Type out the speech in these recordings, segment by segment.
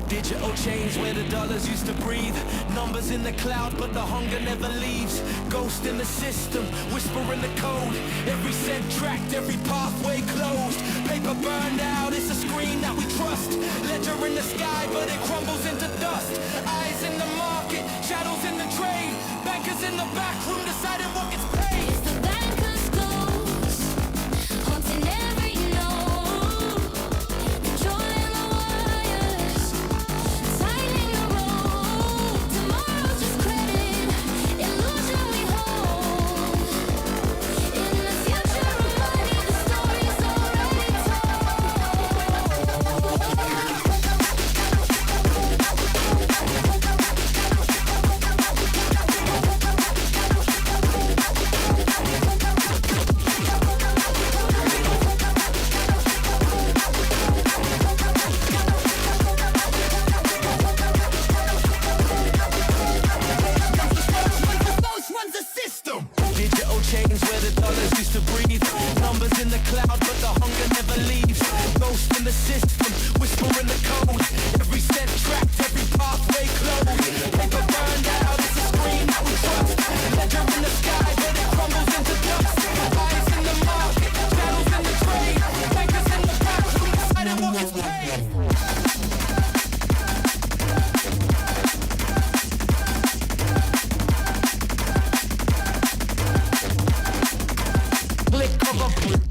Digital change where the dollars used to breathe. Numbers in the cloud, but the hunger never leaves. Ghost in the system, whisper in the code. Every cent tracked, every pathway closed. Paper burned out, it's a screen that we trust. Ledger in the sky, but it crumbles into dust. Eyes in the market, shadows in the trade. Bankers in the back room deciding what gets paid. It's the banker's ghost, haunting every note, controlling the wires, tightening the rope. Tomorrow's just credit, illusion we hold. In the future of money, the story's already Ghost runs the system. Digital change where the dollars used to breathe. Numbers in the cloud, but the hunger never leaves. Ghost in the system, whisper in the code. Every cent tracked, every pathway closed. Paper burned out, it's a screen that we trust. Ledger in the sky, but it crumbles into dust. Eyes in the market, shadows in the trade. Bankers in the back room deciding what gets paid. Click of a click.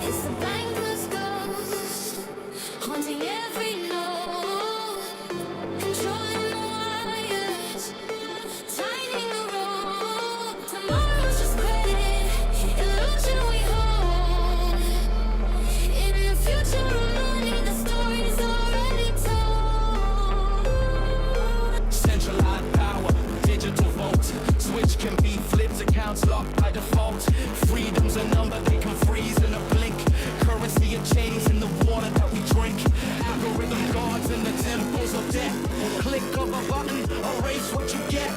It's the banker's ghost, haunting every note, controlling the wires, tightening the rope. Tomorrow's just credit, illusion we hold. In the future of money, the story's already told. Centralized power, digital vault. Switch can be flipped, accounts locked by default. Freedom's a number they can freeze in a blink. Currency and chains in the water that we drink. Algorithm guards in the temples of death. Click of a button, erase what you get.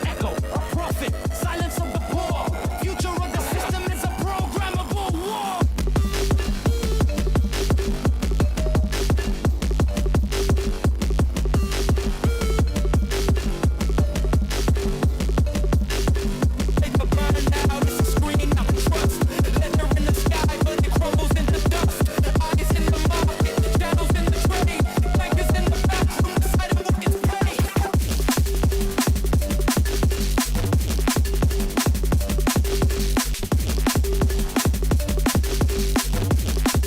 Echo, a prophet, silence of the poor. Future of the system is a programmable war. Paper burned out, it's a screen that we trust. Ledger in the sky, but it crumbles into dust. Eyes in the market, shadows in the trade. Bankers in the back room deciding what gets paid.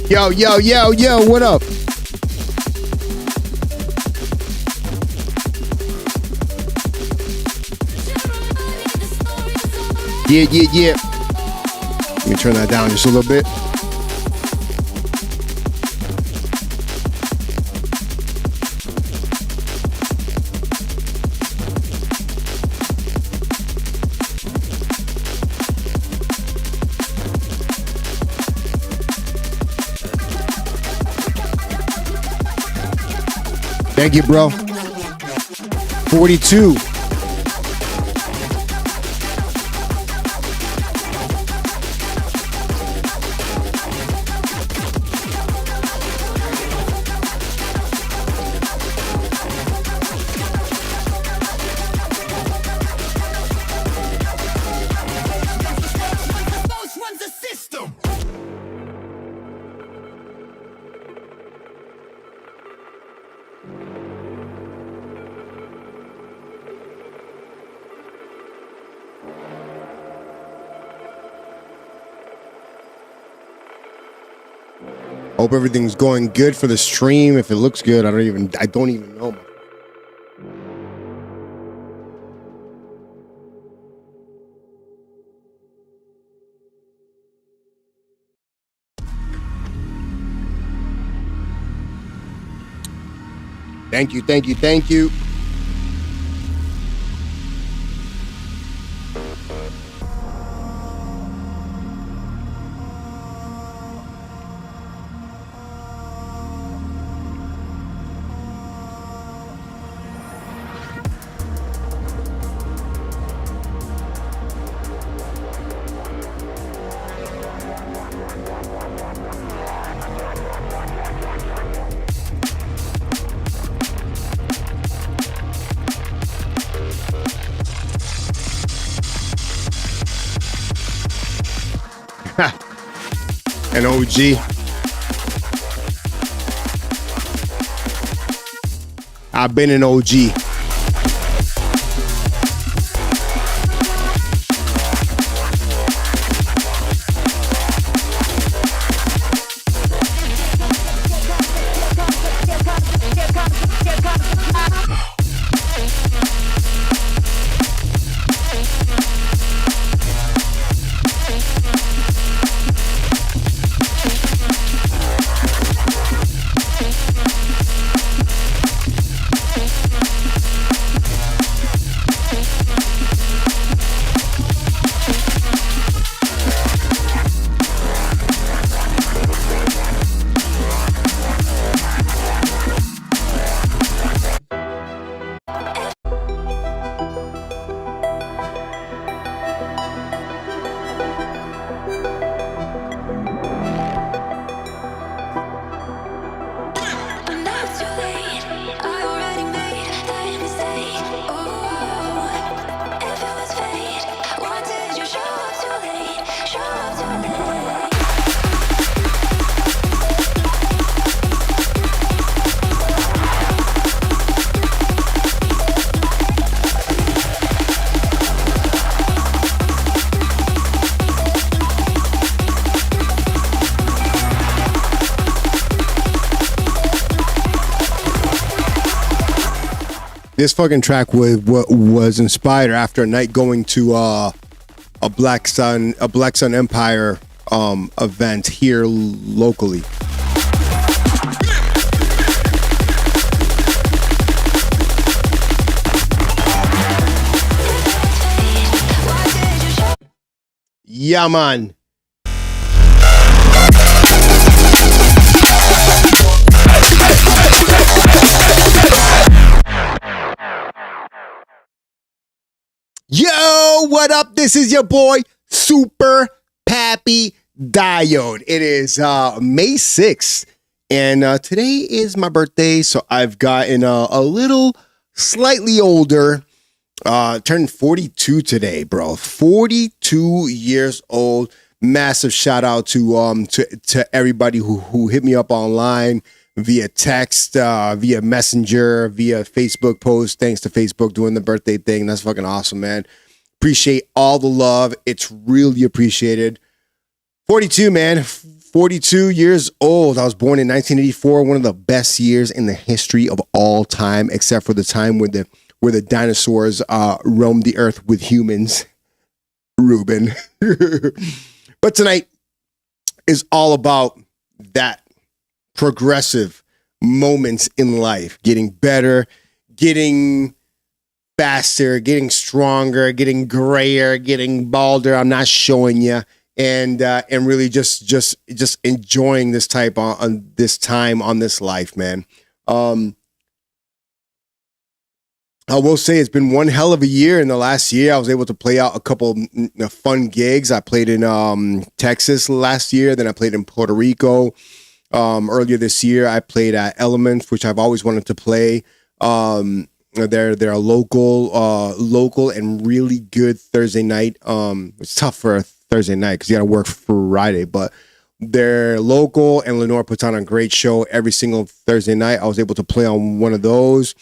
Yo, yo, yo, yo, what up? Yeah, yeah, yeah. Let me turn that down just a little bit. Thank you, bro. 42. Ghost runs the system. Hope everything's going good for the stream. If it looks good, I don't even know. Thank you, thank you, thank you. An OG. I've been an OG. This fucking track was inspired after a night going to a Black Sun Empire event here locally. Yeah, man. Yo, what up? This is your boy, Super Pappy Diode. It is May 6th, and today is my birthday, so I've gotten a little slightly older. Turned 42 today, bro. 42 years old. Massive shout out to everybody who hit me up online via text, via Messenger, via Facebook post. Thanks to Facebook doing the birthday thing. That's fucking awesome, man. Appreciate all the love. It's really appreciated. 42, man. 42 years old. I was born in 1984. One of the best years in the history of all time, except for the time where the dinosaurs roamed the earth with humans. Ruben. But tonight is all about that. Progressive moments in life, getting better, getting faster, getting stronger, getting grayer, getting balder. I'm not showing you, and really just enjoying this type on this time on this life, man. I will say it's been one hell of a year. In the last year, I was able to play out a couple fun gigs. I played in Texas last year, then I played in Puerto Rico. Earlier this year, I played at Elements, which I've always wanted to play. They're a local and really good Thursday night. It's tough for a Thursday night because you got to work Friday, but they're local, and Lenore puts on a great show every single Thursday night. I was able to play on one of those.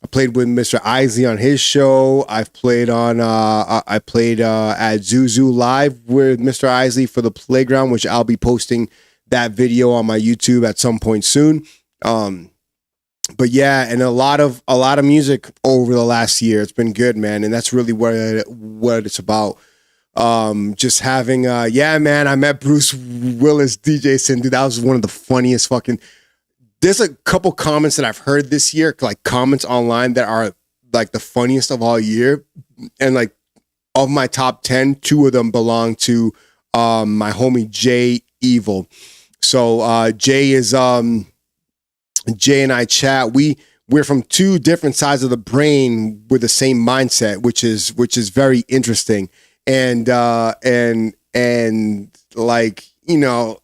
I played with Mr. Isley on his show. I've played on at Zuzu Live with Mr. Isley for the Playground, which I'll be posting that video on my YouTube at some point soon. But yeah, and a lot of music over the last year. It's been good, man, and that's really what it's about. Just having yeah, man, I met Bruce Willis, DJ Sin, dude. That was one of the funniest fucking. There's a couple comments that I've heard this year, like comments online that are like the funniest of all year, and like of my top 10, 2 of them belong to my homie Jay Evil. So Jay and I chat. We're from 2 different sides of the brain with the same mindset, which is very interesting. And like, you know,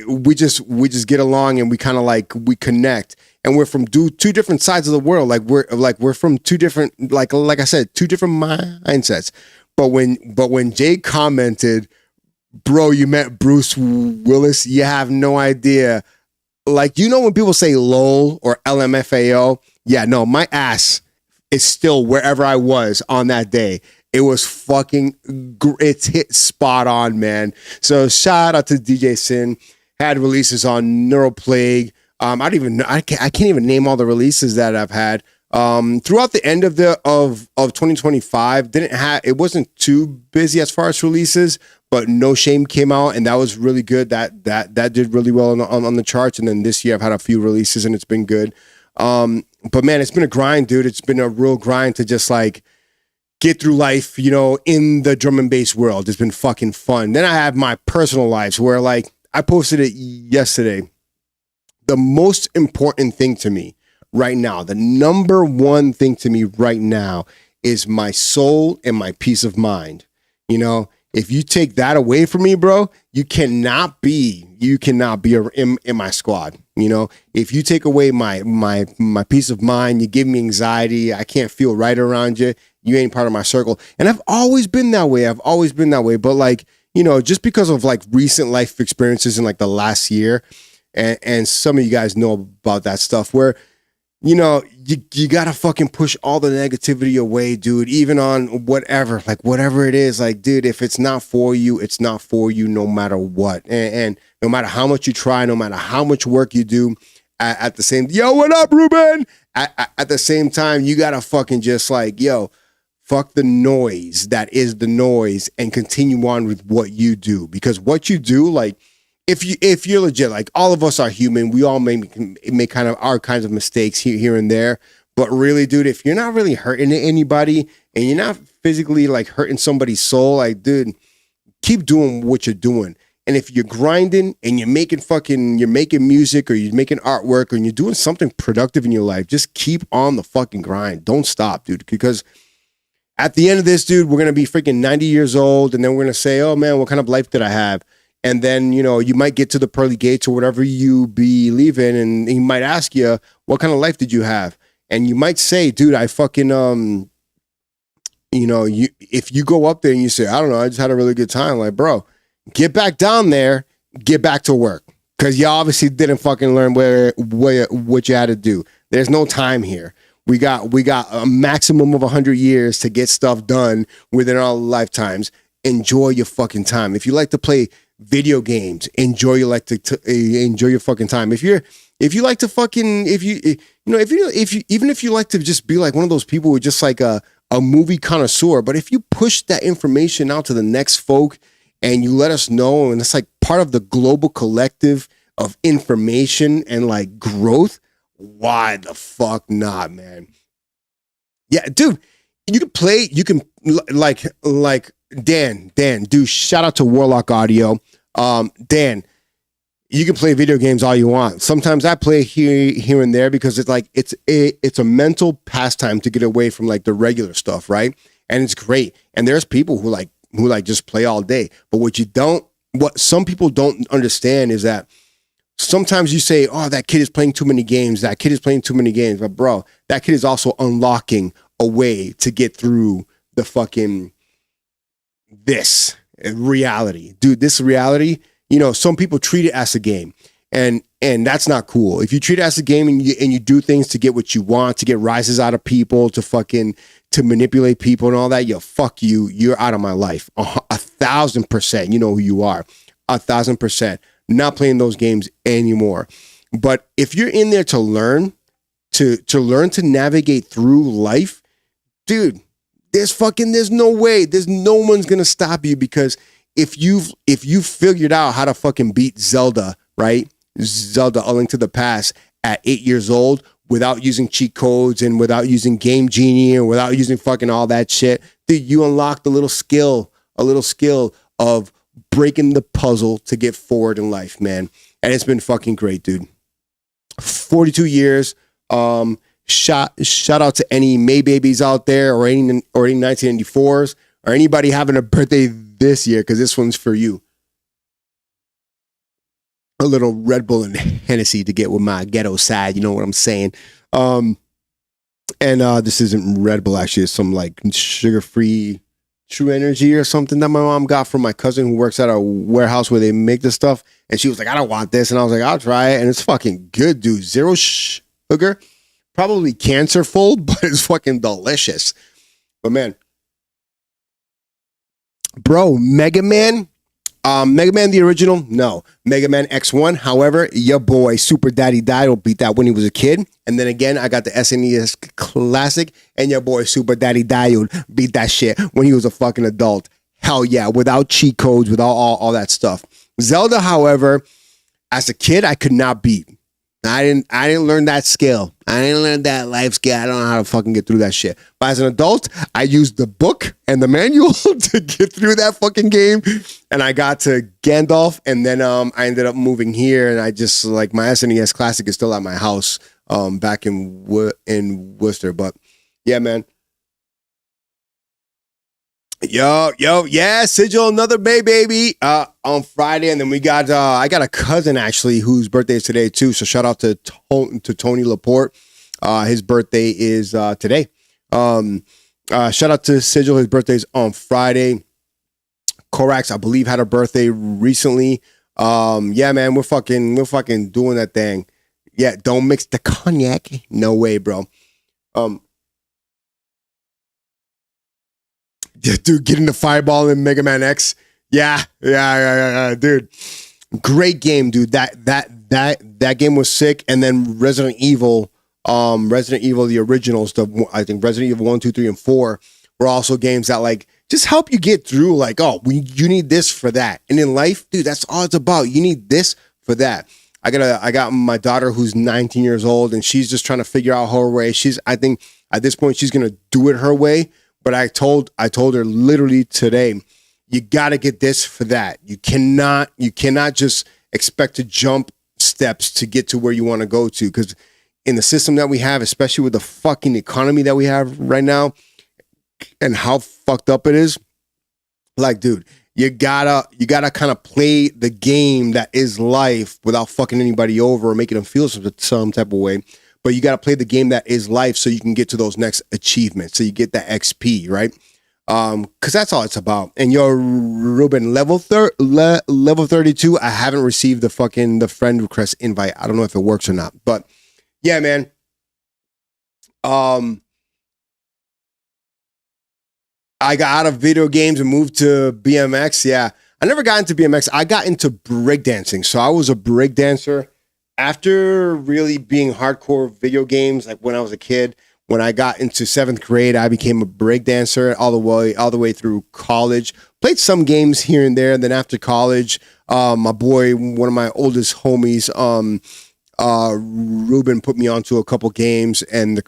we just get along, and we kind of like, we connect, and we're from 2 different sides of the world. Like we're from 2 different, like I said, 2 different mindsets. But when Jay commented Bro, you met Bruce Willis? You have no idea. Like, you know when people say LOL or LMFAO? Yeah, no, my ass is still wherever I was on that day. It was fucking, it's hit spot on, man. So shout out to DJ Sin. Had releases on Neuroplague. I can't even name all the releases that I've had. Throughout the end of 2025, it wasn't too busy as far as releases, but No Shame came out and that was really good. That did really well on the charts. And then this year I've had a few releases and it's been good. But man, it's been a grind, dude. It's been a real grind to just like get through life, you know, in the drum and bass world. It's been fucking fun. Then I have my personal lives where like I posted it yesterday. The most important thing to me right now, the number one thing to me right now is my soul and my peace of mind. You know, if you take that away from me, bro, you cannot be in my squad. You know, if you take away my peace of mind, you give me anxiety, I can't feel right around you, you ain't part of my circle. And I've always been that way. But like, you know, just because of like recent life experiences in like the last year, and some of you guys know about that stuff where, you know, you gotta fucking push all the negativity away, dude, even on whatever it is. Like, dude, if it's not for you, it's not for you no matter what. And no matter how much you try, no matter how much work you do, at the same, yo, what up, Ruben? At the same time, you gotta fucking just like, yo, fuck the noise that is the noise and continue on with what you do. Because what you do, like, if you're legit, like all of us are human, we all make kind of our kinds of mistakes here and there. But really, dude, if you're not really hurting anybody and you're not physically like hurting somebody's soul, like, dude, keep doing what you're doing. And if you're grinding and you're making music or you're making artwork or you're doing something productive in your life, just keep on the fucking grind. Don't stop, dude, because at the end of this, dude, we're going to be freaking 90 years old. And then we're going to say, oh man, what kind of life did I have? And then, you know, you might get to the pearly gates or whatever you believe in. And he might ask you, what kind of life did you have? And you might say, dude, I fucking, you know, if you go up there and you say, I don't know, I just had a really good time. Like, bro, get back down there, get back to work. Because you obviously didn't fucking learn what you had to do. There's no time here. We got a maximum of 100 years to get stuff done within our lifetimes. Enjoy your fucking time. If you like to play video games, enjoy your fucking time. If you like to fucking, if you like to just be like one of those people who are just like a movie connoisseur, but if you push that information out to the next folk and you let us know, and it's like part of the global collective of information and like growth, why the fuck not, man? Yeah, dude, you can like Dan, dude, shout out to Warlock Audio. Dan, you can play video games all you want. Sometimes I play here and there because it's like it's a mental pastime to get away from like the regular stuff, right? And it's great. And there's people who just play all day. But what some people don't understand is that sometimes you say, oh, that kid is playing too many games. That kid is playing too many games. But bro, that kid is also unlocking a way to get through the fucking this reality. Dude, this reality, you know, some people treat it as a game. And that's not cool. If you treat it as a game and you do things to get what you want, to get rises out of people, to manipulate people and all that, yo, fuck you. You're out of my life. 1,000%. You know who you are. 1,000%. Not playing those games anymore. But if you're in there to learn to navigate through life, dude, there's no way. There's no one's gonna stop you, because if you've figured out how to fucking beat Zelda, right? Zelda, A Link to the Past at 8 years old without using cheat codes and without using Game Genie and without using fucking all that shit, dude, you unlocked a little skill of breaking the puzzle to get forward in life, man. And it's been fucking great, dude. 42 years. Shout out to any May babies out there, or any 1994s, or anybody having a birthday this year, because this one's for you. A little Red Bull and Hennessy to get with my ghetto side, you know what I'm saying? And this isn't Red Bull, actually. It's some like sugar-free True Energy or something that my mom got from my cousin who works at a warehouse where they make this stuff. And she was like, I don't want this. And I was like, I'll try it. And it's fucking good, dude. Zero sugar. Probably cancerful, but it's fucking delicious. But man, bro, Mega Man the original, no. Mega Man X1, however, your boy Super Daddy Dial beat that when he was a kid. And then again, I got the SNES Classic, and your boy Super Daddy Dial beat that shit when he was a fucking adult. Hell yeah, without cheat codes, without all that stuff. Zelda, however, as a kid, I could not beat. I didn't learn that skill. I didn't learn that life skill. I don't know how to fucking get through that shit. But as an adult, I used the book and the manual to get through that fucking game. And I got to Gandalf, and then I ended up moving here, and I just like my SNES Classic is still at my house back in Worcester. But yeah, man. Yo, yeah, Sigil, another baby on Friday, and then we got I got a cousin actually whose birthday is today too. So shout out to Tony Laporte. His birthday is today. Shout out to Sigil, his birthday's on Friday. Korax, I believe, had a birthday recently. Yeah, man, we're fucking doing that thing. Yeah, don't mix the cognac. No way, bro. Dude, getting the fireball in Mega Man X. Yeah, dude. Great game, dude. That game was sick. And then Resident Evil, the originals, I think Resident Evil 1, 2, 3, and 4 were also games that like just help you get through. Like, you need this for that. And in life, dude, that's all it's about. You need this for that. I got my daughter who's 19 years old, and she's just trying to figure out her way. I think at this point she's gonna do it her way. But I told her literally today, you got to get this for that. You cannot just expect to jump steps to get to where you want to go to. Because in the system that we have, especially with the fucking economy that we have right now and how fucked up it is, like, dude, you gotta kind of play the game that is life without fucking anybody over or making them feel some type of way. But you got to play the game that is life so you can get to those next achievements. So you get that XP, right? Because that's all it's about. And yo, Ruben, level 32, I haven't received the friend request invite. I don't know if it works or not. But yeah, man. I got out of video games and moved to BMX. Yeah, I never got into BMX. I got into breakdancing. So I was a breakdancer. After really being hardcore video games, like when I was a kid, when I got into 7th grade, I became a breakdancer all the way through college. Played some games here and there. And then after college, my boy, one of my oldest homies, Ruben, put me onto a couple games and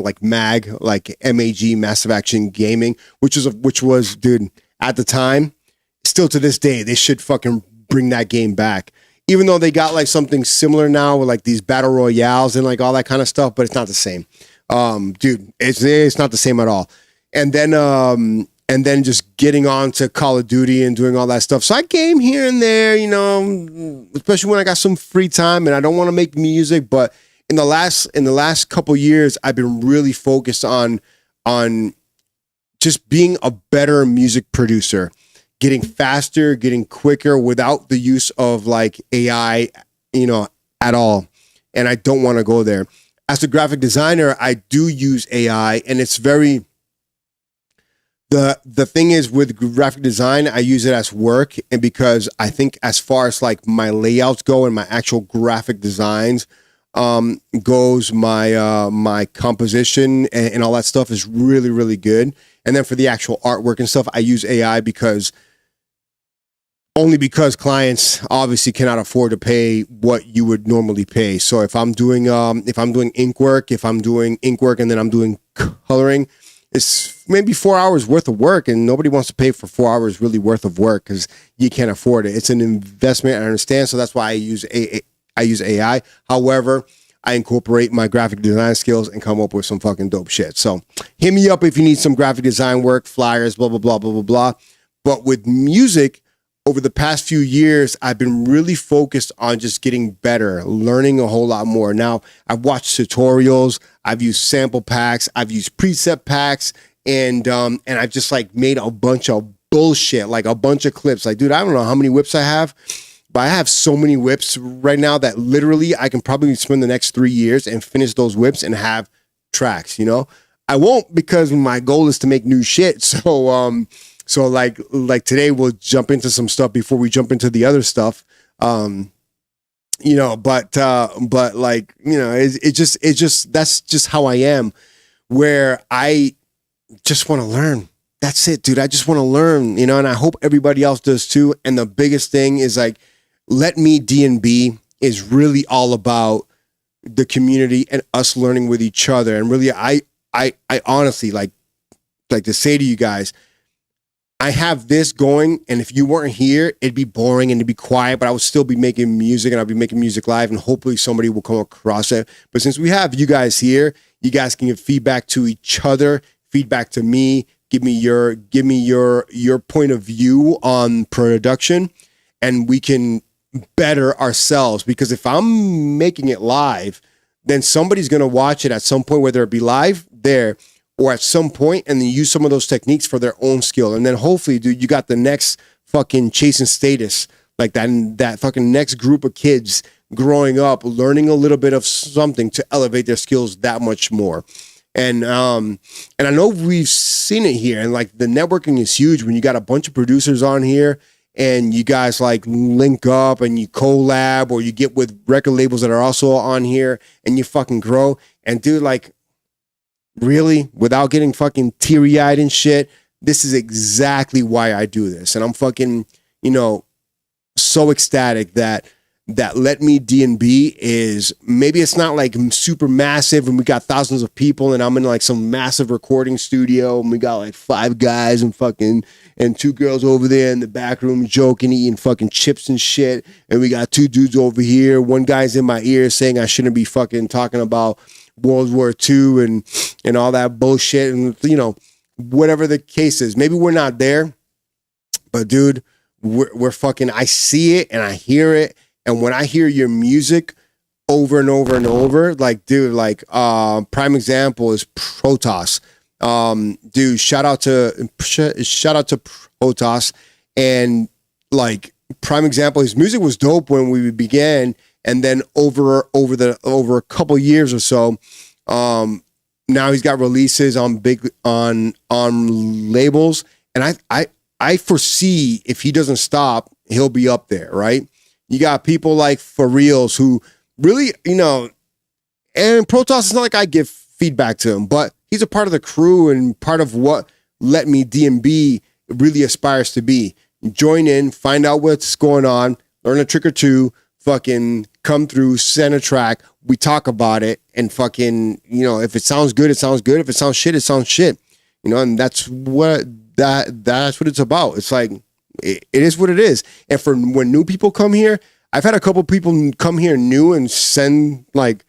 like MAG, like MAG, Massive Action Gaming, which was, dude, at the time, still to this day, they should fucking bring that game back. Even though they got like something similar now with like these battle royales and like all that kind of stuff, but it's not the same. Dude, it's not the same at all. And then just getting on to Call of Duty and doing all that stuff. So I game here and there, you know, especially when I got some free time and I don't want to make music. But in the last couple years, I've been really focused on just being a better music producer. Getting faster, getting quicker without the use of like AI, you know, at all. And I don't want to go there. As a graphic designer, I do use AI, and it's very, the thing is with graphic design, I use it as work. And because I think as far as like my layouts go and my actual graphic designs goes, my composition and all that stuff is really, really good. And then for the actual artwork and stuff, I use AI because clients obviously cannot afford to pay what you would normally pay. So if I'm doing ink work, and then I'm doing coloring, it's maybe 4 hours worth of work, and nobody wants to pay for 4 hours really worth of work because you can't afford it. It's an investment, I understand. So that's why I use AI. However, I incorporate my graphic design skills and come up with some fucking dope shit. So hit me up if you need some graphic design work, flyers, blah, blah, blah, blah, blah, blah. But with music, over the past few years, I've been really focused on just getting better, learning a whole lot more. Now, I've watched tutorials, I've used sample packs, I've used preset packs, and I've just like made a bunch of bullshit, like a bunch of clips. Like, dude, I don't know how many whips I have, but I have so many whips right now that literally I can probably spend the next 3 years and finish those whips and have tracks, you know? I won't, because my goal is to make new shit. So like today we'll jump into some stuff before we jump into the other stuff. You know, but like, you know, it just that's just how I am, where I just want to learn. That's it, dude. I just want to learn, you know, and I hope everybody else does too. And the biggest thing is like, Let Me DNB is really all about the community and us learning with each other. And really, I honestly like to say to you guys, I have this going, and if you weren't here, it'd be boring and it'd be quiet, but I would still be making music, and I'll be making music live, and hopefully somebody will come across it. But since we have you guys here, you guys can give feedback to each other, feedback to me, give me your point of view on production, and we can better ourselves. Because if I'm making it live, then somebody's going to watch it at some point, whether it be live there or at some point, and then use some of those techniques for their own skill. And then hopefully, dude, you got the next fucking chasing status, like that fucking next group of kids growing up, learning a little bit of something to elevate their skills that much more. And I know we've seen it here, and like the networking is huge when you got a bunch of producers on here and you guys like link up and you collab, or you get with record labels that are also on here and you fucking grow. And dude, like, really, without getting fucking teary-eyed and shit, this is exactly why I do this. And I'm fucking, you know, so ecstatic that Let Me DNB is, maybe it's not like super massive and we got thousands of people and I'm in like some massive recording studio and we got like 5 guys and 2 girls over there in the back room joking, eating fucking chips and shit. And we got 2 dudes over here. One guy's in my ear saying I shouldn't be fucking talking about World War II and all that bullshit, and you know, whatever the case is. Maybe we're not there, but dude, we're fucking, I see it and I hear it, and when I hear your music over and over and over, like, dude, like prime example is Protoss. Dude, shout out to Protoss, and like prime example, his music was dope when we began. And then over a couple years or so, now he's got releases on labels, and I foresee if he doesn't stop, he'll be up there, right? You got people like For Reals who really, you know, and Protoss is not like I give feedback to him, but he's a part of the crew and part of what Let Me DNB really aspires to be. Join in, find out what's going on, learn a trick or two, fucking come through, send a track, we talk about it, and fucking, you know, if it sounds good, it sounds good. If it sounds shit, it sounds shit. You know, and that's what it's about. It's like, it is what it is. And for when new people come here, I've had a couple people come here new and send like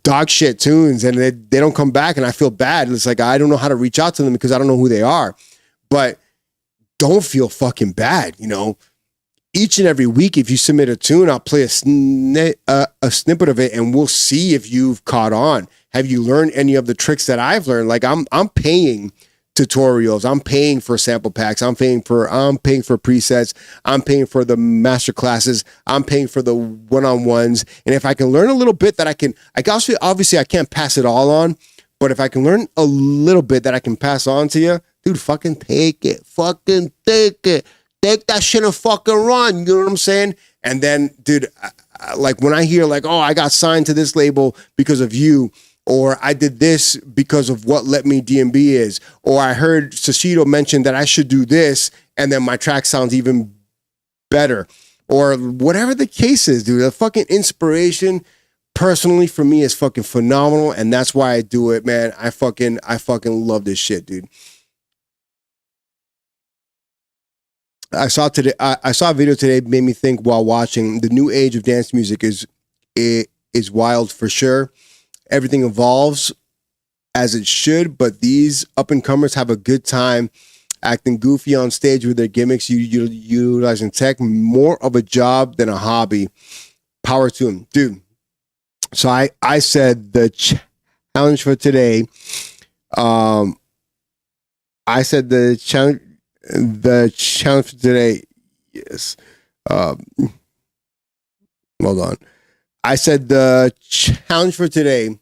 dog shit tunes, and they don't come back, and I feel bad. It's like, I don't know how to reach out to them because I don't know who they are. But don't feel fucking bad, you know. Each and every week, if you submit a tune, I'll play a snippet of it, and we'll see if you've caught on. Have you learned any of the tricks that I've learned? Like, I'm paying tutorials, I'm paying for sample packs, I'm paying for presets, I'm paying for the master classes, I'm paying for the one-on-ones. And if I can learn a little bit that I obviously I can't pass it all on, but if I can learn a little bit that I can pass on to you, dude, fucking take it. Fucking take it. Take that shit and fucking run. You know what I'm saying? And then, dude, like when I hear like, oh, I got signed to this label because of you, or I did this because of what Let Me DNB is, or I heard Sashido mention that I should do this, and then my track sounds even better, or whatever the case is, dude. The fucking inspiration, personally, for me, is fucking phenomenal, and that's why I do it, man. I fucking love this shit, dude. I saw a video today, made me think while watching. The new age of dance music is wild for sure. Everything evolves as it should, but these up and comers have a good time acting goofy on stage with their gimmicks, utilizing tech more of a job than a hobby. Power to them, dude. So I said the challenge for today, I said the challenge for today. Yes. Hold on. I said the challenge for today.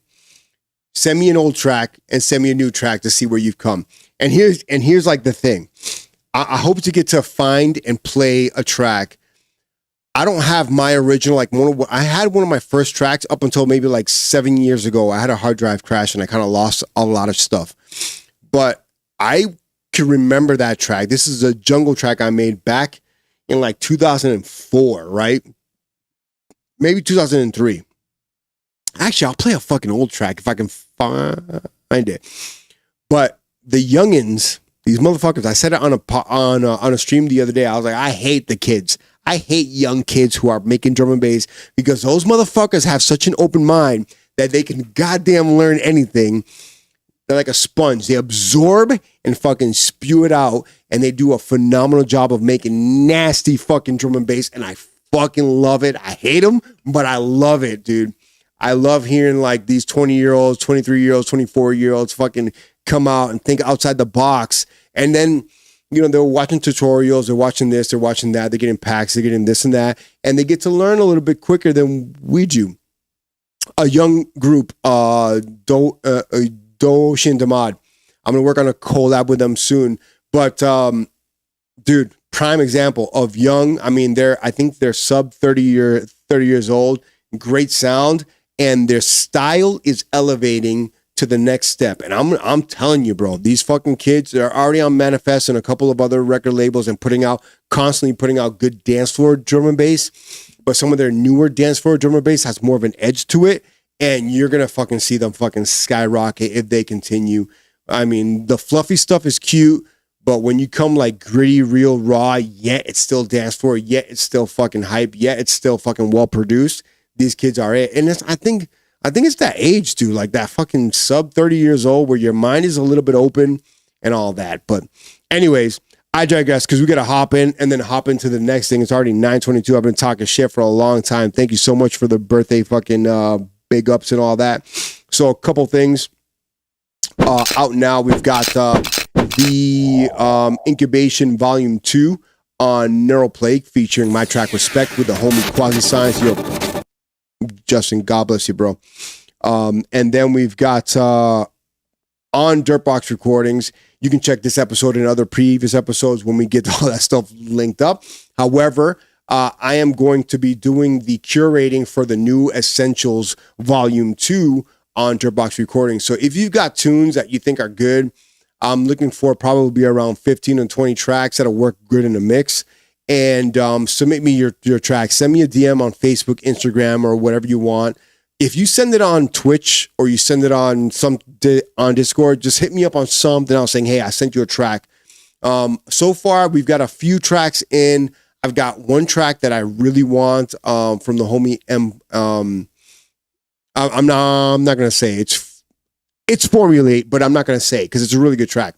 Send me an old track and send me a new track to see where you've come. And here's like the thing. I hope to get to find and play a track. I don't have my original, like I had one of my first tracks up until maybe like 7 years ago. I had a hard drive crash and I kind of lost a lot of stuff. But I can remember that track. This is a jungle track I made back in like 2004, right? Maybe 2003. Actually, I'll play a fucking old track if I can find it. But the youngins, these motherfuckers, I said it on a stream the other day. I was like, I hate the kids. I hate young kids who are making drum and bass because those motherfuckers have such an open mind that they can goddamn learn anything. They're like a sponge. They absorb and fucking spew it out, and they do a phenomenal job of making nasty fucking drum and bass, and I fucking love it. I hate them, but I love it, dude. I love hearing like these 20-year-olds, 23-year-olds, 24-year-olds fucking come out and think outside the box, and then they're watching tutorials, they're watching this, they're watching that, they're getting packs, they're getting this and that, and they get to learn a little bit quicker than we do. A young group, Do Shin Damad. I'm gonna work on a collab with them soon. But dude, prime example of young. I mean, I think they're sub 30 years old, great sound, and their style is elevating to the next step. And I'm telling you, bro, these fucking kids, they're already on Manifest and a couple of other record labels and constantly putting out good dance floor drum and bass. But some of their newer dance floor drum and bass has more of an edge to it. And you're going to fucking see them fucking skyrocket if they continue. I mean, the fluffy stuff is cute, but when you come like gritty, real raw, yet it's still dance floor, yet it's still fucking hype, yet it's still fucking well produced, these kids are it. And I think it's that age, dude, like that fucking sub 30 years old where your mind is a little bit open and all that. But anyways, I digress because we got to hop in and then hop into the next thing. It's already 9:22. I've been talking shit for a long time. Thank you so much for the birthday fucking big ups and all that. So a couple things out now. We've got the Incubation Volume 2 on Neural Plague featuring my track Respect with the homie Quasi Science. Yo, Justin, God bless you, bro. And then we've got on Dirtbox Recordings. You can check this episode and other previous episodes when we get all that stuff linked up. However, I am going to be doing the curating for the new Essentials Volume 2 on Dirtbox Recordings. So if you've got tunes that you think are good, I'm looking for probably around 15 and 20 tracks that'll work good in the mix. And submit me your tracks. Send me a DM on Facebook, Instagram, or whatever you want. If you send it on Twitch or you send it on on Discord, just hit me up on something else saying, hey, I sent you a track. So far, we've got a few tracks in. I've got one track that I really want from the homie M. I'm not gonna say it's Formulate, but I'm not gonna say because it's a really good track.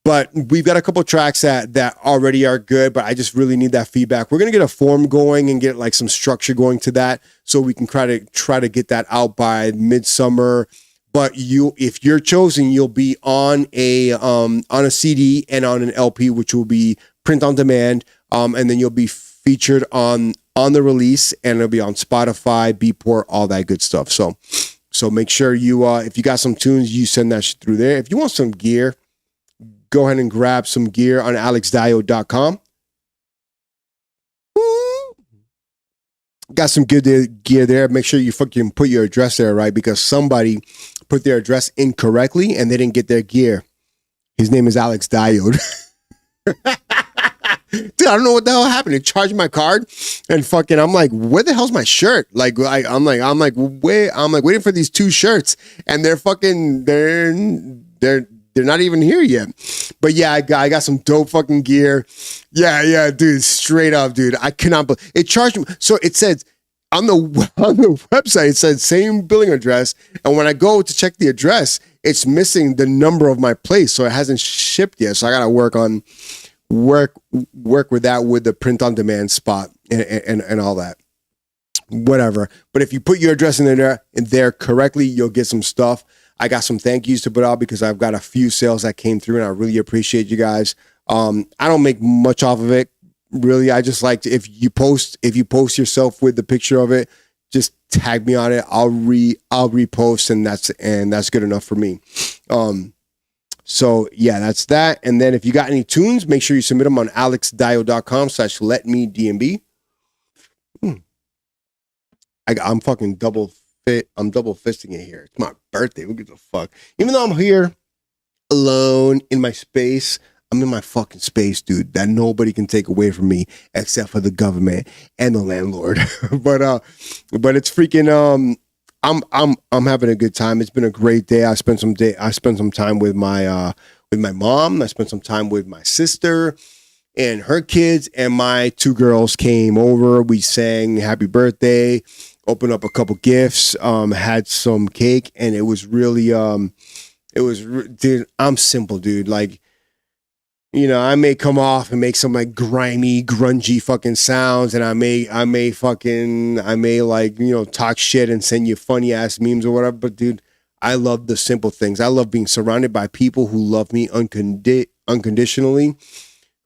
But we've got a couple tracks that already are good, but I just really need that feedback. We're gonna get a form going and get like some structure going to that, so we can try to get that out by midsummer. But if you're chosen, you'll be on a CD and on an LP, which will be print on demand, and then you'll be featured on the release, and it'll be on Spotify, Beatport, all that good stuff. So make sure you if you got some tunes, you send that shit through there. If you want some gear, go ahead and grab some gear on alexdio.com. Got some good gear there. Make sure you fucking put your address there, right? Because somebody put their address incorrectly and they didn't get their gear. His name is Alex Diode. Dude, I don't know what the hell happened. They charged my card and fucking, I'm like, where the hell's my shirt? I'm waiting for these two shirts and they're fucking, they're not even here yet. But yeah, I got some dope fucking gear. Yeah, dude, straight up, dude. I cannot believe it charged me. So it says on the website, it said same billing address. And when I go to check the address, it's missing the number of my place. So it hasn't shipped yet. So I got to work with that with the print on demand spot and all that. Whatever. But if you put your address in there correctly, you'll get some stuff. I got some thank yous to put out because I've got a few sales that came through, and I really appreciate you guys. I don't make much off of it, really. I just like to, if you post yourself with the picture of it, just tag me on it. I'll repost, and that's good enough for me. So yeah, that's that. And then if you got any tunes, make sure you submit them on alexdio.com/letmednb. I'm fucking I'm double fisting it here. It's my birthday. Who gives a fuck? Even though I'm here alone in my space, I'm in my fucking space, dude, that nobody can take away from me except for the government and the landlord. but it's freaking I'm having a good time. It's been a great day. I spent some time with my mom. I spent some time with my sister and her kids, and my 2 girls came over. We sang happy birthday, opened up a couple gifts, had some cake, and it was really dude, I'm simple, dude. Like, you know, I may come off and make some like grimy, grungy fucking sounds, and I may like, you know, talk shit and send you funny ass memes or whatever. But dude, I love the simple things. I love being surrounded by people who love me unconditionally,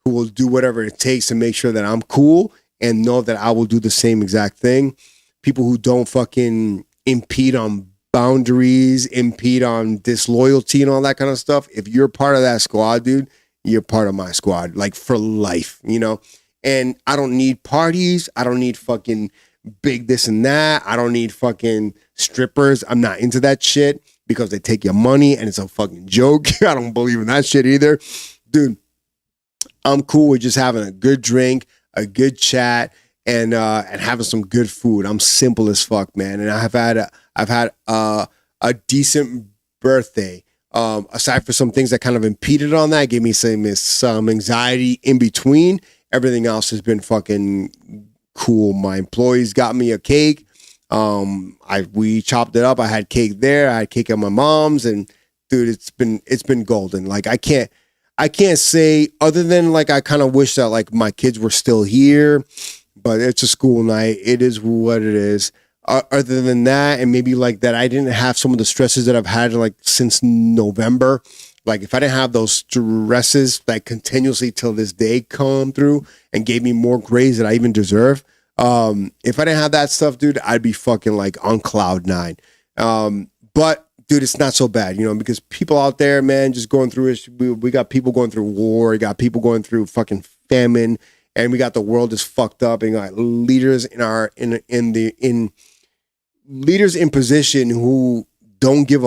who will do whatever it takes to make sure that I'm cool and know that I will do the same exact thing. People who don't fucking impede on boundaries, impede on disloyalty and all that kind of stuff. If you're part of that squad, dude, you're part of my squad, like for life, you know? And I don't need parties. I don't need fucking big this and that. I don't need fucking strippers. I'm not into that shit because they take your money and it's a fucking joke. I don't believe in that shit either. Dude, I'm cool with just having a good drink, a good chat, and having some good food. I'm simple as fuck, man. And I've had a decent birthday. Aside for some things that kind of impeded on that, gave me some anxiety in between. Everything else has been fucking cool. My employees got me a cake. We chopped it up. I had cake there. I had cake at my mom's, and dude, it's been golden. Like I can't say other than like I kind of wish that like my kids were still here, but it's a school night. It is what it is. Other than that, and maybe like that, I didn't have some of the stresses that I've had like since November. Like if I didn't have those stresses like continuously till this day come through and gave me more grades that I even deserve. If I didn't have that stuff, dude, I'd be fucking like on cloud 9. But dude, it's not so bad, you know, because people out there, man, just going through it. We got people going through war. We got people going through fucking famine, and we got the world is fucked up, and got leaders leaders in position who don't give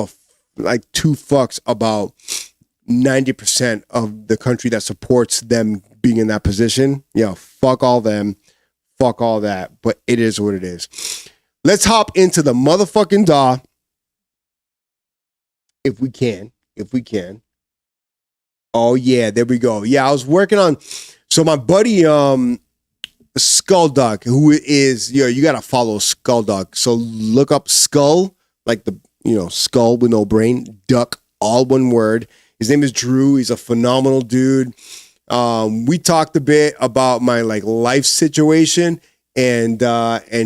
like 2 fucks about 90% of the country that supports them being in that position. Yeah, fuck all them, fuck all that. But it is what it is. Let's hop into the motherfucking DAW. If we can. Oh yeah, there we go. Yeah, I was working on. So my buddy, Skullduck, who is, you gotta follow Skullduck. So look up Skull, like the, skull with no brain, duck, all one word. His name is Drew. He's a phenomenal dude. We talked a bit about my like life situation, and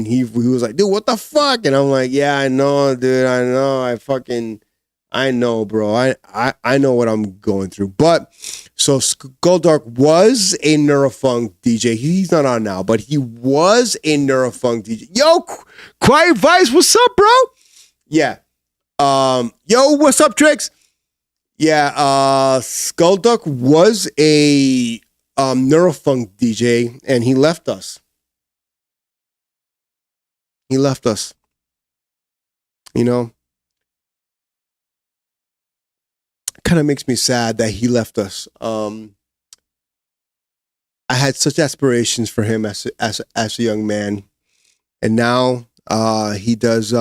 he was like, dude, what the fuck? And I'm like, yeah, I know, dude, I know, I know, bro. I know what I'm going through. But so Skulldark was a Neurofunk DJ. He's not on now, but he was a Neurofunk DJ. Yo, Quiet Vice, what's up, bro? Yeah. Yo, what's up, Tricks? Yeah, Skullduck was a Neurofunk DJ, and he left us. Kind of makes me sad that he left us. I had such aspirations for him as a young man, and now he does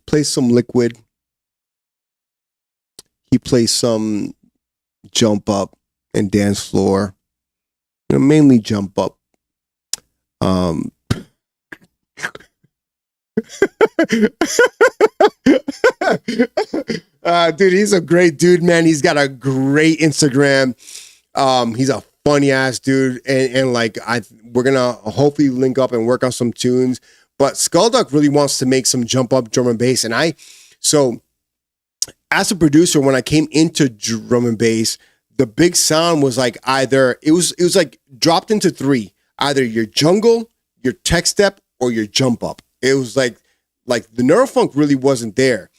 play some liquid. He plays some jump up and dance floor, mainly jump up. Dude, he's a great dude, man. He's got a great Instagram. He's a funny ass dude, and like we're gonna hopefully link up and work on some tunes. But Skullduck really wants to make some jump up drum and bass, and So as a producer, when I came into drum and bass, the big sound was like either it was like dropped into three, either your jungle, your tech step, or your jump up. It was like the neurofunk really wasn't there.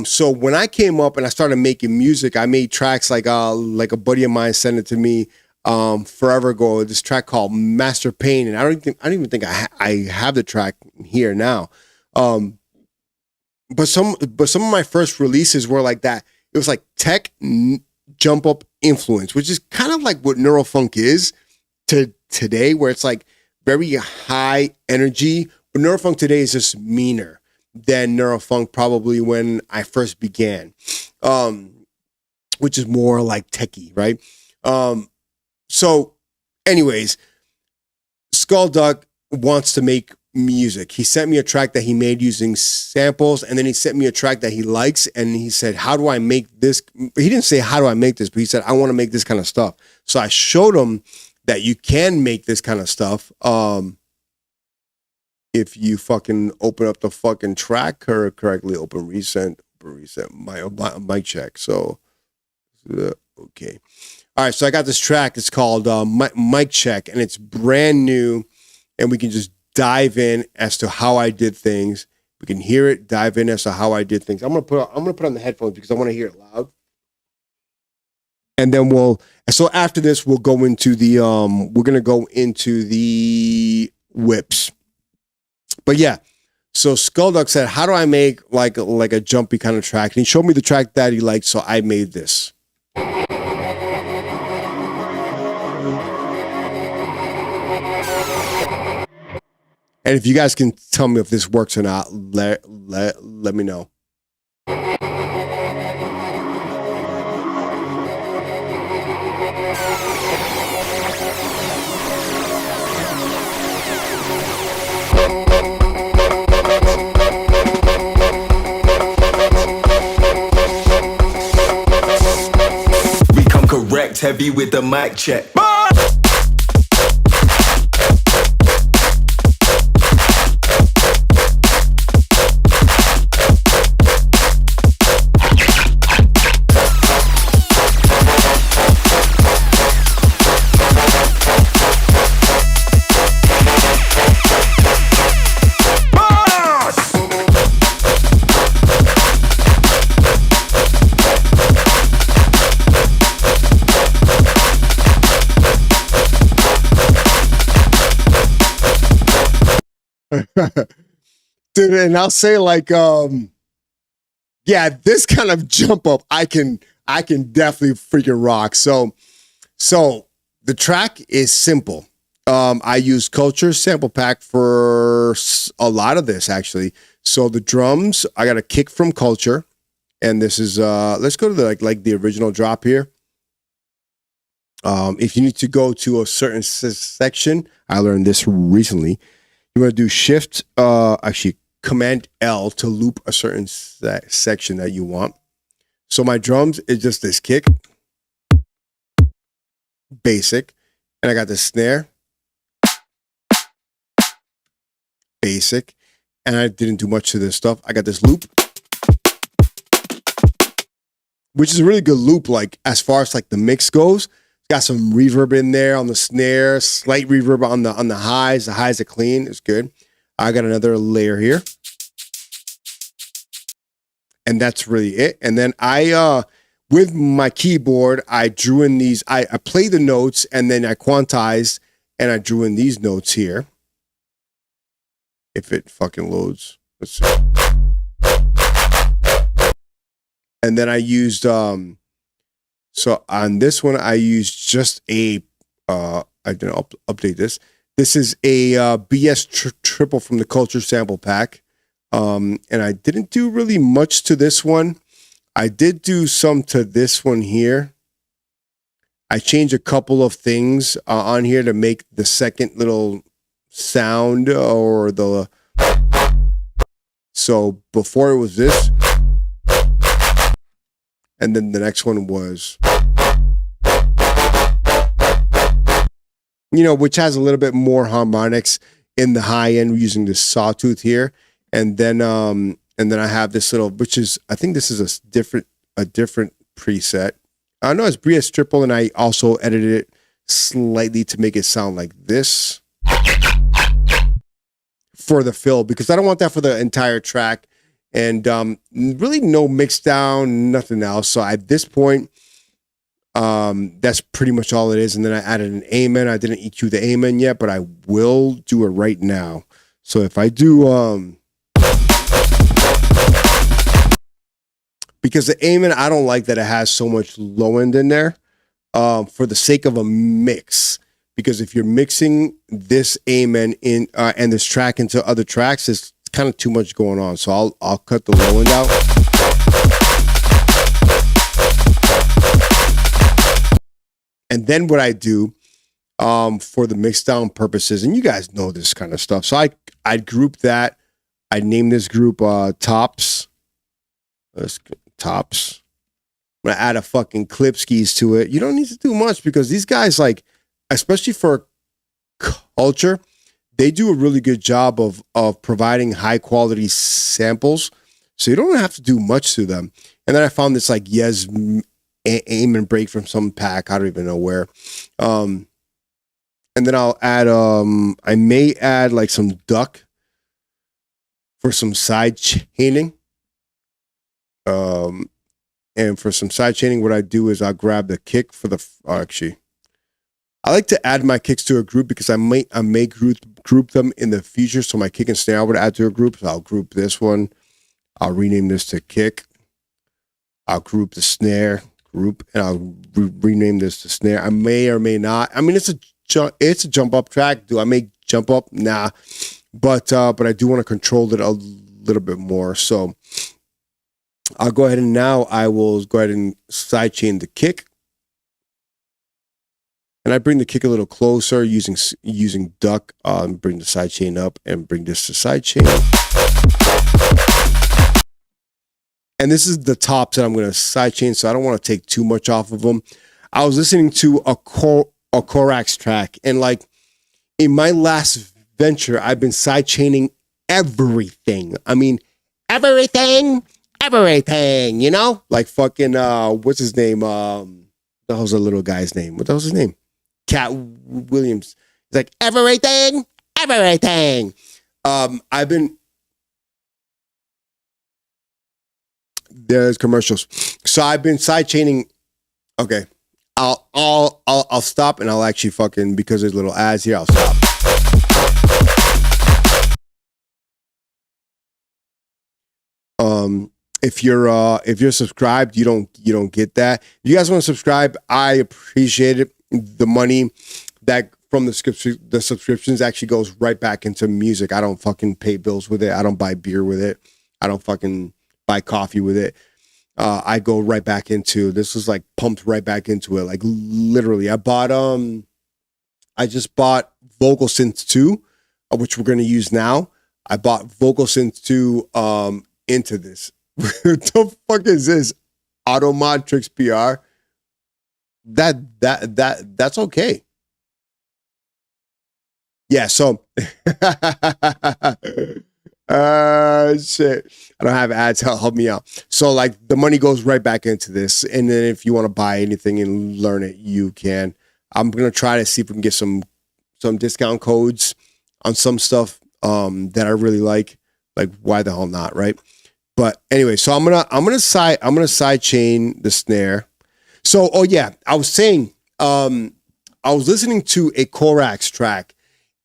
So when I came up and I started making music, I made tracks like a buddy of mine sent it to me forever ago. This track called Master Pain, and I don't even think I have the track here now. But some of my first releases were like that. It was like tech jump up influence, which is kind of like what neurofunk is to today, where it's like very high energy. But neurofunk today is just meaner than neurofunk probably when I first began, which is more like techie, right? So anyways, Skullduck wants to make music. He sent me a track that he made using samples, and then he sent me a track that he likes, and he said, how do I make this? He didn't say, how do I make this? But he said, I want to make this kind of stuff. So I showed him that you can make this kind of stuff. If you fucking open up the fucking track correctly, open recent mic check. So, okay. All right, so I got this track. It's called Mic Check, and it's brand new, and we can just dive in as to how I did things. We can hear it, dive in as to how I did things. I'm gonna put on the headphones because I want to hear it loud. And then so after this, we'll go into the we're gonna go into the whips. But yeah, so Skullduck said, how do I make like a jumpy kind of track? And he showed me the track that he liked, so I made this. And if you guys can tell me if this works or not, let me know. We come correct, heavy with the mic check. Dude, and I'll say like, yeah, this kind of jump up, I can definitely freaking rock. So the track is simple. I use Culture sample pack for a lot of this actually. So the drums, I got a kick from Culture, and this is let's go to the like the original drop here. If you need to go to a certain section, I learned this recently. You want to do Shift, actually Command L to loop a certain section that you want. So my drums is just this kick, basic, and I got the snare, basic, and I didn't do much to this stuff. I got this loop, which is a really good loop. Like as far as like the mix goes, got some reverb in there on the snare, slight reverb on the highs. The highs are clean. It's good. I got another layer here, and that's really it. And then I, with my keyboard, I drew in these. I played the notes, and then I quantized, and I drew in these notes here. If it fucking loads, let's see. And then I used so on this one, I used just I didn't update this. This is a BS triple from the Culture sample pack. And I didn't do really much to this one. I did do some to this one here. I changed a couple of things on here to make the second little sound or the... So before it was this. And then the next one was... which has a little bit more harmonics in the high end using the sawtooth here. And then And then I have this little, which is, I think this is a different preset. I know it's Bria's triple, and I also edited it slightly to make it sound like this for the fill, because I don't want that for the entire track. And really no mix down, nothing else. So at this point, that's pretty much all it is. And then I added an amen. I didn't EQ the amen yet, but I will do it right now. So if I do, because the amen, I don't like that it has so much low end in there, for the sake of a mix. Because if you're mixing this amen in and this track into other tracks, it's kind of too much going on. So I'll cut the low end out. And then what I do for the mix down purposes, and you guys know this kind of stuff. So I'd group that. I'd name this group tops. Tops. I'm gonna add a fucking clip skis to it. You don't need to do much, because these guys, like, especially for culture, they do a really good job of providing high quality samples. So you don't have to do much to them. And then I found this like Yes aim and break from some pack. I don't even know where. And then I'll add, I may add like some duck for some side chaining. And for some side chaining, what I do is I'll grab the kick for the, actually, I like to add my kicks to a group because I may group them in the future. So my kick and snare I would add to a group. So I'll group this one. I'll rename this to kick. I'll group the snare group, and I'll rename this to snare. I may or may not. I mean, it's a jump up track. Do I make jump up? Nah, but I do want to control it a little bit more. So I'll go ahead and now I will go ahead and sidechain the kick. And I bring the kick a little closer using duck. Bring the sidechain up and bring this to sidechain. And this is the tops that I'm going to sidechain, so I don't want to take too much off of them. I was listening to a Korax track, and like in my last venture, I've been sidechaining everything. I mean, everything, you know? Like fucking, what's his name? That was a little guy's name. What the hell's his name? Cat Williams. He's like, everything. I've been, there's commercials. So I've been sidechaining. Okay. I'll stop, and I'll actually fucking, because there's little ads here, I'll stop. If you're subscribed, you don't get that. If you guys want to subscribe, I appreciate it. The money that from the subscriptions actually goes right back into music. I don't fucking pay bills with it. I don't buy beer with it. I don't fucking buy coffee with it. I go right back into, this was like pumped right back into it. Like literally, I just bought Vocal Synth 2, which we're going to use now. I bought Vocal Synth 2 into this. What the fuck is this? Automod Tricks PR. That's okay. Yeah, so shit. I don't have ads. Help me out. So like the money goes right back into this. And then if you want to buy anything and learn it, you can. I'm gonna try to see if we can get some discount codes on some stuff that I really like. Like, why the hell not, right? But anyway, so I'm gonna side chain the snare. So oh yeah, I was saying I was listening to a Korax track,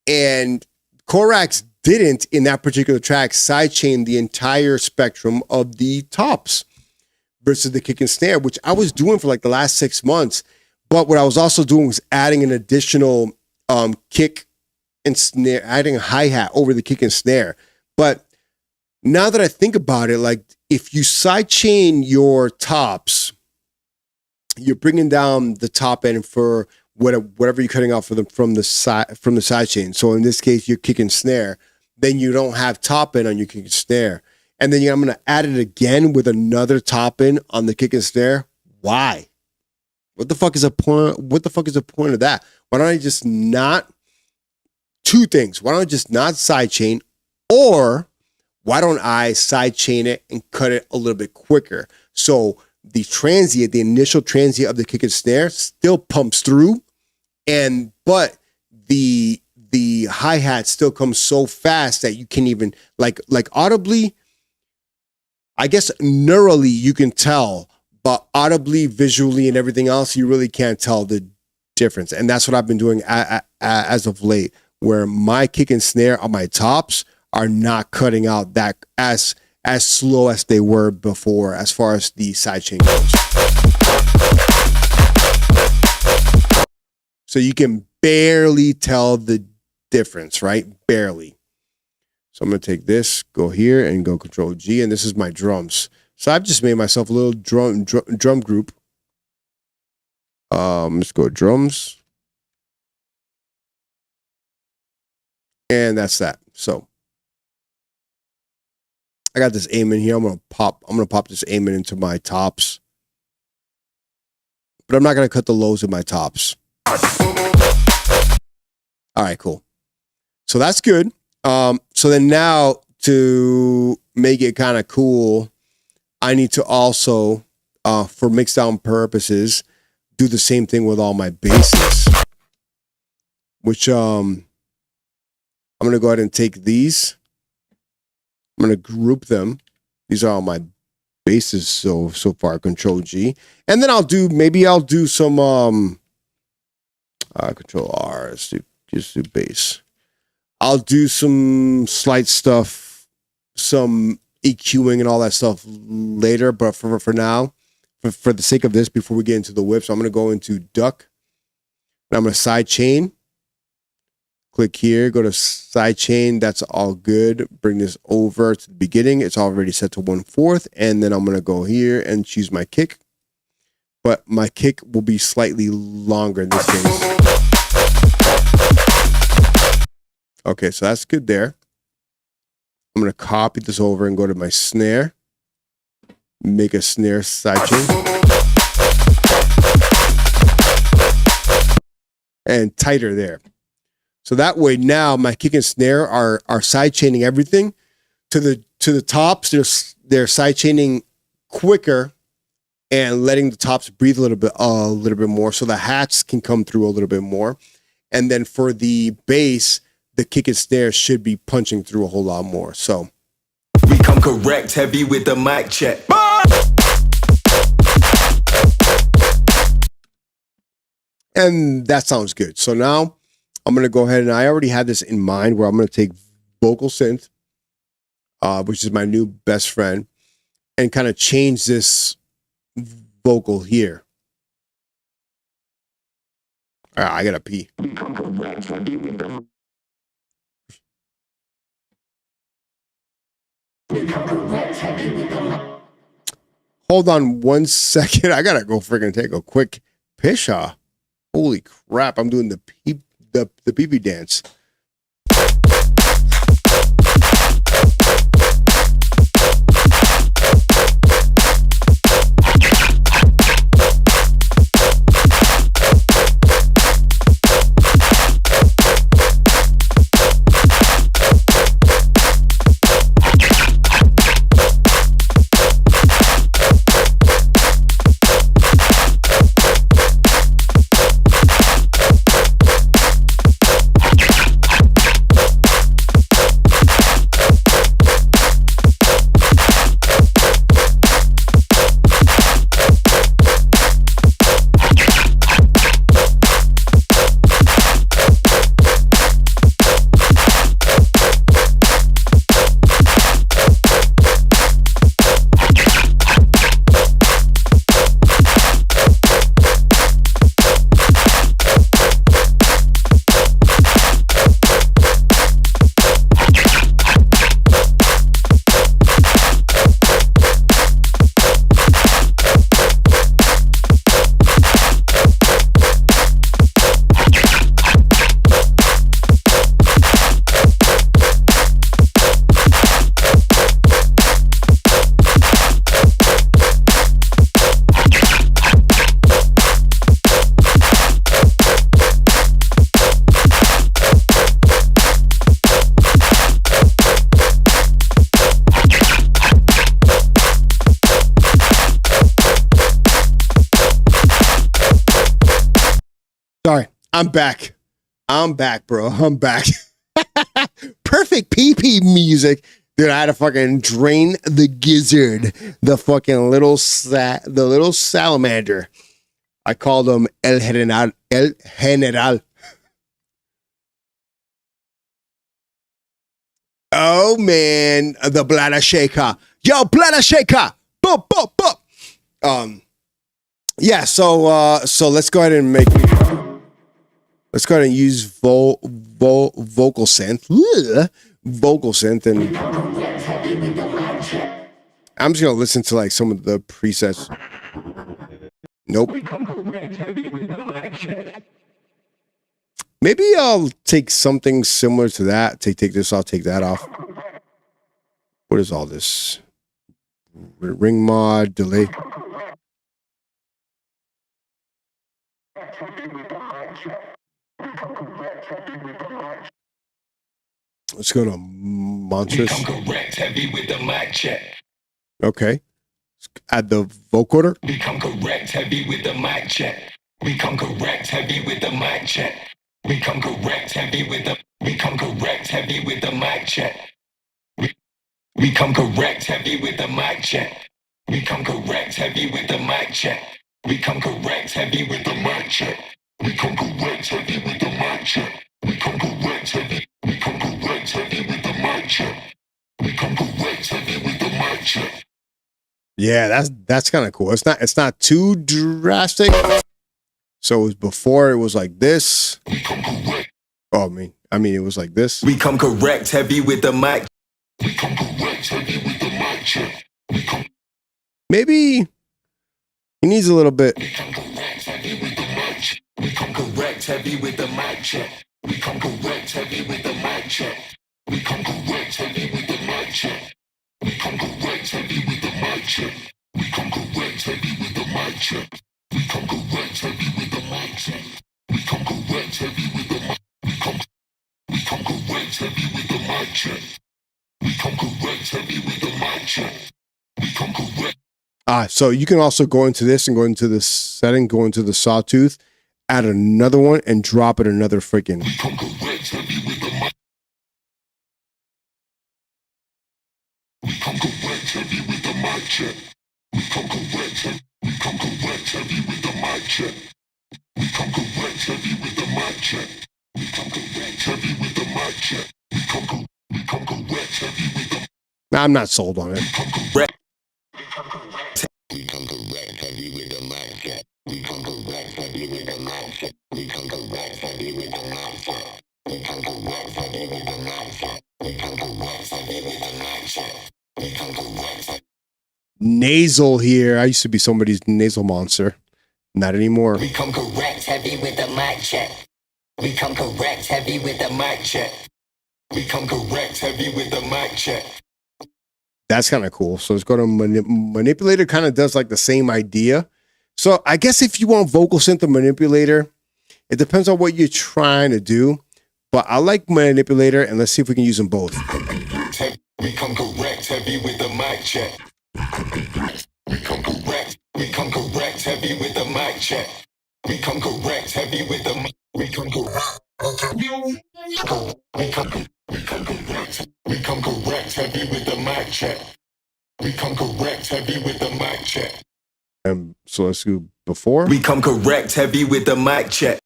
and Korax didn't, in that particular track, sidechain the entire spectrum of the tops versus the kick and snare, which I was doing for like the last 6 months. But what I was also doing was adding an additional kick and snare, adding a hi-hat over the kick and snare. But now that I think about it, like if you sidechain your tops, you're bringing down the top end for whatever you're cutting off from the side chain. So in this case, your kick and snare. Then you don't have top end on your kick and snare. And then I'm going to add it again with another top end on the kick and snare. Why? What the fuck is the point? What the fuck is the point of that? Why don't I just not, two things. Why don't I just not sidechain, or why don't I side chain it and cut it a little bit quicker? So the transient, the initial transient of the kick and snare still pumps through, but the hi-hat still comes so fast that you can even like audibly, I guess neurally you can tell, but audibly, visually, and everything else, you really can't tell the difference. And that's what I've been doing as of late, where my kick and snare on my tops are not cutting out that as slow as they were before, as far as the sidechain goes. So you can barely tell the difference, right? Barely. So I'm going to take this, go here, and go Control G, and this is my drums. So I've just made myself a little drum group. Let's go drums. And that's that. So I got this aim in here. I'm gonna pop this aim into my tops. But I'm not gonna cut the lows in my tops. All right, cool. So that's good. So then now to make it kind of cool, I need to also, for mixdown purposes, do the same thing with all my basses. Which I'm gonna go ahead and take these. I'm gonna group them. These are all my basses so far. Control G, and then I'll do some Control R. Let's just do bass. I'll do some slight stuff, some EQing and all that stuff later. But for now, for the sake of this, before we get into the whips, I'm gonna go into duck, and I'm gonna side chain. Click here, go to side chain. That's all good. Bring this over to the beginning. It's already set to 1/4. And then I'm going to go here and choose my kick. But my kick will be slightly longer in this case. Okay, so that's good there. I'm going to copy this over and go to my snare. Make a snare side chain. And tighter there. So that way now my kick and snare are side chaining everything to the tops. They're side chaining quicker and letting the tops breathe a little bit more, so the hats can come through a little bit more. And then for the bass, the kick and snare should be punching through a whole lot more. So we come correct, heavy with the mic check. And that sounds good. So now I'm going to go ahead, and I already had this in mind, where I'm going to take vocal synth, which is my new best friend, and kind of change this vocal here. All right, I got to pee. Hold on 1 second. I got to go freaking take a quick piss. Holy crap. I'm doing the pee-pee dance. Sorry, I'm back. I'm back, bro. I'm back. Perfect PP music. Dude, I had to fucking drain the gizzard, the fucking little salamander. I called him El General. El General. Oh man, the bladder shaker. Yo, bladder shaker. Boop, boop, boop. Yeah, so let's go ahead and let's go ahead and use vocal synth. Vocal synth, and I'm just gonna listen to like some of the presets. Nope. Maybe I'll take something similar to that. Take this off, take that off. What is all this? Ring mod, delay. Let's go to monstrous. Okay. Let's add the vocoder. Become correct heavy with the mic check. Become correct heavy with the mic check. Become correct heavy with the mic check. Become correct heavy with the mic check. Become correct heavy with the mic check. Become correct heavy with the mic check. Become correct heavy with the mic check. Become correct heavy. Become correct heavy with the mic check. Become correct heavy with the mic check. Yeah, that's kind of cool. It's not too drastic. So it was before, it was like this. Oh, I mean it was like this. Become correct heavy with the mic. Become correct heavy with the mic check. Maybe he needs a little bit. Become correct heavy with the mic check. Become correct heavy with the mic check. Become correct heavy with the mic check. Become correct heavy with the mic check. Become correct heavy with the mic check. Become correct heavy with the mic check. Become correct heavy with the mic check. Become correct heavy with the mic. Become correct heavy with the mic check. Become correct heavy with the mic check. Become correct. So you can also go into this and go into the setting, go into the sawtooth, add another one, and drop it another freaking. Become correct heavy with the mic. Become correct heavy with the mic check. Become correct heavy. Become correct heavy with the mic check. Become correct heavy with the mic check. Become correct heavy with the mic check. Become correct heavy with the. Nah, I'm not sold on it. Become correct heavy with the mic check. Become correct heavy with the mic check. Become correct heavy with the mic check. Become correct heavy with the mic check. Become correct heavy with the mic check. Become correct. Nasal here. I used to be somebody's nasal monster. Not anymore. Become correct heavy with the mic check. Become correct heavy with the mic check. Become correct heavy with the mic check. That's kind of cool. So let's go to manipulator. Kind of does like the same idea. So I guess if you want vocal synth or manipulator, it depends on what you're trying to do. But I like manipulator, and let's see if we can use them both. Become correct heavy with the mic check. Become correct. Become correct heavy with the mic check. Become correct heavy with the mic. Become correct. Become correct. Become correct heavy with the mic check. Become correct heavy with the mic check. So let's do before. Become correct heavy with the mic check.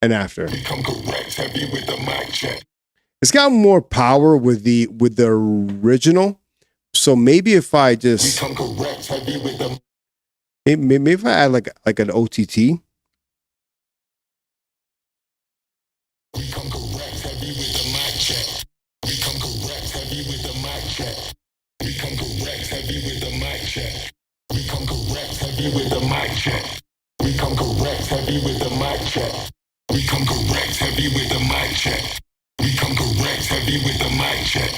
And after. Become correct heavy with the mic check. It's got more power with the original. So maybe if I just Become correct heavy with the. maybe if I add like an OTT. Become correct heavy with the mic check. Become correct heavy with the mic check. Become correct heavy with the mic check. Become correct heavy with the mic check. Become correct heavy with the mic check. Become correct heavy with the mic check. Become correct heavy with the mic check.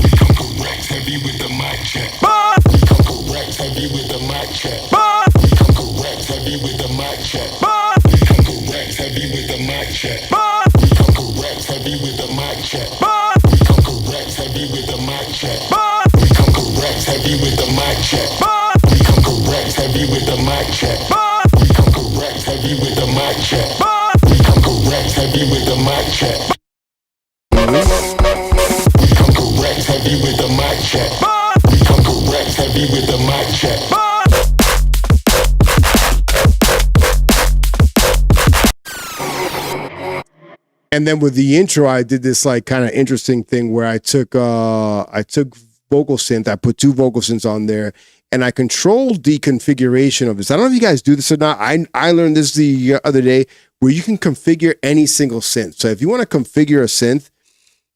Become correct heavy with the mic check. Become correct heavy with the mic check. Become correct heavy with the mic check. Become correct heavy with the mic check. Become correct heavy with the mic check. Become correct heavy with the mic check. Become correct heavy with the mic check. Become correct heavy with the mic check. Become correct heavy with the mic check. correct heavy with the mic check. We come correct heavy with the mic check. We come correct heavy with the mic check. And then with the intro, I did this like kind of interesting thing where I took vocal synth, I put 2 vocal synths on there, and I controlled the configuration of this. I don't know if you guys do this or not. I learned this the other day where you can configure any single synth. So if you want to configure a synth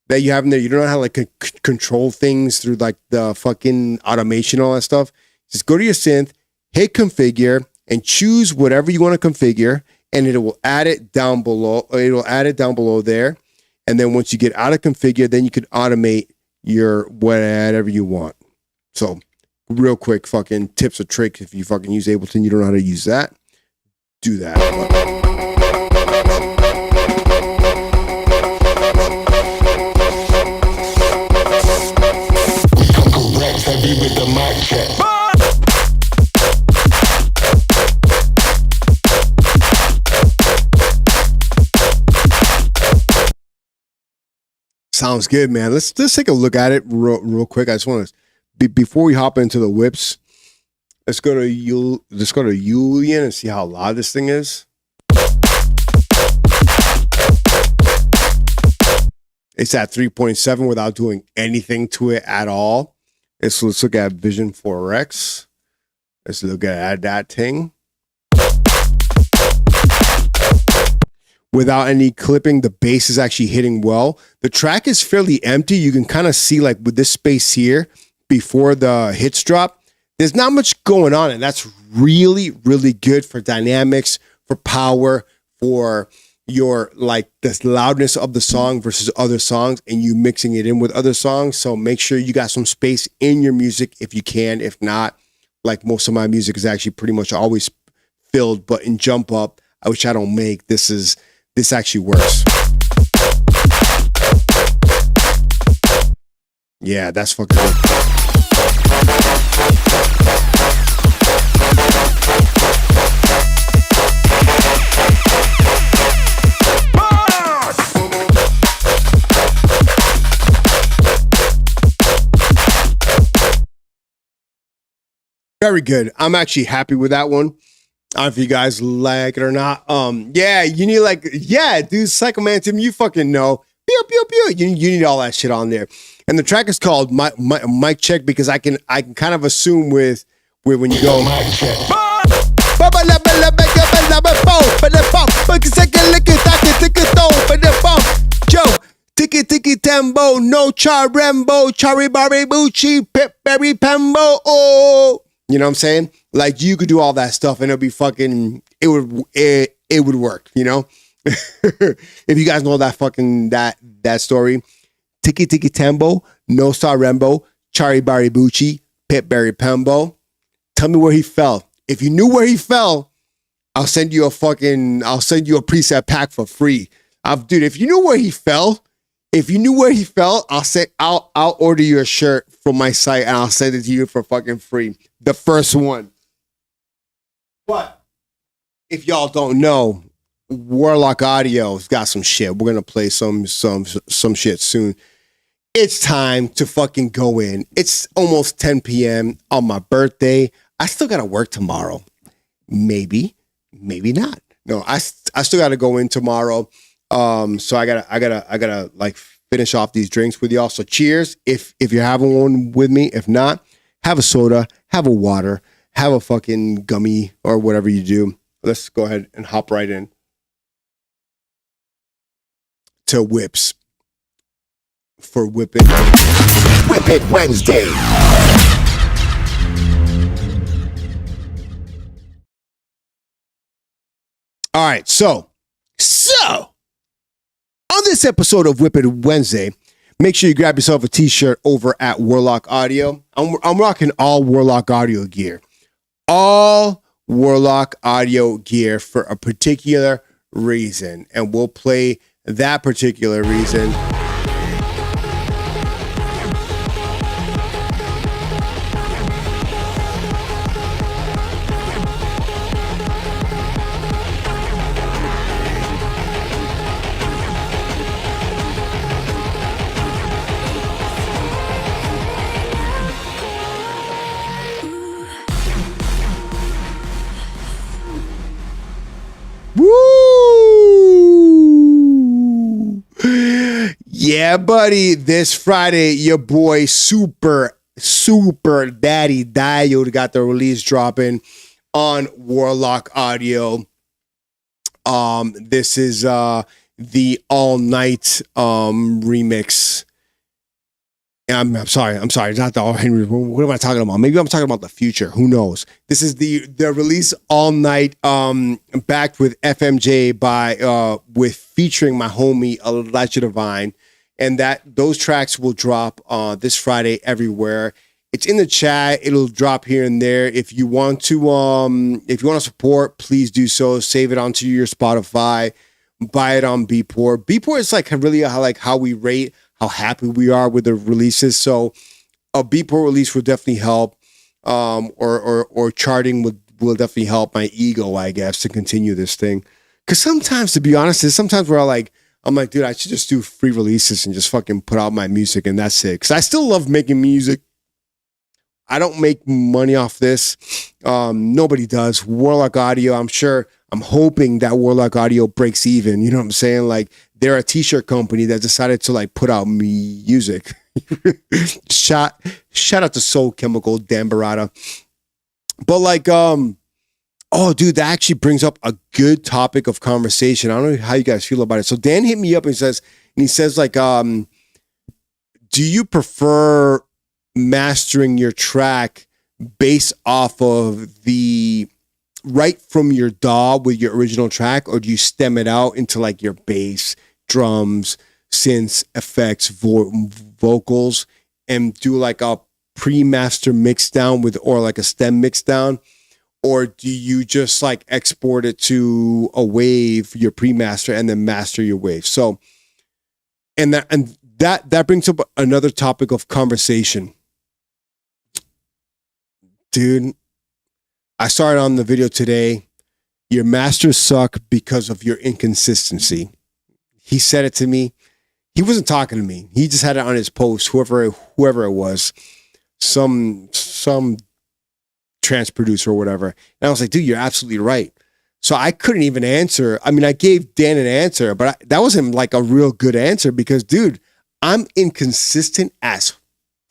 that you have in there, you don't know how to like control things through like the fucking automation and all that stuff. Just go to your synth, hit configure, and choose whatever you want to configure, and it will add it down below. It'll add it down below there. And then once you get out of configure, then you can automate your whatever you want. So real quick fucking tips or tricks. If you fucking use Ableton, you don't know how to use that, do that. We come correct heavy with the mic check. Sounds good, man. Let's take a look at it real quick. I just want to before we hop into the whips. Let's go to Julian and see how loud this thing is. It's at 3.7 without doing anything to it at all. Let's look at Vision 4X. Let's look at that thing. Without any clipping, the bass is actually hitting well. The track is fairly empty. You can kind of see like with this space here before the hits drop, there's not much going on. And that's really, really good for dynamics, for power, for your like the loudness of the song versus other songs and you mixing it in with other songs. So make sure you got some space in your music if you can. If not, like most of my music is actually pretty much always filled, but in jump up, which I don't make, this actually works. Yeah, that's fucking good. Very good. I'm actually happy with that one. I don't know if you guys like it or not. Yeah, you need like, yeah, dude, Psychomantum, you fucking know. Pew, pew, pew. You need all that shit on there. And the track is called Mic Check because I can kind of assume with when you go. Joe, tiki tiki tembo, no charembo, chari baribuchi, pip berry pembo, oh. You know what I'm saying? Like you could do all that stuff and it'll be fucking, it would work, you know? If you guys know that fucking, that story. Tiki Tiki Tembo, No Star Rembo, Chari Baribuchi, Pip Berry Pembo. Tell me where he fell. If you knew where he fell, I'll send you a preset pack for free. Dude, if you knew where he fell, I'll order you a shirt from my site and I'll send it to you for fucking free. The first one. But if y'all don't know, Warlock Audio's got some shit. We're gonna play some shit soon. It's time to fucking go in. It's almost 10 p.m. on my birthday. I still gotta work tomorrow. Maybe not. No, I still gotta go in tomorrow. So I gotta like finish off these drinks with y'all. So cheers if you're having one with me. If not, have a soda, have a water, have a fucking gummy or whatever you do. Let's go ahead and hop right in to whips for whipping. Whip It Wednesday. All right, so on this episode of Whip It Wednesday, make sure you grab yourself a t-shirt over at Warlock Audio. I'm rocking all Warlock Audio gear. All Warlock Audio gear for a particular reason. And we'll play that particular reason Yeah, buddy. This Friday, your boy Super Daddy Diode got the release dropping on Warlock Audio. This is the all night remix. I'm sorry. It's not the all night. What am I talking about? Maybe I'm talking about the future. Who knows? This is the release all night, backed with FMJ by with featuring my homie Elijah Divine, and those tracks will drop this Friday everywhere. It's in the chat. It'll drop here and there. If you want to support, please do so. Save it onto your Spotify. Buy it on Beatport. Beatport is like really how we rate how happy we are with the releases. So a Beatport release will definitely help. Or charting will definitely help my ego, I guess, to continue this thing. Because sometimes, to be honest, sometimes I'm like, dude, I should just do free releases and just fucking put out my music and that's it. Because I still love making music. I don't make money off this. Nobody does. Warlock Audio, I'm hoping that Warlock Audio breaks even. You know what I'm saying? Like, they're a t-shirt company that decided to like put out music. Shout out to Soul Chemical, Dan Barata. But like, oh dude, that actually brings up a good topic of conversation. I don't know how you guys feel about it. So Dan hit me up and he says like, do you prefer mastering your track based off of the right from your DAW with your original track, or do you stem it out into like your bass, drums, synths, effects, vocals, and do like a pre-master mix down or like a stem mix down? Or do you just like export it to a wave, your pre-master, and then master your wave? So, and that brings up another topic of conversation. Dude, I started on the video today. Your masters suck because of your inconsistency. He said it to me. He wasn't talking to me. He just had it on his post, whoever it was, some trance producer or whatever. And I was like, dude, you're absolutely right. So I couldn't even answer. I mean, I gave Dan an answer, but that wasn't like a real good answer because, dude, I'm inconsistent as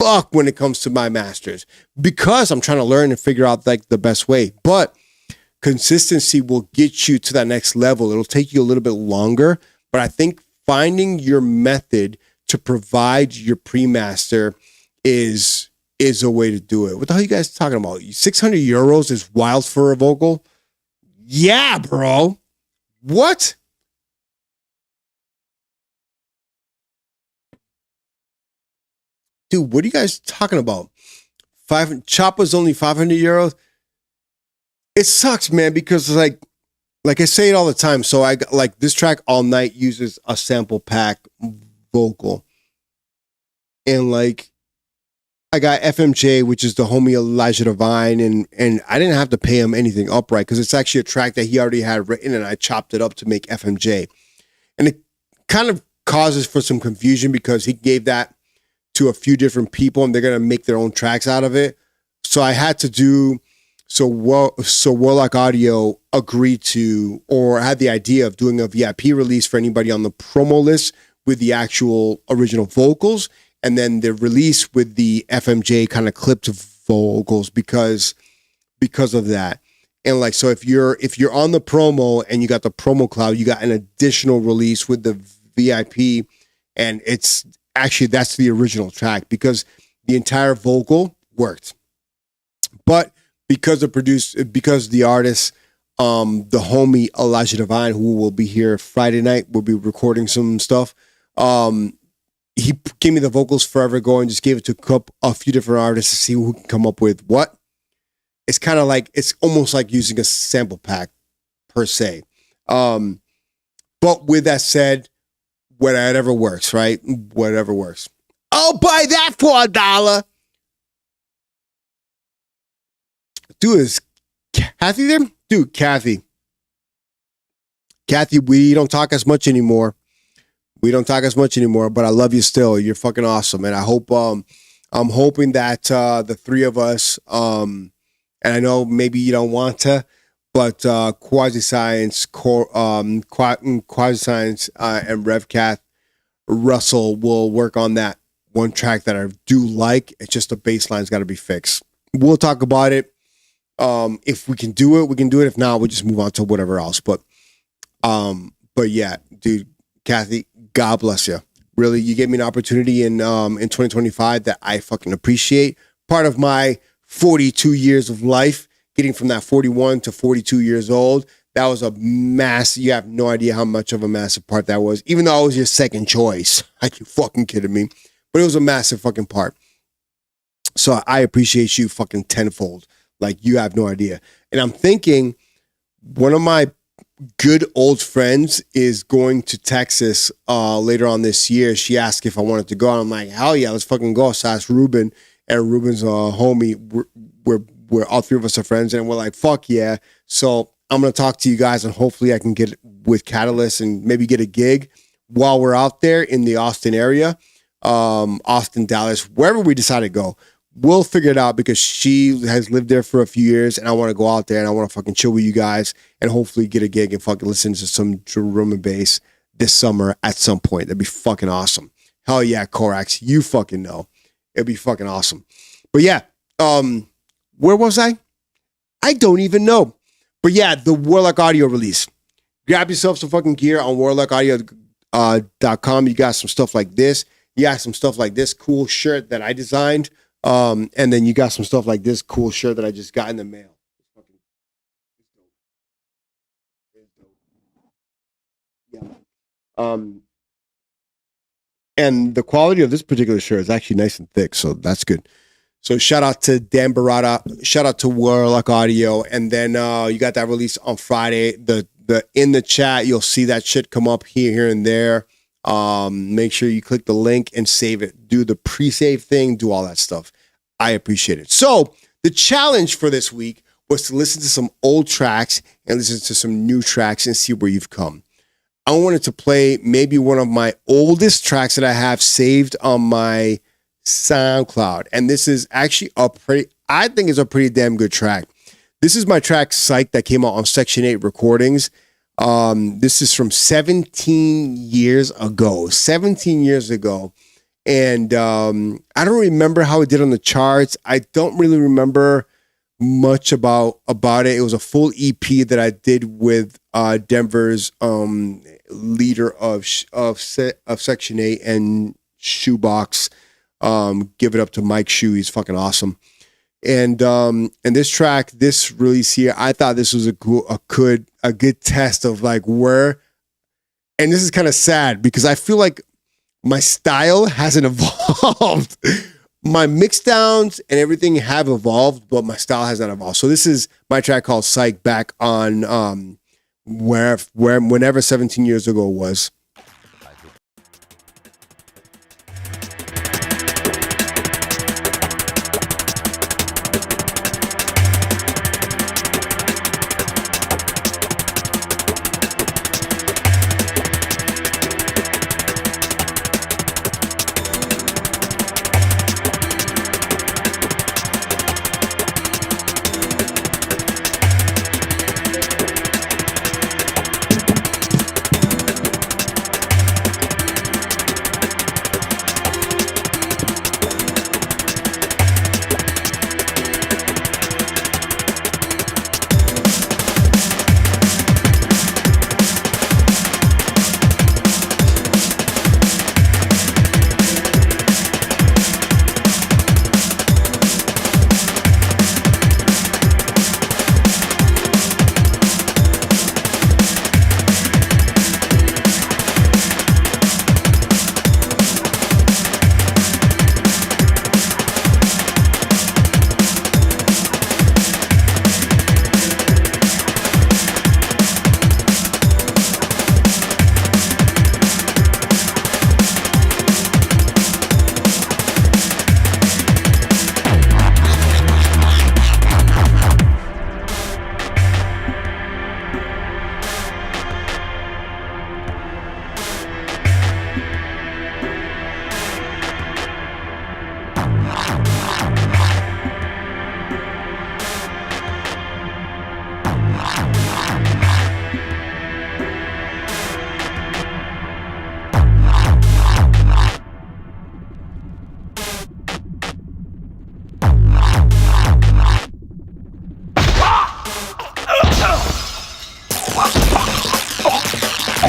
fuck when it comes to my masters because I'm trying to learn and figure out like the best way. But consistency will get you to that next level. It'll take you a little bit longer, but I think finding your method to provide your pre-master is a way to do it. What the hell are you guys talking about? 600 euros is wild for a vocal? Yeah, bro. What? Dude, what are you guys talking about? Choppa's only 500 euros. It sucks, man, because like I say it all the time. So I like this track All Night uses a sample pack vocal. And like I got FMJ, which is the homie Elijah Divine, and I didn't have to pay him anything upright because it's actually a track that he already had written and I chopped it up to make FMJ. And it kind of causes for some confusion because he gave that to a few different people and they're going to make their own tracks out of it. So I had to do, so Warlock Audio agreed to, or had the idea of doing a VIP release for anybody on the promo list with the actual original vocals, and then the release with the FMJ kind of clipped vocals because of that. And like, so if you're on the promo and you got the promo cloud, you got an additional release with the VIP, and it's actually, that's the original track because the entire vocal worked. But because the artist, the homie Elijah Divine, who will be here Friday night, will be recording some stuff. He gave me the vocals forever ago and just gave it to a few different artists to see who can come up with what. It's kind of like, it's almost like using a sample pack per se. But with that said, whatever works, right? Whatever works. I'll buy that for $1. Dude, is Kathy there? Dude, Kathy, we don't talk as much anymore. But I love you still. You're fucking awesome. And I hope, I'm hoping that the three of us, and I know maybe you don't want to, but Quasi Science, and RevCath Russell will work on that one track that I do like. It's just the bass line's got to be fixed. We'll talk about it. If we can do it, we can do it. If not, we'll just move on to whatever else. But yeah, dude, Kathy, God bless you. Really, you gave me an opportunity in 2025 that I fucking appreciate. Part of my 42 years of life, getting from that 41 to 42 years old, that was a massive, you have no idea how much of a massive part that was, even though I was your second choice. Are you fucking kidding me? But it was a massive fucking part. So I appreciate you fucking tenfold. Like, you have no idea. And I'm thinking one of my good old friends is going to Texas later on this year. She asked if I wanted to go. And I'm like, hell yeah, let's fucking go. So I asked Ruben, and Ruben's a homie. We're all three of us are friends, and we're like, fuck yeah. So I'm going to talk to you guys, and hopefully I can get with Catalyst and maybe get a gig while we're out there in the Austin area, Austin, Dallas, wherever we decide to go. We'll figure it out, because she has lived there for a few years, and I want to go out there and I want to fucking chill with you guys and hopefully get a gig and fucking listen to some drum and bass this summer at some point. That'd be fucking awesome. Hell yeah, Korax, you fucking know. It'd be fucking awesome. But yeah, where was I? I don't even know. But yeah, the Warlock Audio release. Grab yourself some fucking gear on warlockaudio.com. You got some stuff like this. You got some stuff like this cool shirt that I designed. And then you got some stuff like this cool shirt that I just got in the mail. Yeah. And the quality of this particular shirt is actually nice and thick, so that's good. So shout out to Dan Barata, shout out to Warlock Audio, and then you got that release on Friday. The in the chat, you'll see that shit come up here and there. Make sure you click the link and save it. Do the pre-save thing, do all that stuff. I appreciate it. So the challenge for this week was to listen to some old tracks and listen to some new tracks and see where you've come. I wanted to play maybe one of my oldest tracks that I have saved on my SoundCloud. And this is actually I think it's a pretty damn good track. This is my track Psych that came out on Section 8 Recordings. This is from 17 years ago. 17 years ago. And I don't remember how it did on the charts. I don't really remember much about it. It was a full EP that I did with Denver's leader of Section 8 and Shoebox. Give it up to Mike Shoe. He's fucking awesome. And this track, this release here, I thought this was a good test of like where. And this is kind of sad because I feel like my style hasn't evolved. My mix downs and everything have evolved, but my style has not evolved. So this is my track called Psych back on whenever 17 years ago was.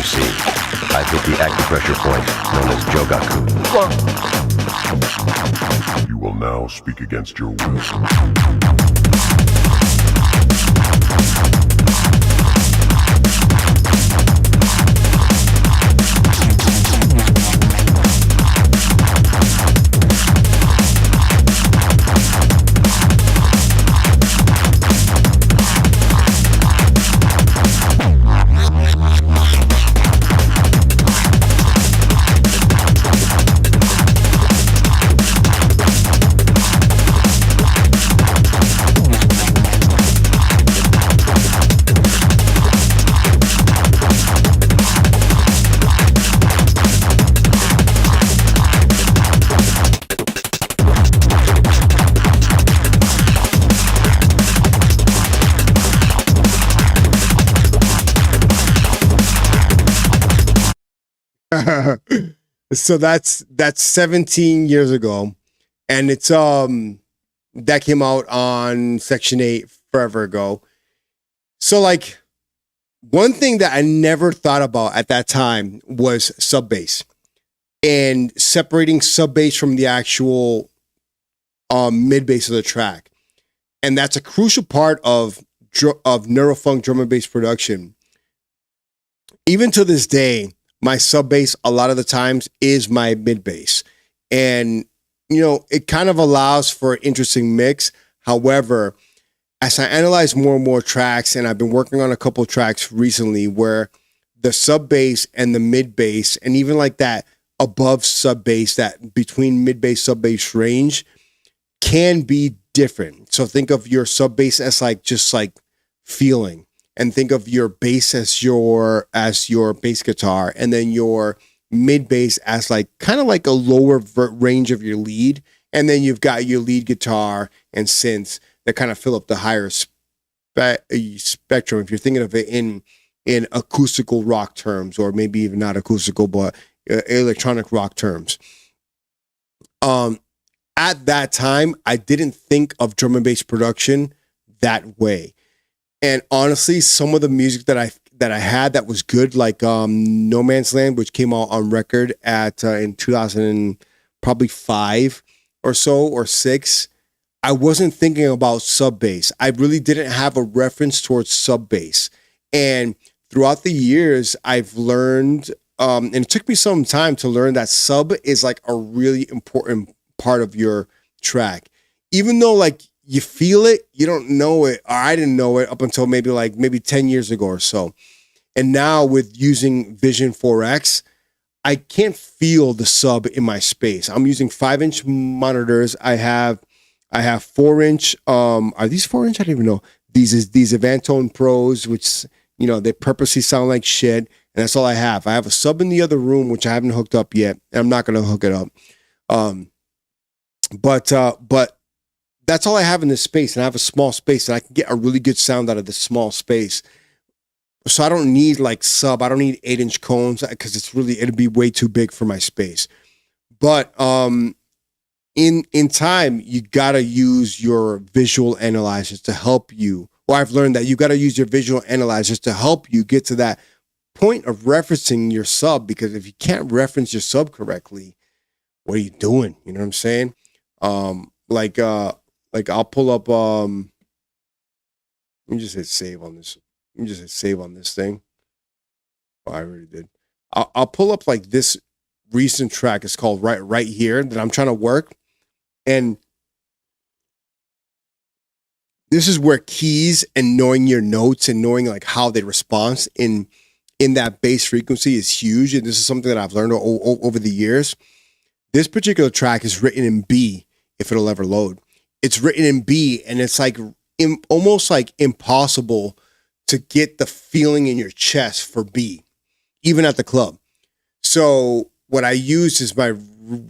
see. I've hit the acupressure point known as Jogaku. You will now speak against your will. So that's 17 years ago, and it's that came out on Section 8 forever ago. So like one thing that I never thought about at that time was sub bass and separating sub bass from the actual mid bass of the track, and that's a crucial part of neurofunk drum and bass production. Even to this day, my sub bass a lot of the times is my mid bass, and you know, it kind of allows for an interesting mix. However, as I analyze more and more tracks, and I've been working on a couple of tracks recently where the sub bass and the mid bass, and even like that above sub bass, that between mid bass sub bass range, can be different. So think of your sub bass as like just like feeling, and think of your bass as your bass guitar, and then your mid bass as like kind of like a lower range of your lead, and then you've got your lead guitar and synths that kind of fill up the higher spectrum. If you're thinking of it in acoustical rock terms, or maybe even not acoustical, but electronic rock terms. At that time, I didn't think of drum and bass production that way. And honestly, some of the music that I had that was good, like No Man's Land, which came out on record at in 2005 or so, or 6, I wasn't thinking about sub bass. I really didn't have a reference towards sub bass. And throughout the years, I've learned, and it took me some time to learn that sub is like a really important part of your track. Even though like you feel it, you don't know it, or I didn't know it up until maybe 10 years ago or so. And now with using Vision 4X, I can't feel the sub in my space. I'm using 5-inch monitors. I have 4-inch. Are these 4-inch? I don't even know. These Avantone Pros, which, you know, they purposely sound like shit, and that's all I have. I have a sub in the other room, which I haven't hooked up yet, and I'm not going to hook it up. But that's all I have in this space, and I have a small space, and I can get a really good sound out of this small space. So I don't need like sub. I don't need 8-inch cones because it'd be way too big for my space. But in time, you gotta use your visual analyzers to help you. Or I've learned that you gotta use your visual analyzers to help you get to that point of referencing your sub. Because if you can't reference your sub correctly, what are you doing? You know what I'm saying? Like I'll pull up. Let me just hit save on this. Let me just hit save on this thing. Oh, I already did. I'll pull up like this recent track. It's called Right Here that I'm trying to work. And this is where keys and knowing your notes and knowing like how they respond in that bass frequency is huge. And this is something that I've learned over the years. This particular track is written in B, if it'll ever load. It's written in B, and it's like almost like impossible to get the feeling in your chest for B, even at the club. So what I use is my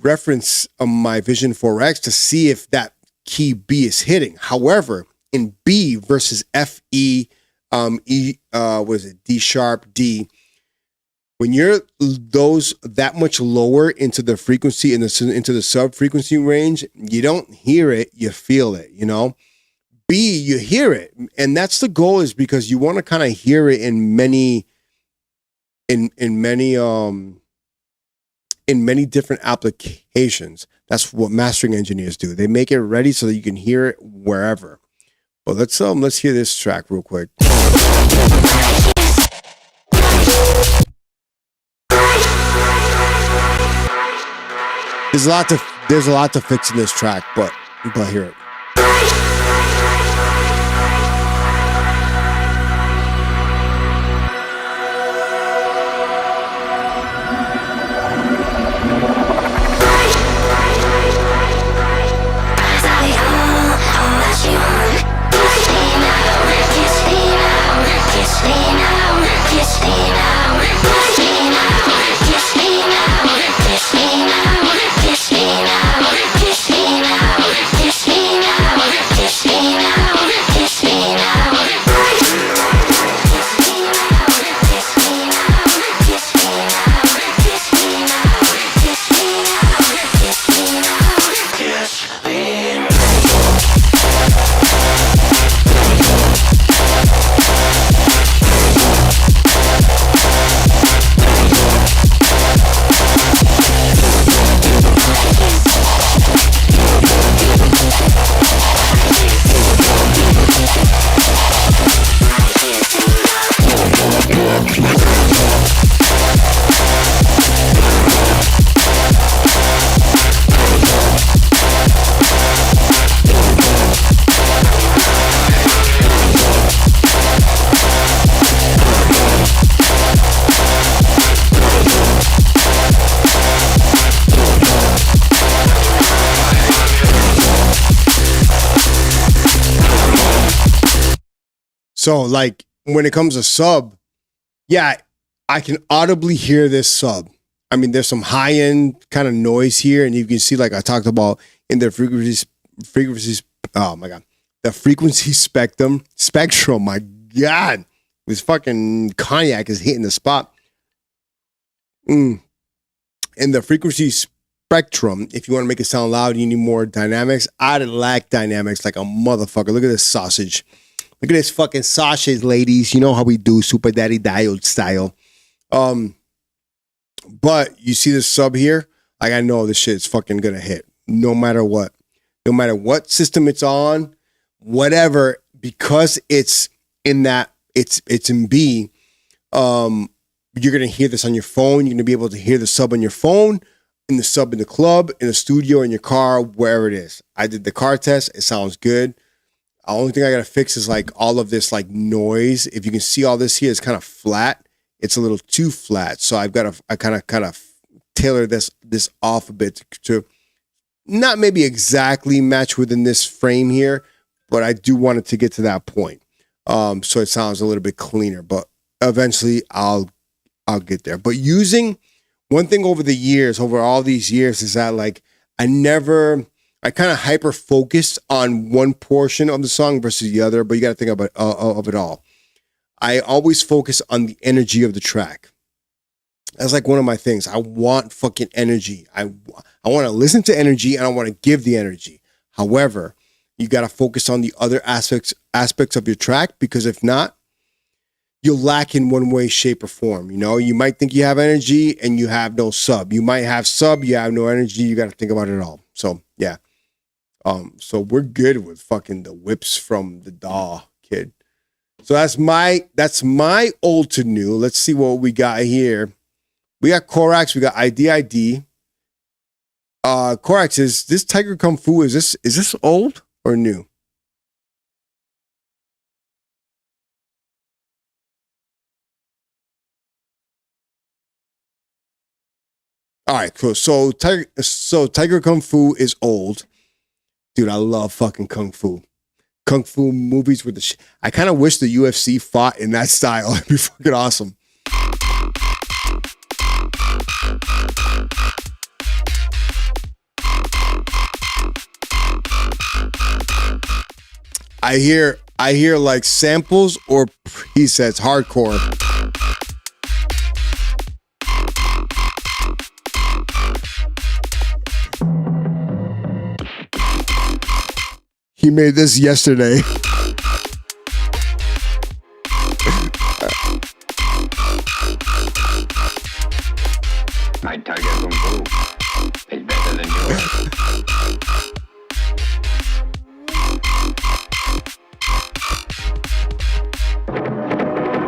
reference on my Vision 4X to see if that key B is hitting. However, in B versus F, E, D sharp, D, when you're that much lower into the frequency into the sub frequency range, you don't hear it, you feel it, you know. B, you hear it, and that's the goal, is because you want to kind of hear it in many in many different applications. That's what mastering engineers do. They make it ready so that you can hear it wherever. But let's hear this track real quick. There's a lot to fix in this track, but hear it. So like when it comes to sub, yeah, I can audibly hear this sub. I mean, there's some high end kind of noise here, and you can see, like I talked about in the frequencies. Oh my god, the frequency spectrum. My god, this fucking cognac is hitting the spot. In the frequency spectrum, if you want to make it sound loud, you need more dynamics. I lack dynamics like a motherfucker. Look at this sausage. Look at this fucking sausage, ladies. You know how we do, Super Daddy Diode style. But you see this sub here? Like, I know this shit's fucking gonna hit. No matter what. No matter what system it's on, whatever, because it's in that, it's in B, you're gonna hear this on your phone. You're gonna be able to hear the sub on your phone, in the sub in the club, in the studio, in your car, wherever it is. I did the car test. It sounds good. The only thing I gotta fix is like all of this like noise. If you can see all this here, it's kind of flat. It's a little too flat. So I've got to, I kind of tailor this off a bit to not maybe exactly match within this frame here, but I do want it to get to that point. So it sounds a little bit cleaner, but eventually I'll get there. But using one thing over the years, over all these years, is that like I kind of hyper focused on one portion of the song versus the other, but you got to think about of it all. I always focus on the energy of the track. That's like one of my things. I want fucking energy. I want to listen to energy and I want to give the energy. However, you got to focus on the other aspects of your track, because if not, you'll lack in one way, shape, or form. You know, you might think you have energy and you have no sub. You might have sub, you have no energy. You got to think about it all. So yeah. So we're good with fucking the whips from the DAW kid. So that's my old to new. Let's see what we got here. We got Corax, we got ID. Corax, is this Tiger Kung Fu, is this old or new? All right, cool. So Tiger Kung Fu is old. Dude, I love fucking Kung Fu. Kung Fu movies with the I kind of wish the UFC fought in that style. It'd be fucking awesome. I hear like samples or presets, hardcore. He made this yesterday. Tiger Kung Fu is better than yours.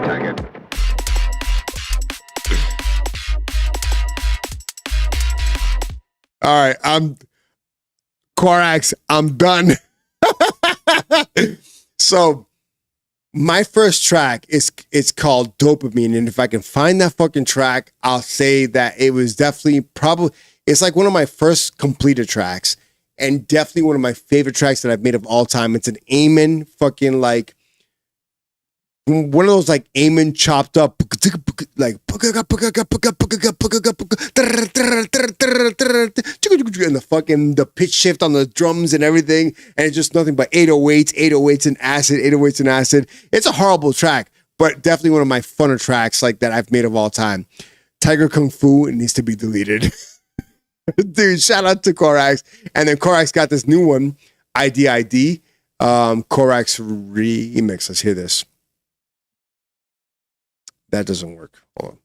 Tiger. All right, Corax, I'm done. So my first track it's called Dopamine, and if I can find that fucking track, I'll say that it was definitely it's like one of my first completed tracks, and definitely one of my favorite tracks that I've made of all time. It's an Amen fucking like one of those like Amen chopped up like and the pitch shift on the drums and everything, and it's just nothing but 808s and acid. It's a horrible track, but definitely one of my funner tracks like that I've made of all time. Tiger Kung Fu, it needs to be deleted. Dude, shout out to Corax. And then Corax got this new one, ID, Corax remix. Let's hear this. That doesn't work. Hold on.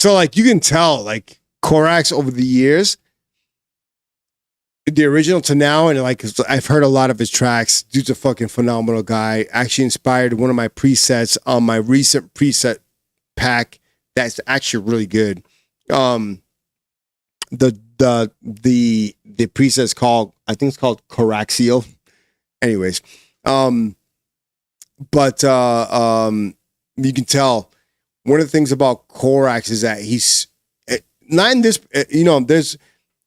So, like, you can tell, like, Corax over the years, the original to now, and, like, I've heard a lot of his tracks. Dude's a fucking phenomenal guy. Actually inspired one of my presets on my recent preset pack that's actually really good. The preset is called, I think it's called Coraxial. Anyways, but you can tell, one of the things about Corax is that he's not in this,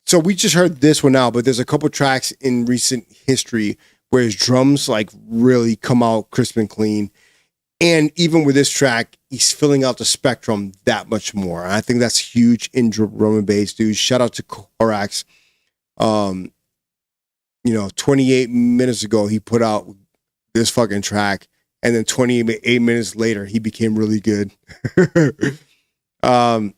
so we just heard this one now, but there's a couple tracks in recent history where his drums like really come out crisp and clean. And even with this track, he's filling out the spectrum that much more. And I think that's huge in drum and bass, dude. Shout out to Corax. 28 minutes ago, he put out this fucking track. And then 28 minutes later, he became really good. So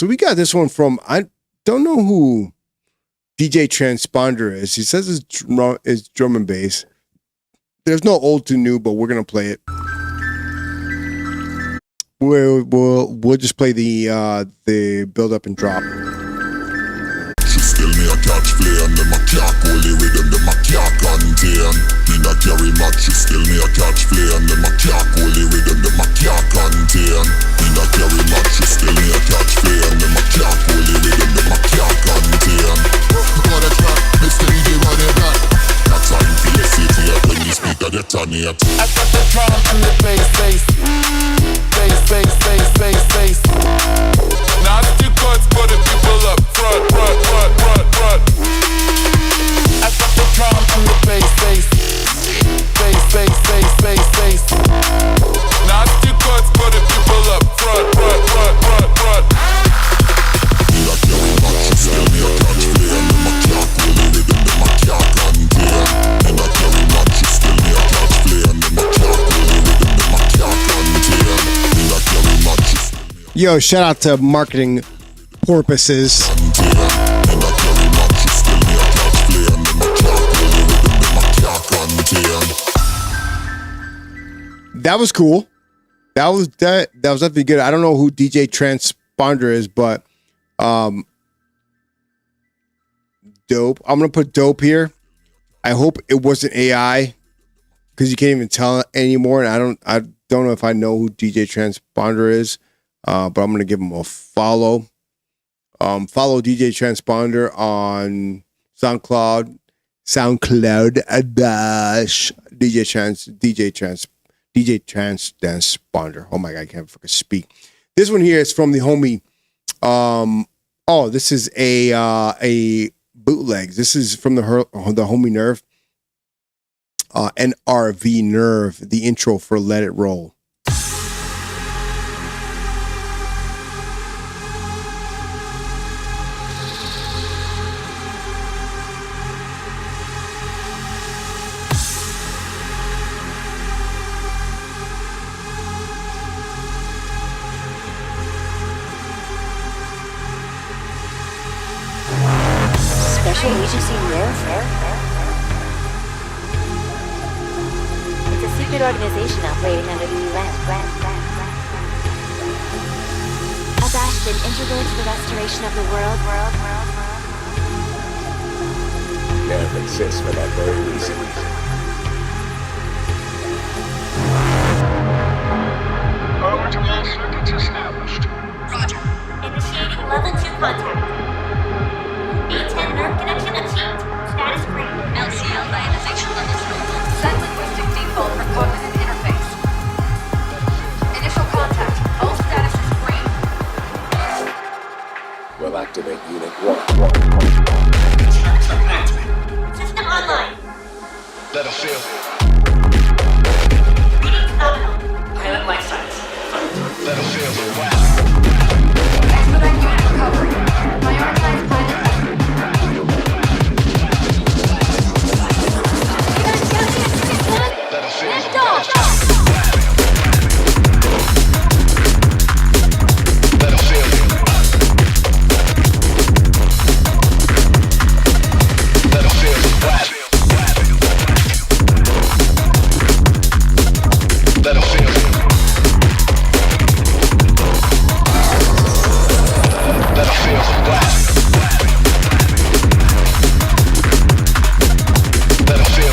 we got this one from, I don't know who DJ Transponder is. He says it's drum and bass. There's no old to new, but we're going to play it. We'll just play the build up and drop. Still me a catch flame, them a can't hold the rhythm, them a can't contain. Me not carry matches, still me a catch flame, them a can't hold the rhythm, them a can't contain. Me not carry matches, still me a catch flame, them a can't hold the rhythm, them a can't contain. What a track, Mr. DJ, what a track. That time for your city, when you speak of the detonate. I got the drum and the bass. Nasty cuts for the people up front. I got the drum and the bass. Nasty cuts for the people up front. Me not carry matches, still me a catch flame, them a can't hold the rhythm, them a can't contain. Me not carry matches, still me a catch flame, them a can't hold the rhythm, them a can't contain. Me not carry matches. Yo, shout out to Marketing Porpoises. That was cool. That was definitely good. I don't know who DJ Transponder is, but dope. I'm gonna put dope here. I hope it wasn't AI because you can't even tell anymore. And I don't know if I know who DJ Transponder is, but I'm gonna give him a follow. Follow DJ Transponder on SoundCloud dash DJ Transponder. Oh my god, I can't fucking speak. This one here is from the homie. This is a bootleg. This is from the homie Nerve. NRV Nerve, the intro for Let It Roll. Special Agency Nerve? It's a secret organization operating under the UN. Abashed and integral to the restoration of the world. Nerve exists for that very reason. Over to all circuits established. Roger. Initiating level 2 contact. E-10 nerve connection achieved. Status green. LCL ionization level 3. Set linguistic default for cognizant interface. Initial contact. All status is green. We'll activate Unit 1. System online. Let us feel. Readings nominal. Pilot life science. Let us feel the wow. Expedite unit recovery. Prioritize pilot. Let us feel Lift the off. Let us feel. Let us feel the wow. Let us feel. Let us feel the wow. Let us feel.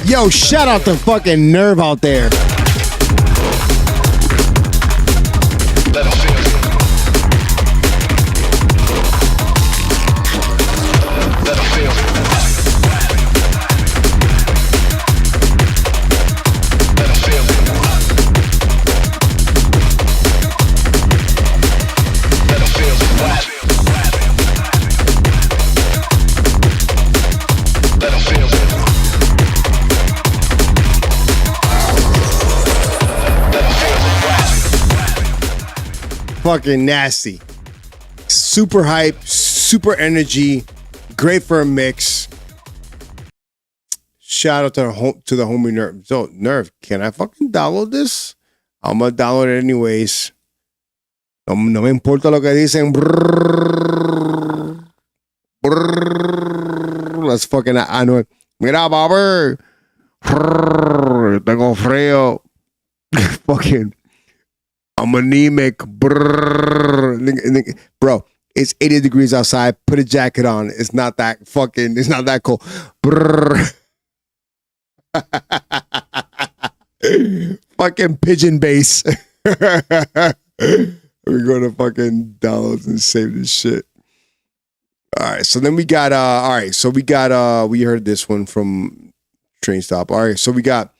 Yo, shout out to fucking Nerve out there. Let us feel. Let us feel. Let us feel. Let us feel. Let us feel. Fucking nasty. Super hype, super energy, great for a mix. Shout out to the homie Nerve. So Nerve, can I fucking download this? I'm gonna download it anyways. No me importa lo que dicen. Brrr. Brrr. Let's fucking Anuel. Mira, baber. Tengo frío. Fucking. I'm anemic. Brrr. Bro, it's 80 degrees outside. Put a jacket on. It's not that cold. Brrr. Fucking pigeon bass. We're gonna fucking download and save this shit. All right, so then we got we heard this one from Train Stop. All right, so we got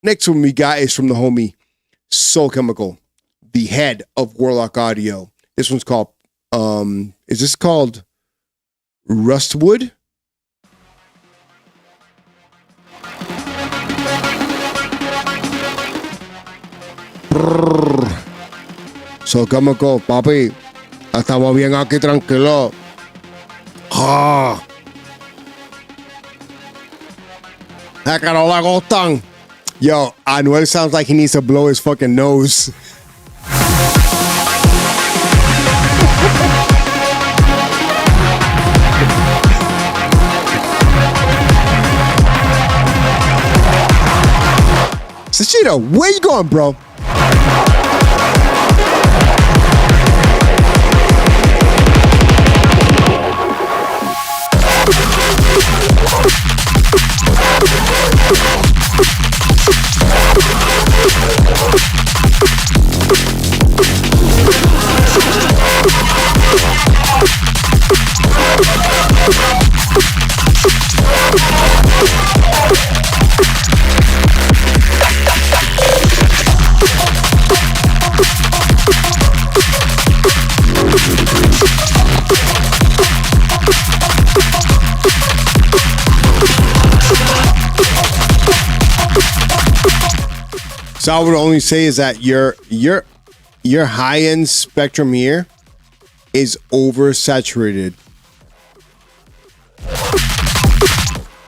next one we got is from the homie Soul Chemical, the head of Warlock Audio. This one's called is this called Rustwood? Soul Chemical, papi. Estamos bien aquí tranquilo. Ah. Es que no le gustan. Yo, Anuel sounds like he needs to blow his fucking nose. Sashito, where you going, bro? So I would only say is that your high end spectrum here is oversaturated.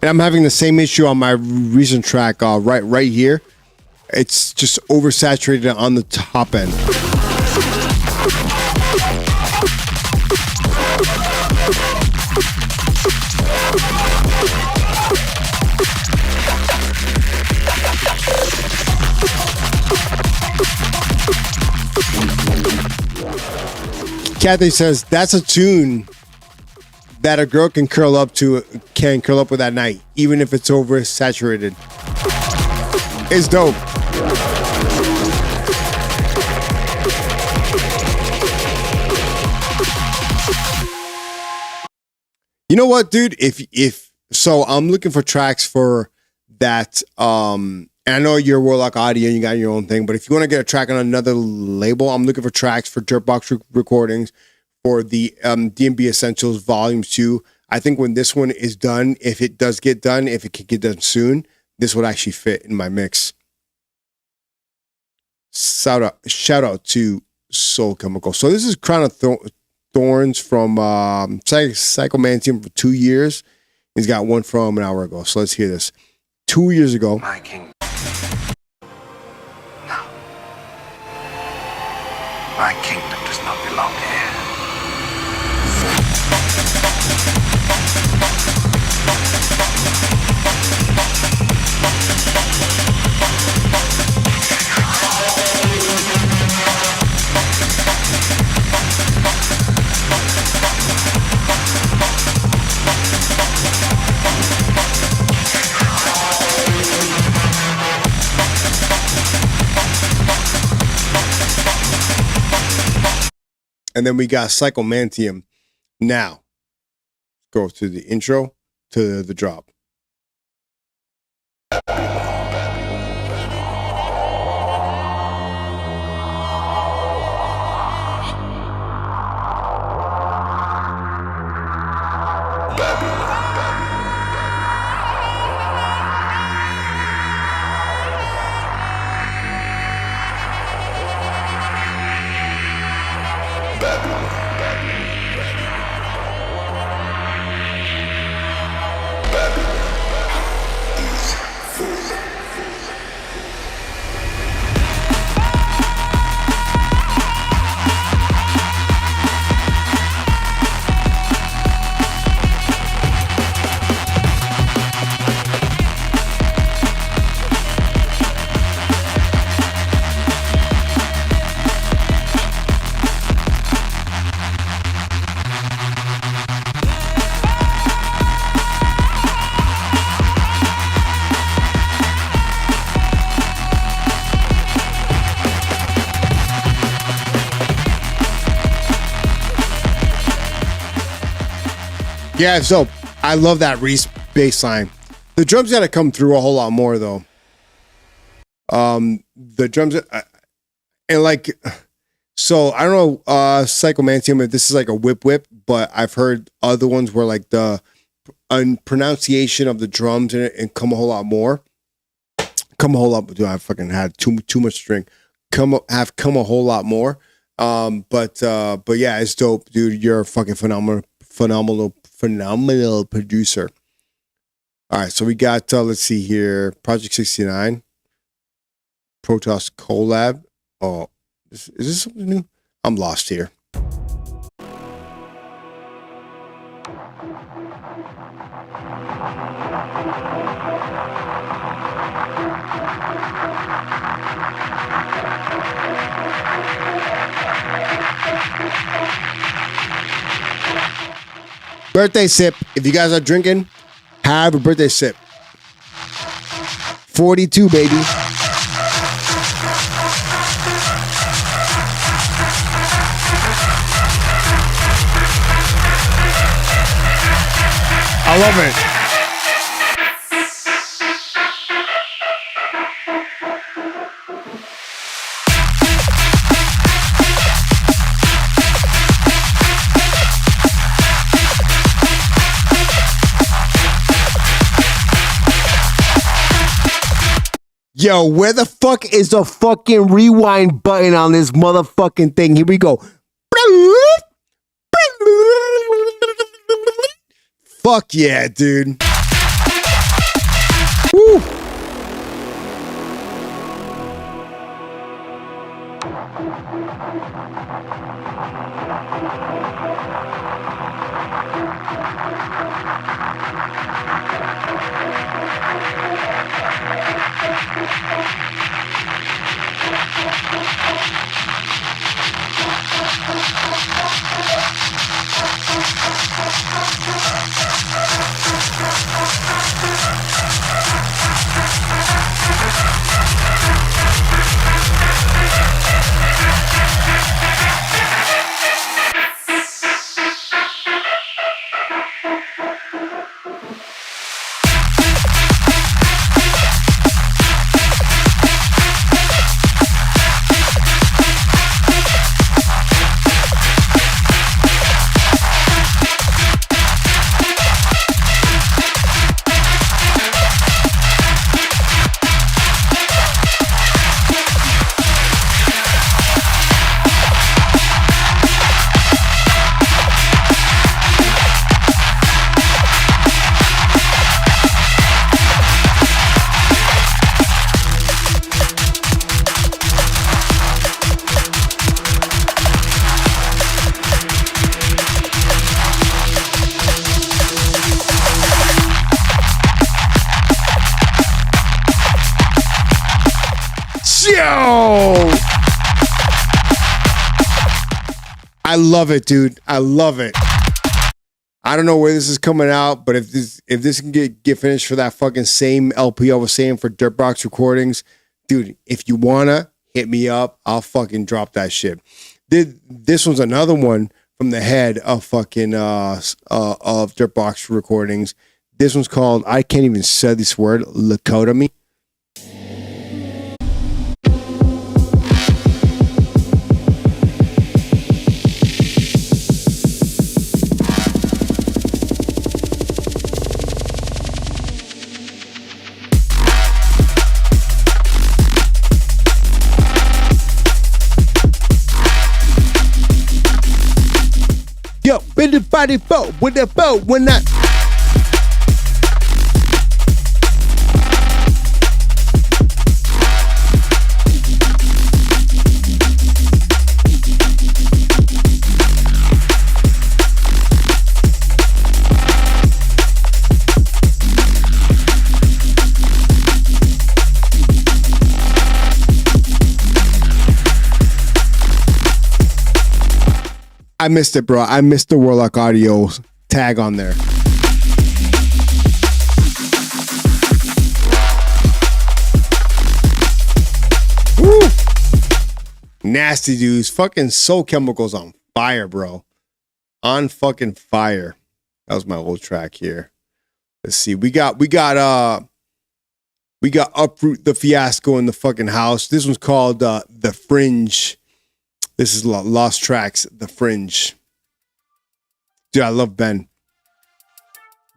And I'm having the same issue on my recent track right here. It's just oversaturated on the top end. Kathy says that's a tune that a girl can curl up with at night, even if it's oversaturated. It's dope. You know what, dude? If so, I'm looking for tracks for that. And I know you're Warlock Audio, you got your own thing, but if you want to get a track on another label, I'm looking for tracks for Dirtbox recordings for the DNB Essentials Volume 2. I think when this one is done, if it does get done, if it can get done soon, this would actually fit in my mix. Shout out to Soul Chemical. So this is Crown of Thorns from Psychomantium for 2 years. He's got one from an hour ago. So let's hear this. 2 years ago. My king. No. My kingdom does not belong here. And then we got Psychomantium. Now, go to the intro to the drop. Yeah, so I love that Reese bass line. The drums got to come through a whole lot more, though. The drums, and like, so I don't know, Psychomantium, if this is like a whip, but I've heard other ones where like the pronunciation of the drums in it and come a whole lot more. Come a whole lot, dude, I fucking had too much to drink. Come a whole lot more. But yeah, it's dope, dude. You're a fucking phenomenal producer. All right, so we got let's see here, Project 69, Protoss collab. Oh, is this something new? I'm lost here. Birthday sip. If you guys are drinking, have a birthday sip. 42, baby. I love it. Yo, where the fuck is the fucking rewind button on this motherfucking thing? Here we go. Fuck yeah, dude. Woo. I love it, dude. I love it. I don't know where this is coming out, but if this can get finished for that fucking same LP I was saying for Dirtbox Recordings, dude, if you wanna hit me up, I'll fucking drop that shit. This one's another one from the head of fucking of Dirtbox Recordings. This one's called, I can't even say this word, Lacotomy. Yo, with the body boat, with the boat, when I... I missed it, bro. I missed the Warlock Audio tag on there. Woo! Nasty dudes. Fucking Soul Chemicals on fire, bro. On fucking fire. That was my old track here. Let's see. We got Uproot the Fiasco in the fucking house. This one's called The Fringe. This is Lost Tracks, The Fringe. Dude, I love Ben.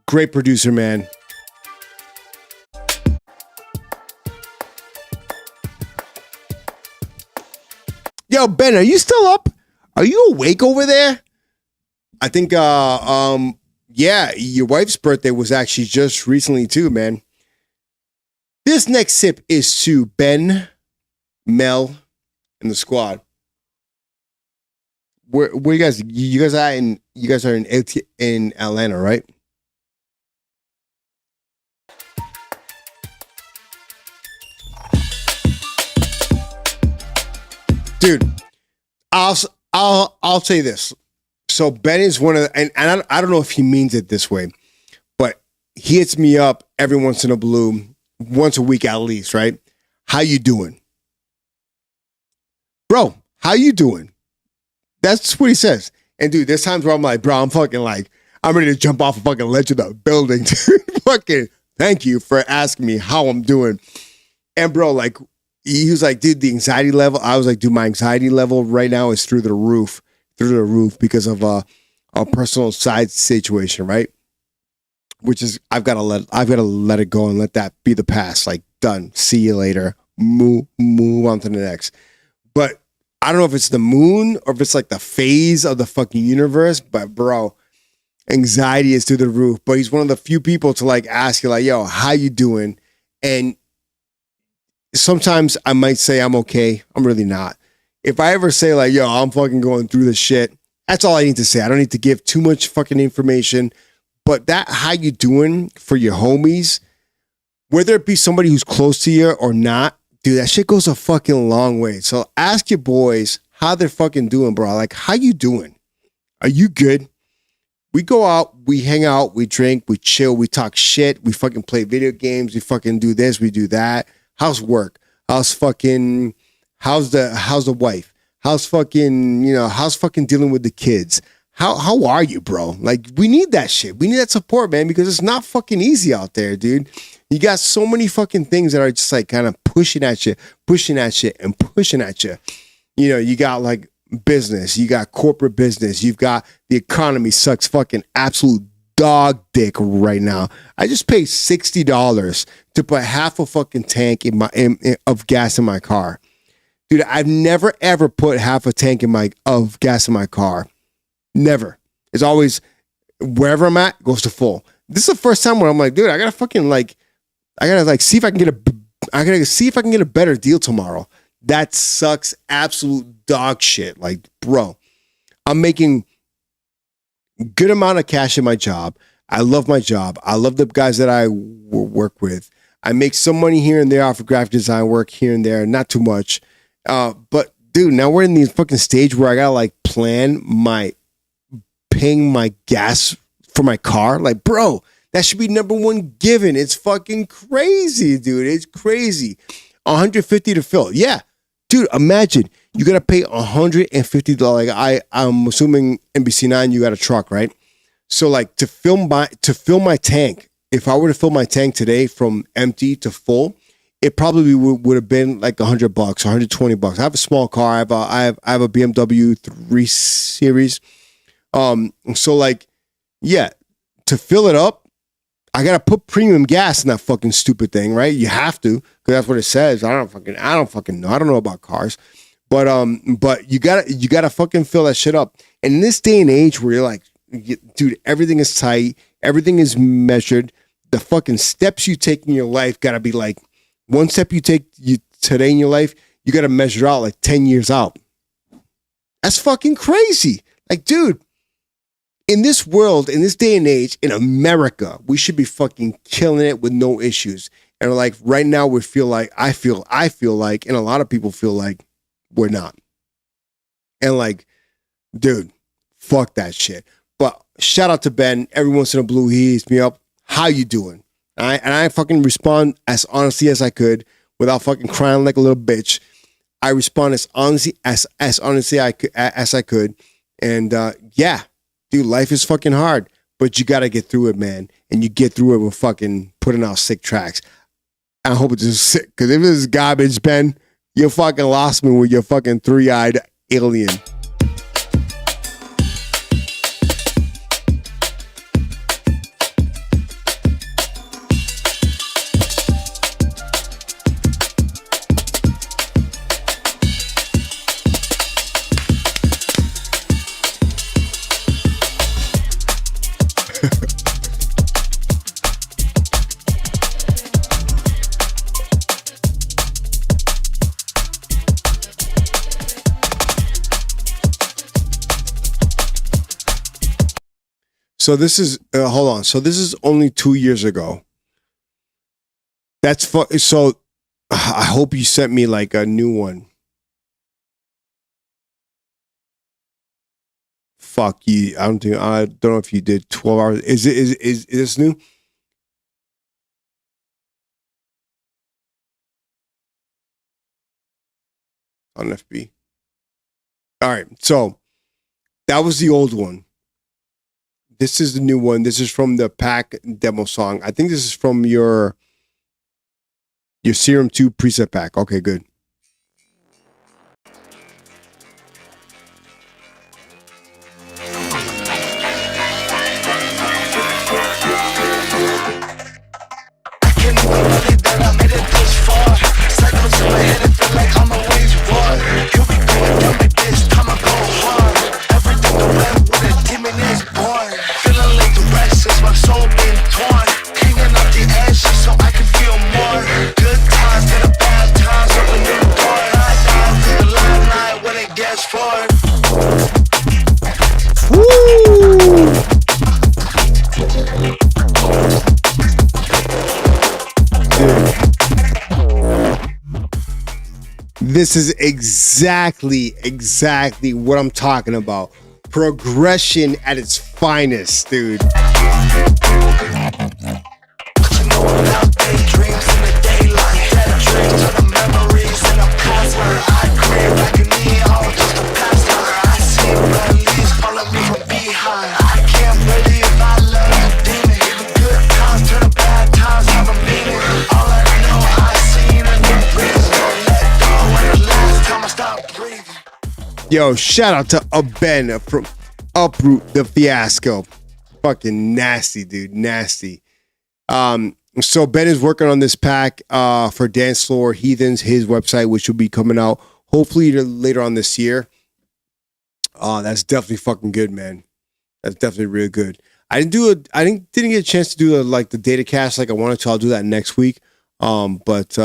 Great producer, man. Yo, Ben, are you still up? Are you awake over there? I think, yeah, your wife's birthday was actually just recently too, man. This next sip is to Ben, Mel, and the squad. Where you guys? You guys are in Atlanta, right? Dude, I'll say this. So Ben is one of the, and I don't know if he means it this way, but he hits me up every once in a blue, once a week at least, right? How you doing, bro? How you doing? That's what he says. And dude, there's times where I'm like, bro, I'm ready to jump off a fucking ledge of the building. Fucking thank you for asking me how I'm doing. And bro, like, he was like, dude, the anxiety level. I was like, dude, my anxiety level right now is through the roof because of a personal side situation, right? Which is I've got to let it go and let that be the past. Like, done. See you later. Move on to the next. But I don't know if it's the moon or if it's like the phase of the fucking universe, but bro, anxiety is through the roof. But he's one of the few people to like ask you like, yo, how you doing? And sometimes I might say I'm okay. I'm really not. If I ever say like, yo, I'm fucking going through this shit, that's all I need to say. I don't need to give too much fucking information. But that how you doing for your homies, whether it be somebody who's close to you or not, dude, that shit goes a fucking long way. So ask your boys how they're fucking doing, bro. Like, how you doing? Are you good? We go out, we hang out, we drink, we chill, we talk shit, we fucking play video games, we fucking do this, we do that. How's work? How's the wife? How's fucking, how's fucking dealing with the kids? How are you, bro? Like, we need that shit. We need that support, man, because it's not fucking easy out there, dude. You got so many fucking things that are just like kind of pushing at you. You got like business, you got corporate business, you've got the economy sucks fucking absolute dog dick right now. I just paid $60 to put half a fucking tank of gas in my car. Dude, I've never ever put half a tank of gas in my car. Never. It's always wherever I'm at goes to full. This is the first time where I'm like, dude, I gotta see if I can get a better deal tomorrow. That sucks absolute dog shit. Like, bro, I'm making good amount of cash in my job. I love my job. I love the guys that I work with. I make some money here and there off of graphic design work here and there, not too much. But dude, now we're in the fucking stage where I gotta like plan paying my gas for my car. Like, bro, that should be number one given. It's fucking crazy, dude. It's crazy. $150 to fill. Yeah. Dude, imagine you got to pay $150. Like I'm assuming NBC9, you got a truck, right? So like to fill my tank, if I were to fill my tank today from empty to full, it probably would have been like $100, $120. I have a small car. I have a BMW 3 Series. So like, yeah, to fill it up, I gotta put premium gas in that fucking stupid thing, right? You have to, because that's what it says. I don't fucking know. I don't know about cars, but you gotta fucking fill that shit up. And in this day and age where you're like, dude, everything is tight, everything is measured. The fucking steps you take in your life gotta be like, one step you take today in your life, you gotta measure out like 10 years out. That's fucking crazy. Like, dude. In this world, in this day and age, in America, we should be fucking killing it with no issues. And like right now, I feel like, and a lot of people feel like we're not. And like, dude, fuck that shit. But shout out to Ben. Every once in a blue, he hits me up. How you doing? And I fucking respond as honestly as I could without fucking crying like a little bitch. I respond as honestly as I could. And yeah. Dude, life is fucking hard, but you got to get through it, man. And you get through it with fucking putting out sick tracks. I hope it's just sick, because if it's garbage, Ben, you fucking lost me with your fucking three-eyed alien. So this is, hold on. So this is only 2 years ago. That's so I hope you sent me like a new one. Fuck you. I don't know if you did 12 hours. Is this new? On FB. All right. So that was the old one. This is the new one. This is from the pack demo song. I think this is from your Serum 2 preset pack. Okay, good. This is exactly what I'm talking about. Progression at its finest, dude. Yo, shout out to Ben from Uproot the Fiasco. Fucking nasty, dude. Nasty. So Ben is working on this pack for Dance Floor Heathens, his website, which will be coming out hopefully later on this year. That's definitely fucking good, man. That's definitely really good. I didn't get a chance to do the data cache like I wanted to. I'll do that next week. But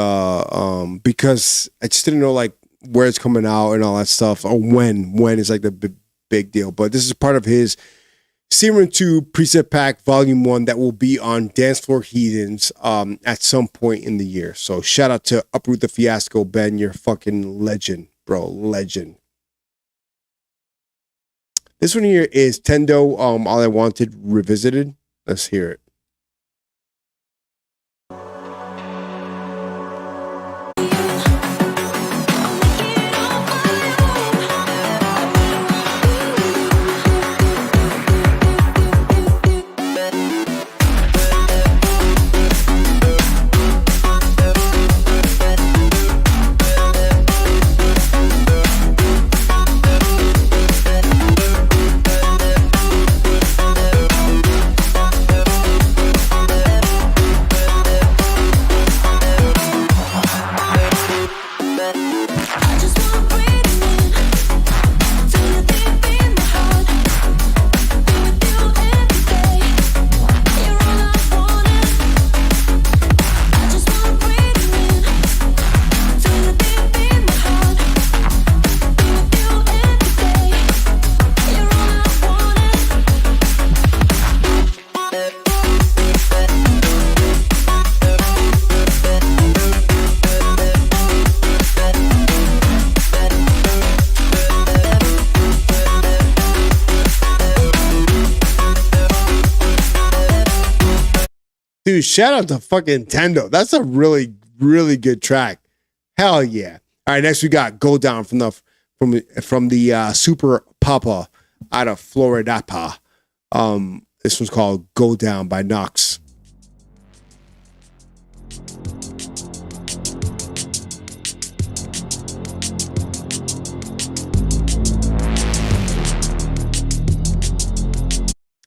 because I just didn't know like where it's coming out and all that stuff, or when is like the big deal. But this is part of his Serum 2 preset pack volume 1 that will be on Dance Floor Heathens at some point in the year. So shout out to Uproot the Fiasco, Ben. You're fucking legend, bro. Legend. This one here is Tendo, All I Wanted Revisited. Let's hear it. Dude, shout out to fucking Tendo. That's a really, really good track. Hell yeah. All right, next we got Go Down from the Super Papa out of Florida. This one's called Go Down by Knox.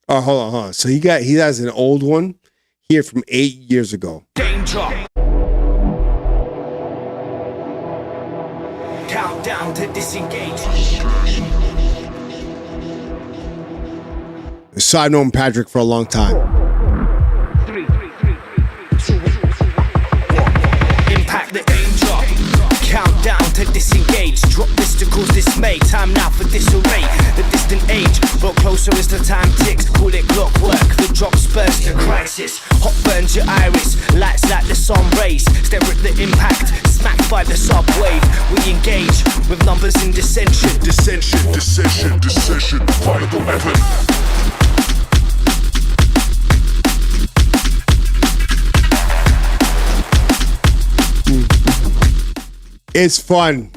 Oh, hold on. So he has an old one here from 8 years ago. Danger. Countdown to disengage. So I've known Patrick for a long time. 3, 2, 1. Impact the danger. Countdown to disengage. Drop this to cause dismay. Time now for disarray. The distant age, but closer as the time ticks. Call it clockwork. The drop spurs to crisis. Hot burns your iris. Lights like the sun rays. Stare at the impact. Smacked by the subwave. We engage with numbers in dissension. Dissension. Fire the weapon. It's fun,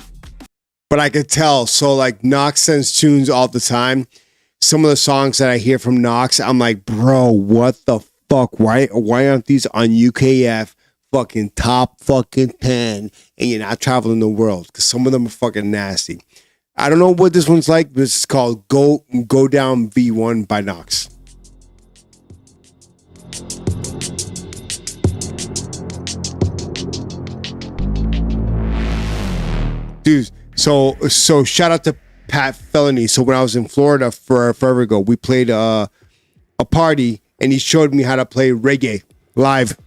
but I could tell. So like Knox sends tunes all the time. Some of the songs that I hear from Knox, I'm like, bro, what the fuck? Why aren't these on UKF fucking top fucking 10 and you're not traveling the world? Because some of them are fucking nasty. I don't know what this one's like, but this is called Go Down V1 by Knox. Dude, so shout out to Pat Felony. So when I was in Florida forever ago, we played a party and he showed me how to play reggae live.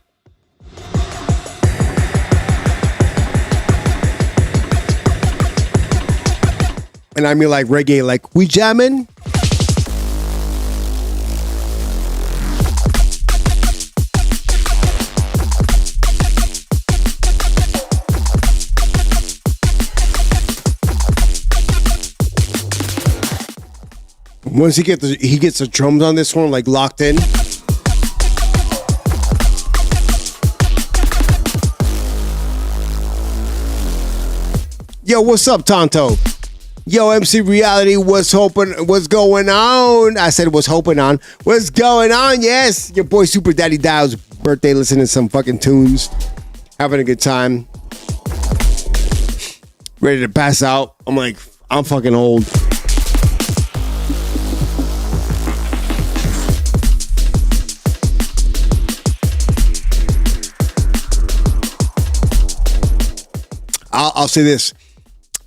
And I mean like reggae, like we jamming. Once he gets the drums on this one like locked in. Yo, what's up, Tonto? Yo, MC Reality, what's going on? I said what's hoping on. What's going on? Yes, your boy Super Daddy Dial's birthday, listening to some fucking tunes. Having a good time. Ready to pass out. I'm fucking old. I'll say this.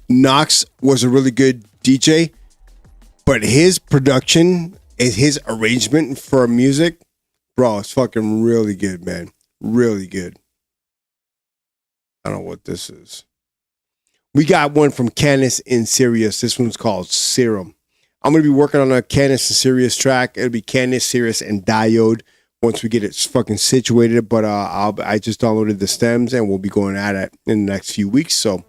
Knox was a really good DJ, but his production and his arrangement for music, bro, it's fucking really good, man. Really good. I don't know what this is. We got one from Canis in Sirius. This one's called Serum. I'm going to be working on a Canis and Sirius track. It'll be Canis, Sirius, and Diode once we get it fucking situated. But I just downloaded the stems, and we'll be going at it in the next few weeks. So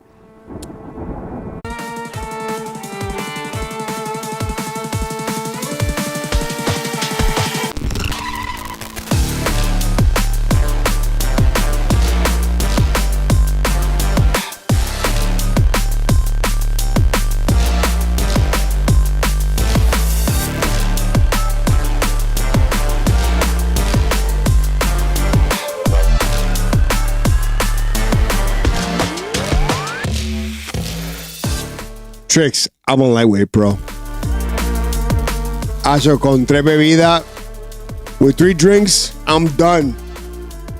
Tricks, I'm on lightweight, bro. Acho, con 3 bebidas, with 3 drinks, I'm done.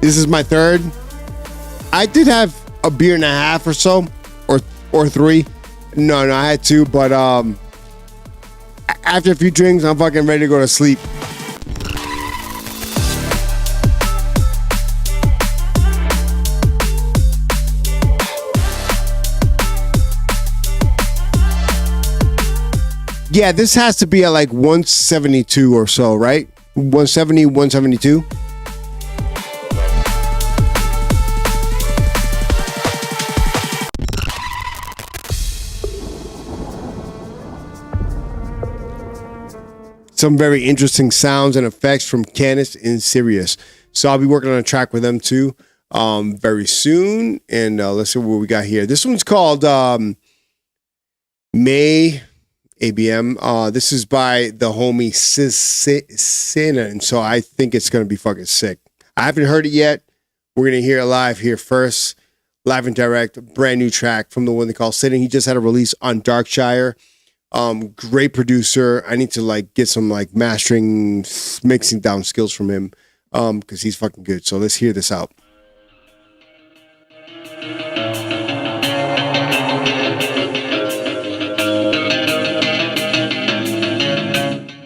This is my 3rd. I did have a beer and a half or so, or 3. No, I had 2, but after a few drinks, I'm fucking ready to go to sleep. Yeah, this has to be at like 172 or so, right? 170, 172. Some very interesting sounds and effects from Canis and Sirius. So I'll be working on a track with them too very soon. And let's see what we got here. This one's called May ABM. This is by the homie Sina, and so I think it's gonna be fucking sick. I haven't heard it yet. We're gonna hear it live here first, live and direct. Brand new track from the one they call Sina. He just had a release on Darkshire. Great producer. I need to like get some like mastering, mixing down skills from him, because he's fucking good. So let's hear this out.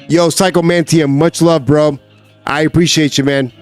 Yo, Psycho Mantia, much love, bro. I appreciate you, man.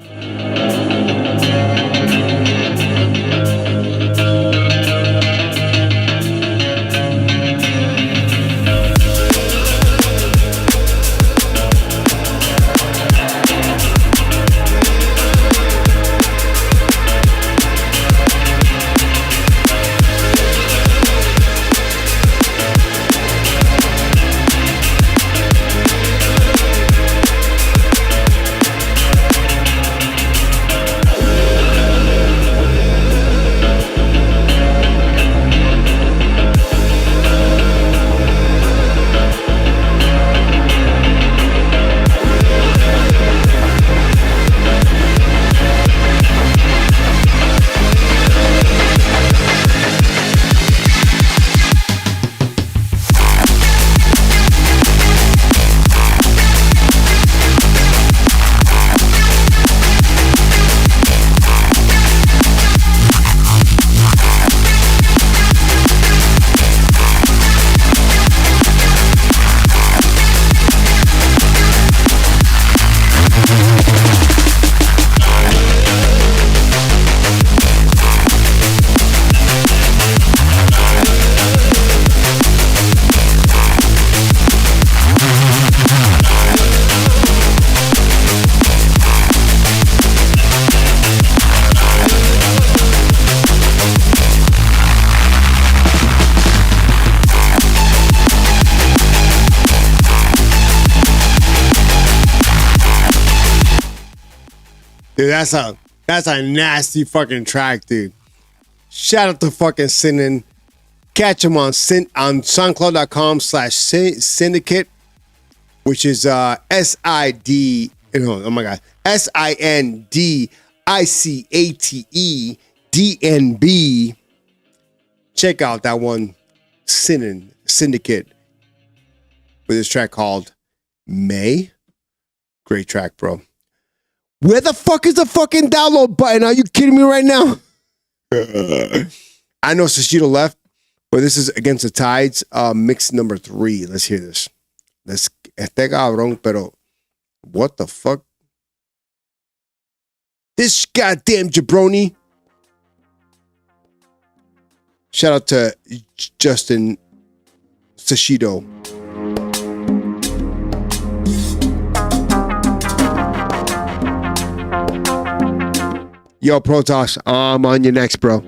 Dude, that's a nasty fucking track, dude. Shout out to fucking Sinin. Catch him on SoundCloud.com/syndicate, which is SID. Oh my god, SINDICATE DNB. Check out that one, Syndicate, with this track called May. Great track, bro. Where the fuck is the fucking download button? Are you kidding me right now? I know Sashito left, but this is Against the Tides, mix number 3. Let's hear this. Este cabrón, pero what the fuck? This goddamn jabroni. Shout out to Justin Sashito. Yo, Protoss, I'm on your next, bro.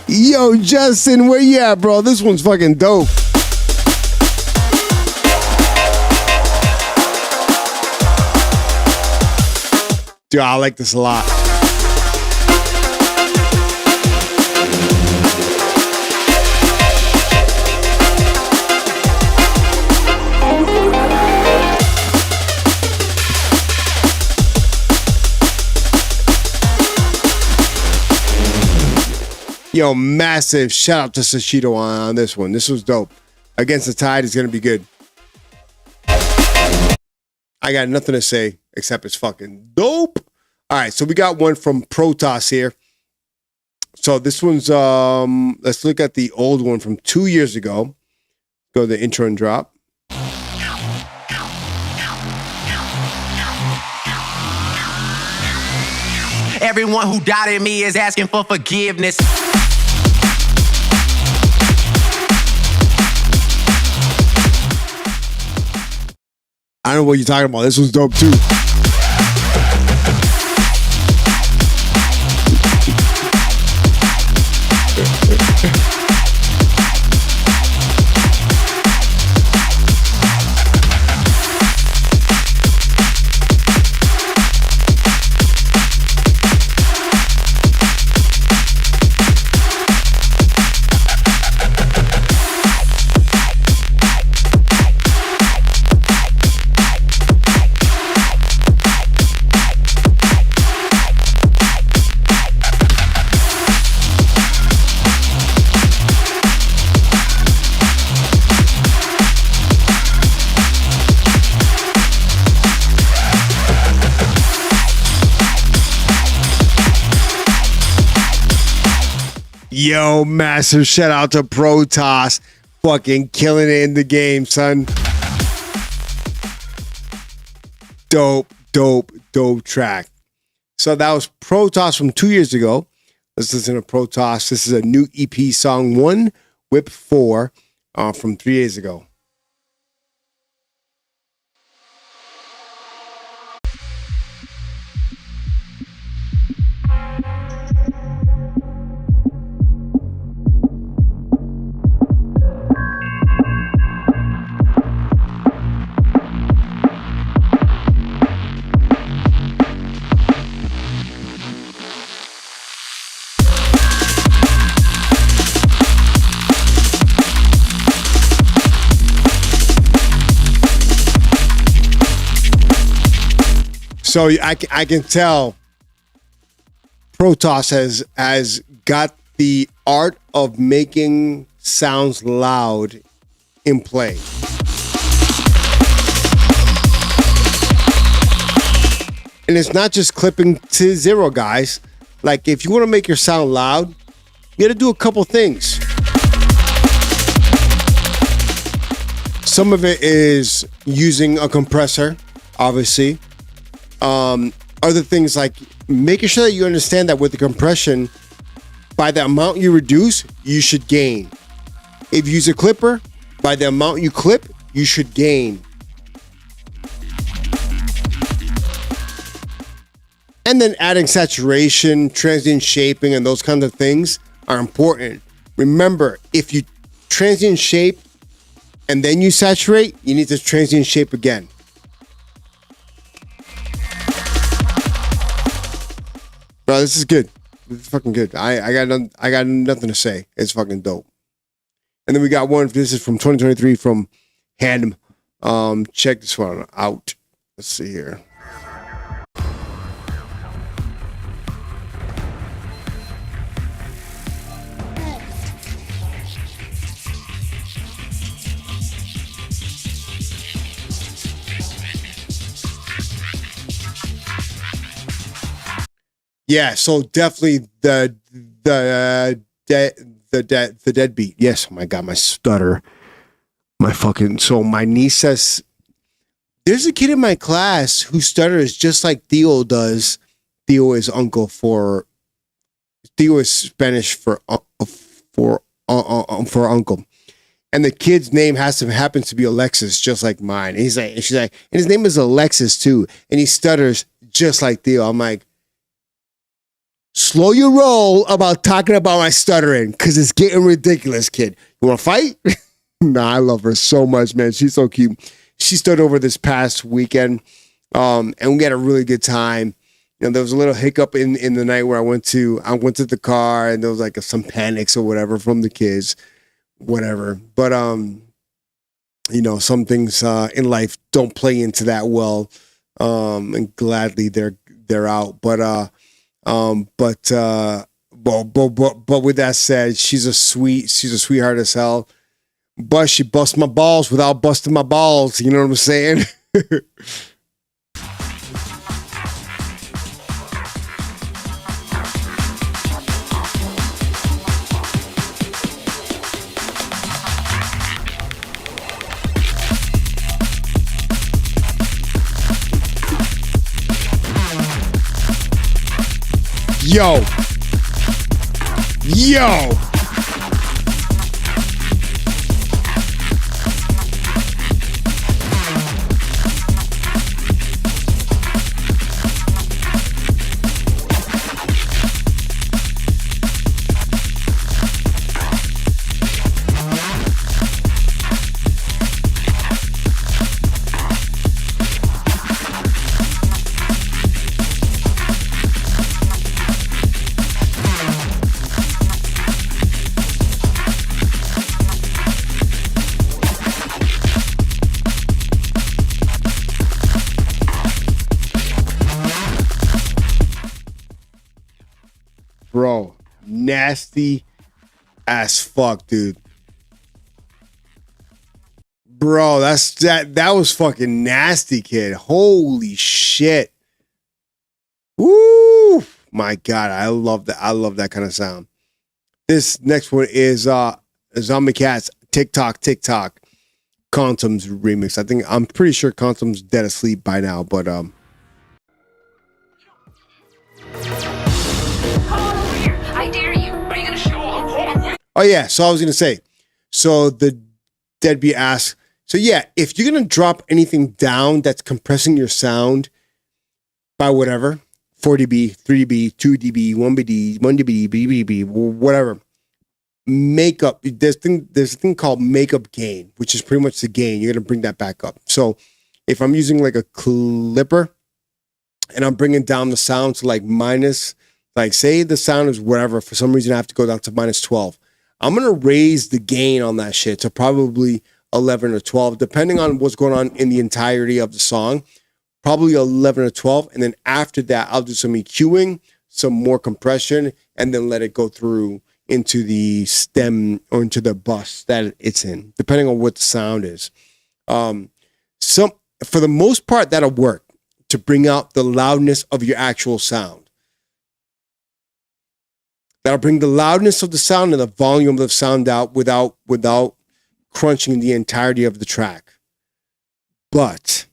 Yo, Justin, where you at, bro? This one's fucking dope. Dude, I like this a lot. Yo, massive shout out to Sashito on this one. This was dope. Against the Tide is going to be good. I got nothing to say except it's fucking dope. All right, so we got one from Protoss here. So this one's, let's look at the old one from 2 years ago. Go to the intro and drop. Everyone who doubted me is asking for forgiveness. I don't know what you're talking about. This was dope too. Yo, massive shout out to Protoss. Fucking killing it in the game, son. Dope track. So that was Protoss from 2 years ago. Let's listen to Protoss. This is a new EP song 1, WIP 4 from 3 days ago. So I can tell Protoss has got the art of making sounds loud in play. And it's not just clipping to zero, guys. Like, if you want to make your sound loud, you got to do a couple things. Some of it is using a compressor, obviously. Other things like making sure that you understand that with the compression, by the amount you reduce, you should gain. If you use a clipper, by the amount you clip, you should gain. And then adding saturation, transient shaping, and those kinds of things are important. Remember, if you transient shape and then you saturate, you need to transient shape again. Bro, this is good. This is fucking good. I got nothing to say. It's fucking dope. And then we got one. This is from 2023 from Hand. Check this one out. Let's see here. Yeah, so definitely the deadbeat. Yes, oh my God, my stutter. My niece says, there's a kid in my class who stutters just like Theo does. Theo is Spanish for uncle. And the kid's name happens to be Alexis, just like mine. And she's like, and his name is Alexis too. And he stutters just like Theo. I'm like, slow your roll about talking about my stuttering, because it's getting ridiculous, kid. You want to fight? Nah, I love her so much, man. She's so cute. She stuttered over this past weekend, and we had a really good time. You know, there was a little hiccup in the night where I went to the car, and there was like some panics or whatever from the kids, whatever. But you know, some things in life don't play into that well, and gladly they're out. But with that said, she's a sweetheart as hell. But she busts my balls without busting my balls. You know what I'm saying? Yo. Bro, nasty as fuck, dude. Bro, that was fucking nasty, kid. Holy shit. Woo! My God, I love that. I love that kind of sound. This next one is Zombie Cats TikTok Quantum's remix. I'm pretty sure Quantum's dead asleep by now, but oh yeah, so I was gonna say, so the deadbeat asks, so yeah, if you're gonna drop anything down that's compressing your sound by whatever, 4 dB, 3 dB, 2 dB, 1 dB, 1 dB, BDB, whatever, makeup. There's a thing called makeup gain, which is pretty much the gain. You're gonna bring that back up. So if I'm using like a clipper and I'm bringing down the sound to like minus, like say the sound is whatever, for some reason I have to go down to minus 12. I'm going to raise the gain on that shit to probably 11 or 12, depending on what's going on in the entirety of the song. probably 11 or 12. And then after that, I'll do some EQing, some more compression, and then let it go through into the stem or into the bus that it's in, depending on what the sound is. For the most part, that'll work to bring out the loudness of your actual sound. That'll bring the loudness of the sound and the volume of the sound out without crunching the entirety of the track. But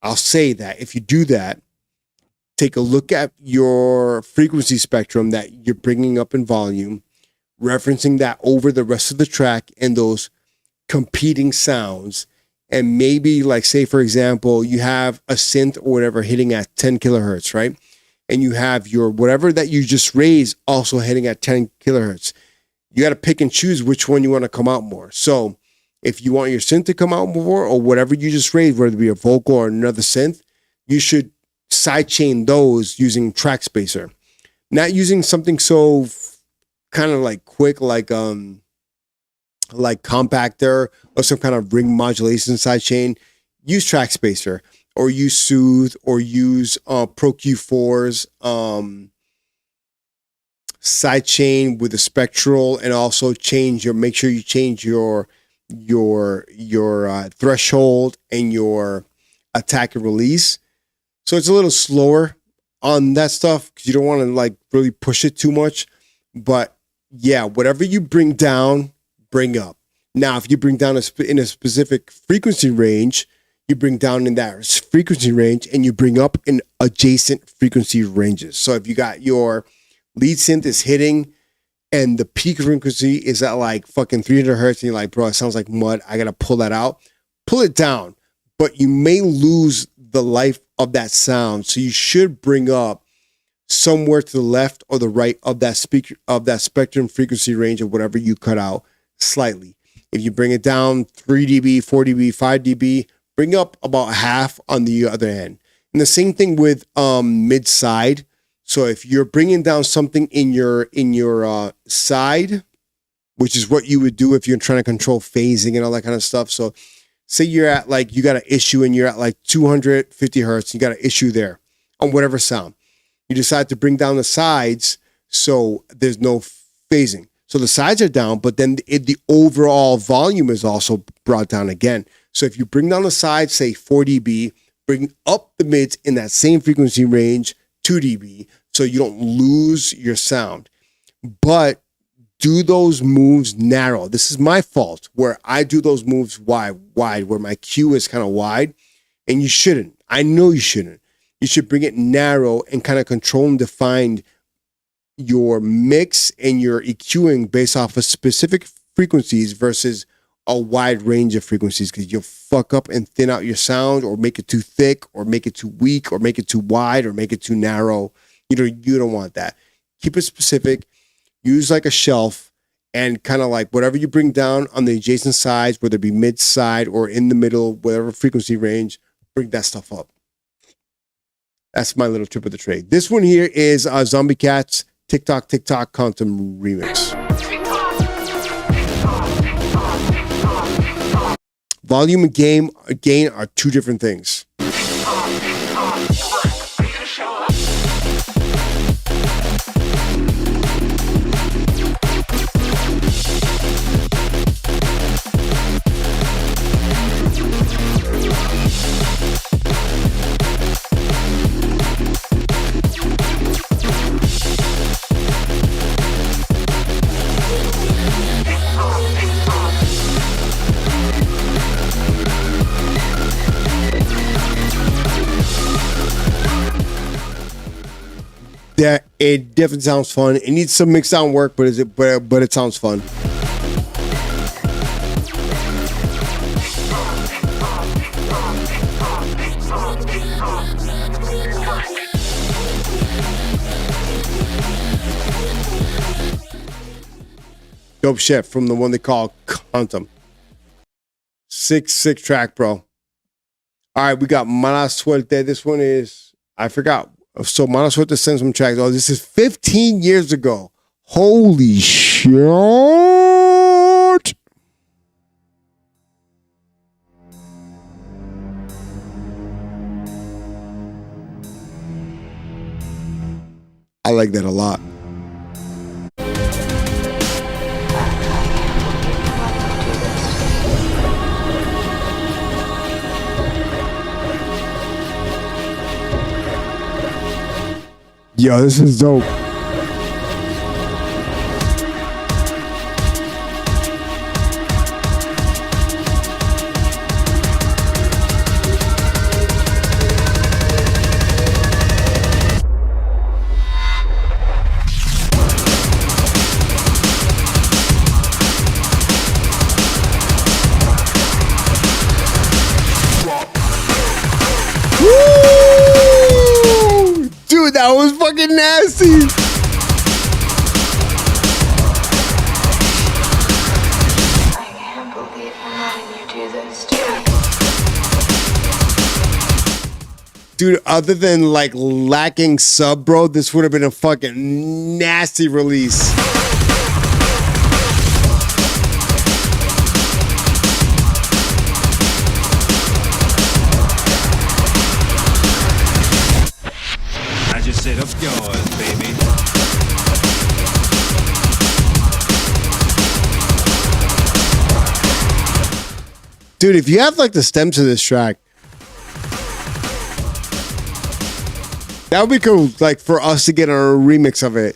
I'll say that if you do that, take a look at your frequency spectrum that you're bringing up in volume, referencing that over the rest of the track and those competing sounds. And maybe, like, say, for example, you have a synth or whatever hitting at 10 kilohertz, right? And you have your whatever that you just raised also hitting at 10 kilohertz. You got to pick and choose which one you want to come out more. So if you want your synth to come out more or whatever you just raised, whether it be a vocal or another synth, you should sidechain those using track spacer. Not using something so kind of like quick, like compactor or some kind of ring modulation sidechain. Use track spacer or use Soothe or use Pro Q4's sidechain with a spectral, and also make sure you change your threshold and your attack and release. So it's a little slower on that stuff because you don't want to like really push it too much. But yeah, whatever you bring down, bring up. Now, if you bring down in a specific frequency range, you bring down in that frequency range and you bring up in adjacent frequency ranges. So if you got your lead synth is hitting and the peak frequency is at like fucking 300 hertz and you're like, bro, it sounds like mud, I got to pull that out. Pull it down, but you may lose the life of that sound. So you should bring up somewhere to the left or the right of that spectrum frequency range of whatever you cut out slightly. If you bring it down 3 dB, 4 dB, 5 dB, bring up about half on the other end. And the same thing with mid side. So if you're bringing down something in your side, which is what you would do if you're trying to control phasing and all that kind of stuff. So say you're at like, you got an issue and you're at like 250 hertz, you got an issue there on whatever sound. You decide to bring down the sides so there's no phasing. So the sides are down, but then the overall volume is also brought down again. So if you bring down the sides, say 4 dB, bring up the mids in that same frequency range, 2 dB, so you don't lose your sound. But do those moves narrow. This is my fault, where I do those moves wide, where my cue is kind of wide, and you shouldn't. I know you shouldn't. You should bring it narrow and kind of control and define your mix and your EQing based off of specific frequencies versus a wide range of frequencies, because you'll fuck up and thin out your sound or make it too thick or make it too weak or make it too wide or make it too narrow. You don't want that. Keep it specific. Use like a shelf and kind of like whatever you bring down on the adjacent sides, whether it be mid side or in the middle, whatever frequency range, bring that stuff up. That's my little tip of the trade. This one here is Zombie Cat's TikTok Quantum remix. Volume and gain are two different things. That it definitely sounds fun. It needs some mix down work, but it sounds fun. Dope shit from the one they call Quantum. Sick track, bro. All right, we got Mala Suerte. This one is, I forgot. So Mala Suerte sends some tracks. Oh, this is 15 years ago. Holy shit. I like that a lot. Yo, this is dope. Dude, that was fucking nasty. I can't believe I'm letting you do this to me. Dude, other than like lacking sub, bro, this would have been a fucking nasty release. Sit up yours, baby. Dude, if you have like the stems to this track, that would be cool, like for us to get a remix of it.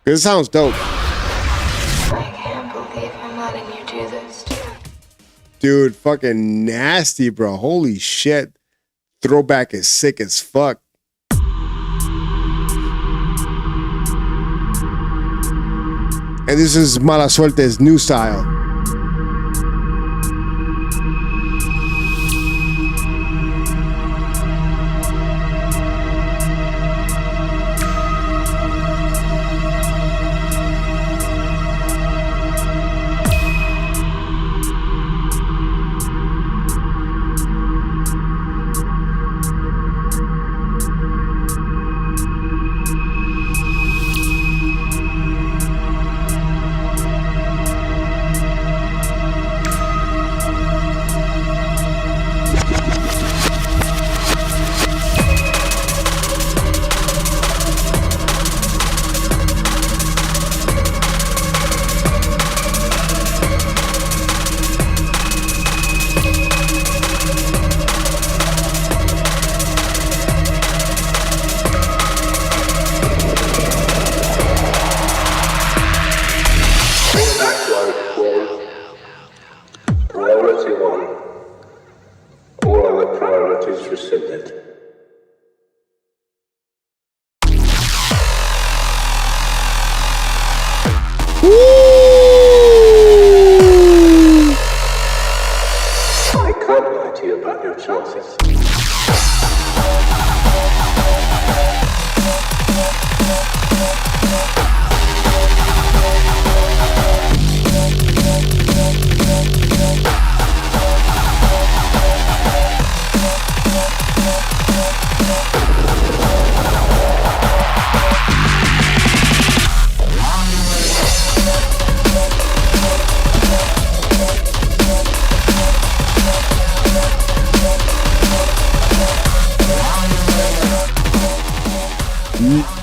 It sounds dope. I can't believe I'm letting you do this to me. Dude, fucking nasty, bro. Holy shit. Throwback is sick as fuck. And this is Mala Suerte's new style.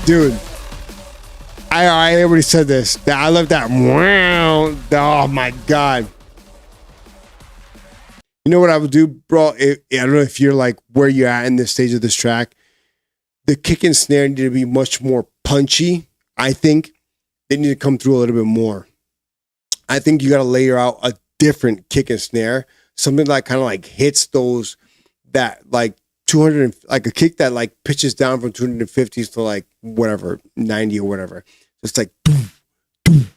Dude, I already said this. I love that. Wow. Oh my God. You know what I would do, bro? I don't know if you're like where you're at in this stage of this track. The kick and snare need to be much more punchy. I think they need to come through a little bit more. I think you got to layer out a different kick and snare. Something that kind of like hits those, that like 200, like a kick that like pitches down from 250s to like whatever, 90 or whatever. It's like, boom, boom.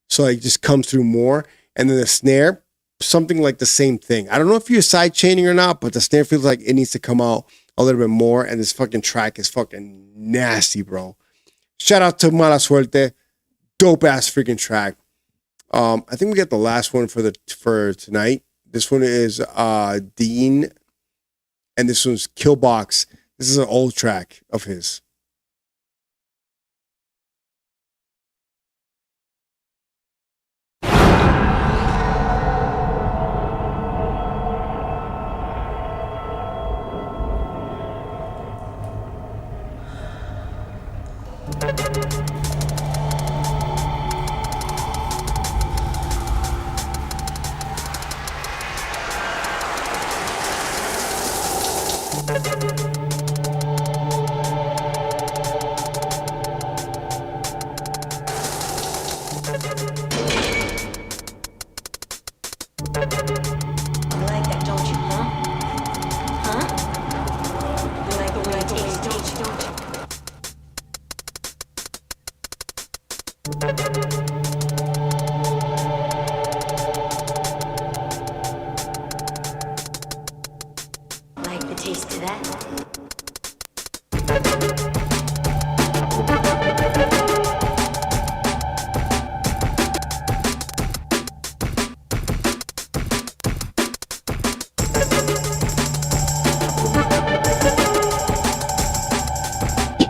So it just comes through more. And then the snare, something like the same thing. I don't know if you're side chaining or not, but the snare feels like it needs to come out a little bit more. And this fucking track is fucking nasty, bro. Shout out to Mala Suerte. Dope ass freaking track. I think we got the last one for tonight. This one is Dean, and this one's Killbox. This is an old track of his.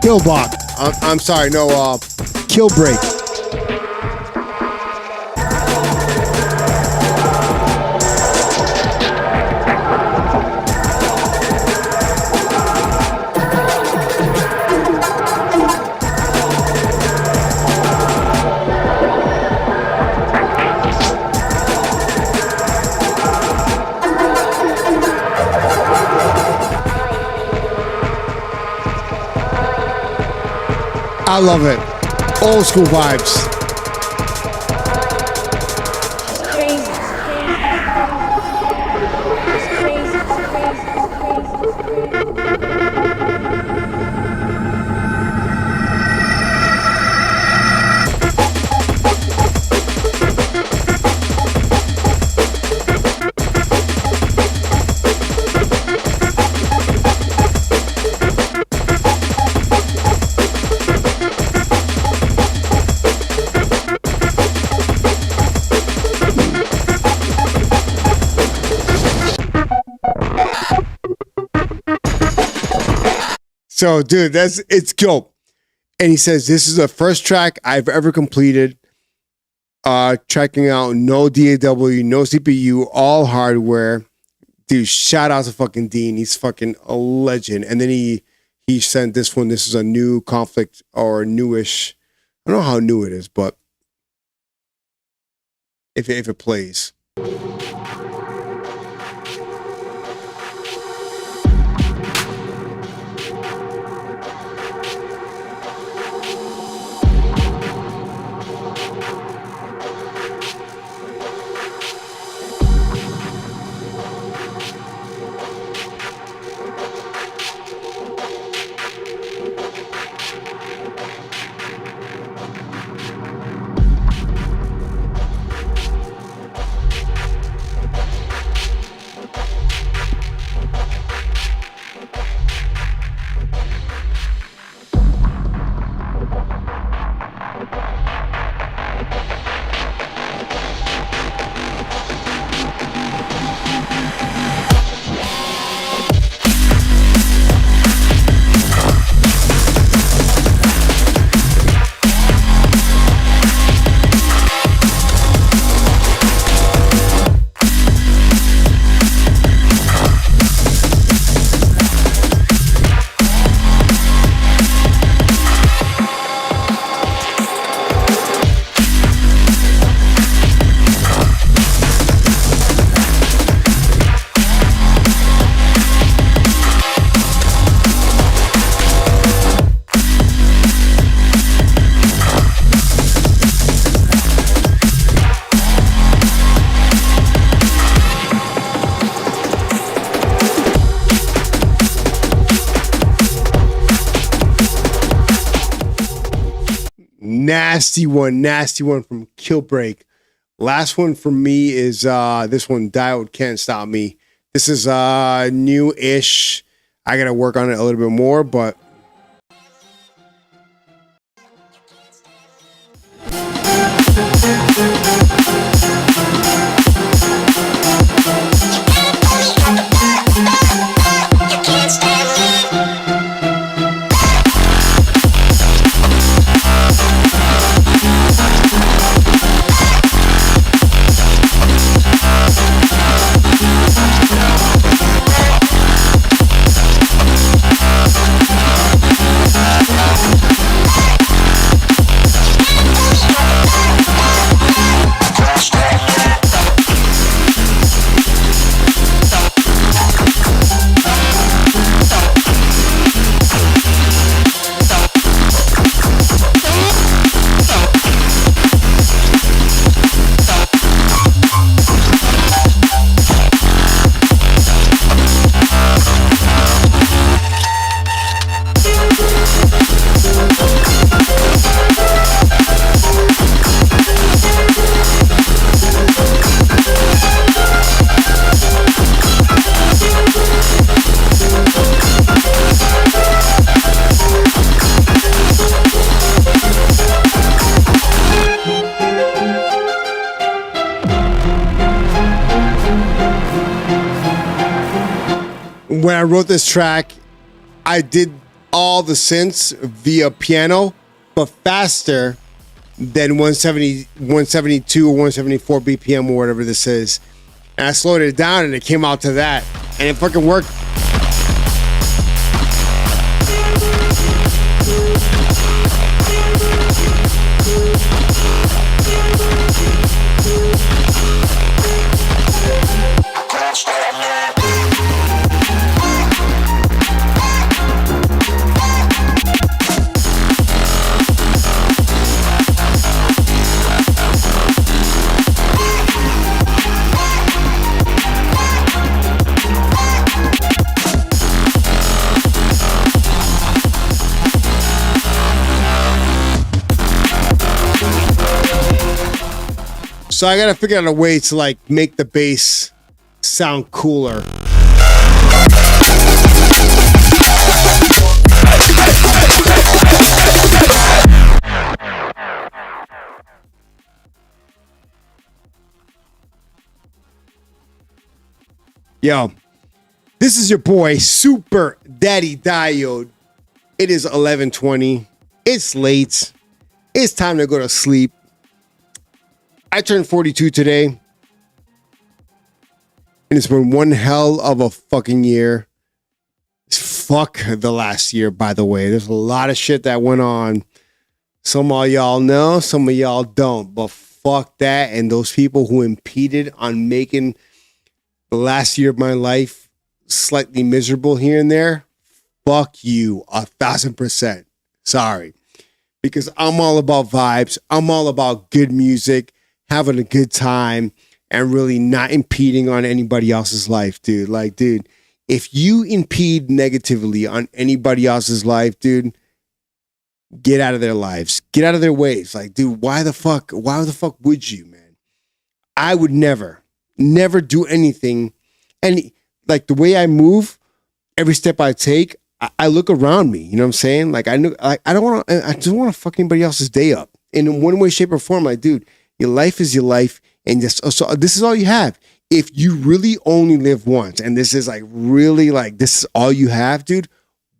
Killbot. I'm sorry, no, Kill Break. I love it. Old school vibes. So, dude, it's dope. And he says, this is the first track I've ever completed. Tracking out no DAW, no CPU, all hardware. Dude, shout out to fucking Dean. He's fucking a legend. And then he sent this one. This is a new conflict or newish. I don't know how new it is, but if it plays. Nasty one from Kill Break. Last one for me is this one, Diode Can't Stop Me. This is new-ish. I gotta work on it a little bit more, but when I wrote this track, I did all the synths via piano, but faster than 172 or 174 BPM or whatever this is. And I slowed it down and it came out to that. And it fucking worked. So I gotta figure out a way to like make the bass sound cooler. Yo, this is your boy Super Daddy Diode. It is 11:20. It's late. It's time to go to sleep. I turned 42 today, and it's been one hell of a fucking year. Fuck the last year, by the way. There's a lot of shit that went on. Some of y'all know, some of y'all don't, but fuck that. And those people who impeded on making the last year of my life slightly miserable here and there, fuck you 1,000%. Sorry. Because I'm all about vibes. I'm all about good music, having a good time, and really not impeding on anybody else's life, dude. Like, dude, if you impede negatively on anybody else's life, dude, get out of their lives. Get out of their ways. Like, dude, why the fuck would you, man? I would never do anything. And like the way I move, every step I take, I look around me. You know what I'm saying? Like, I don't want to fuck anybody else's day up in one way, shape, or form. Like, dude, your life is your life, and so this is all you have. If you really only live once, and this is like really like this is all you have, dude,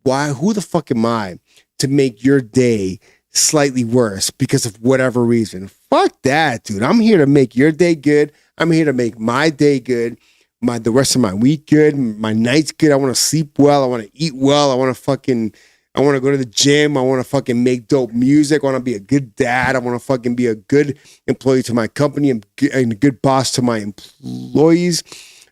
who the fuck am I to make your day slightly worse because of whatever reason? Fuck that, dude. I'm here to make your day good. I'm here to make my day good, the rest of my week good, my night's good. I want to sleep well. I want to eat well. I want to go to the gym. I want to fucking make dope music. I want to be a good dad. I want to fucking be a good employee to my company and a good boss to my employees.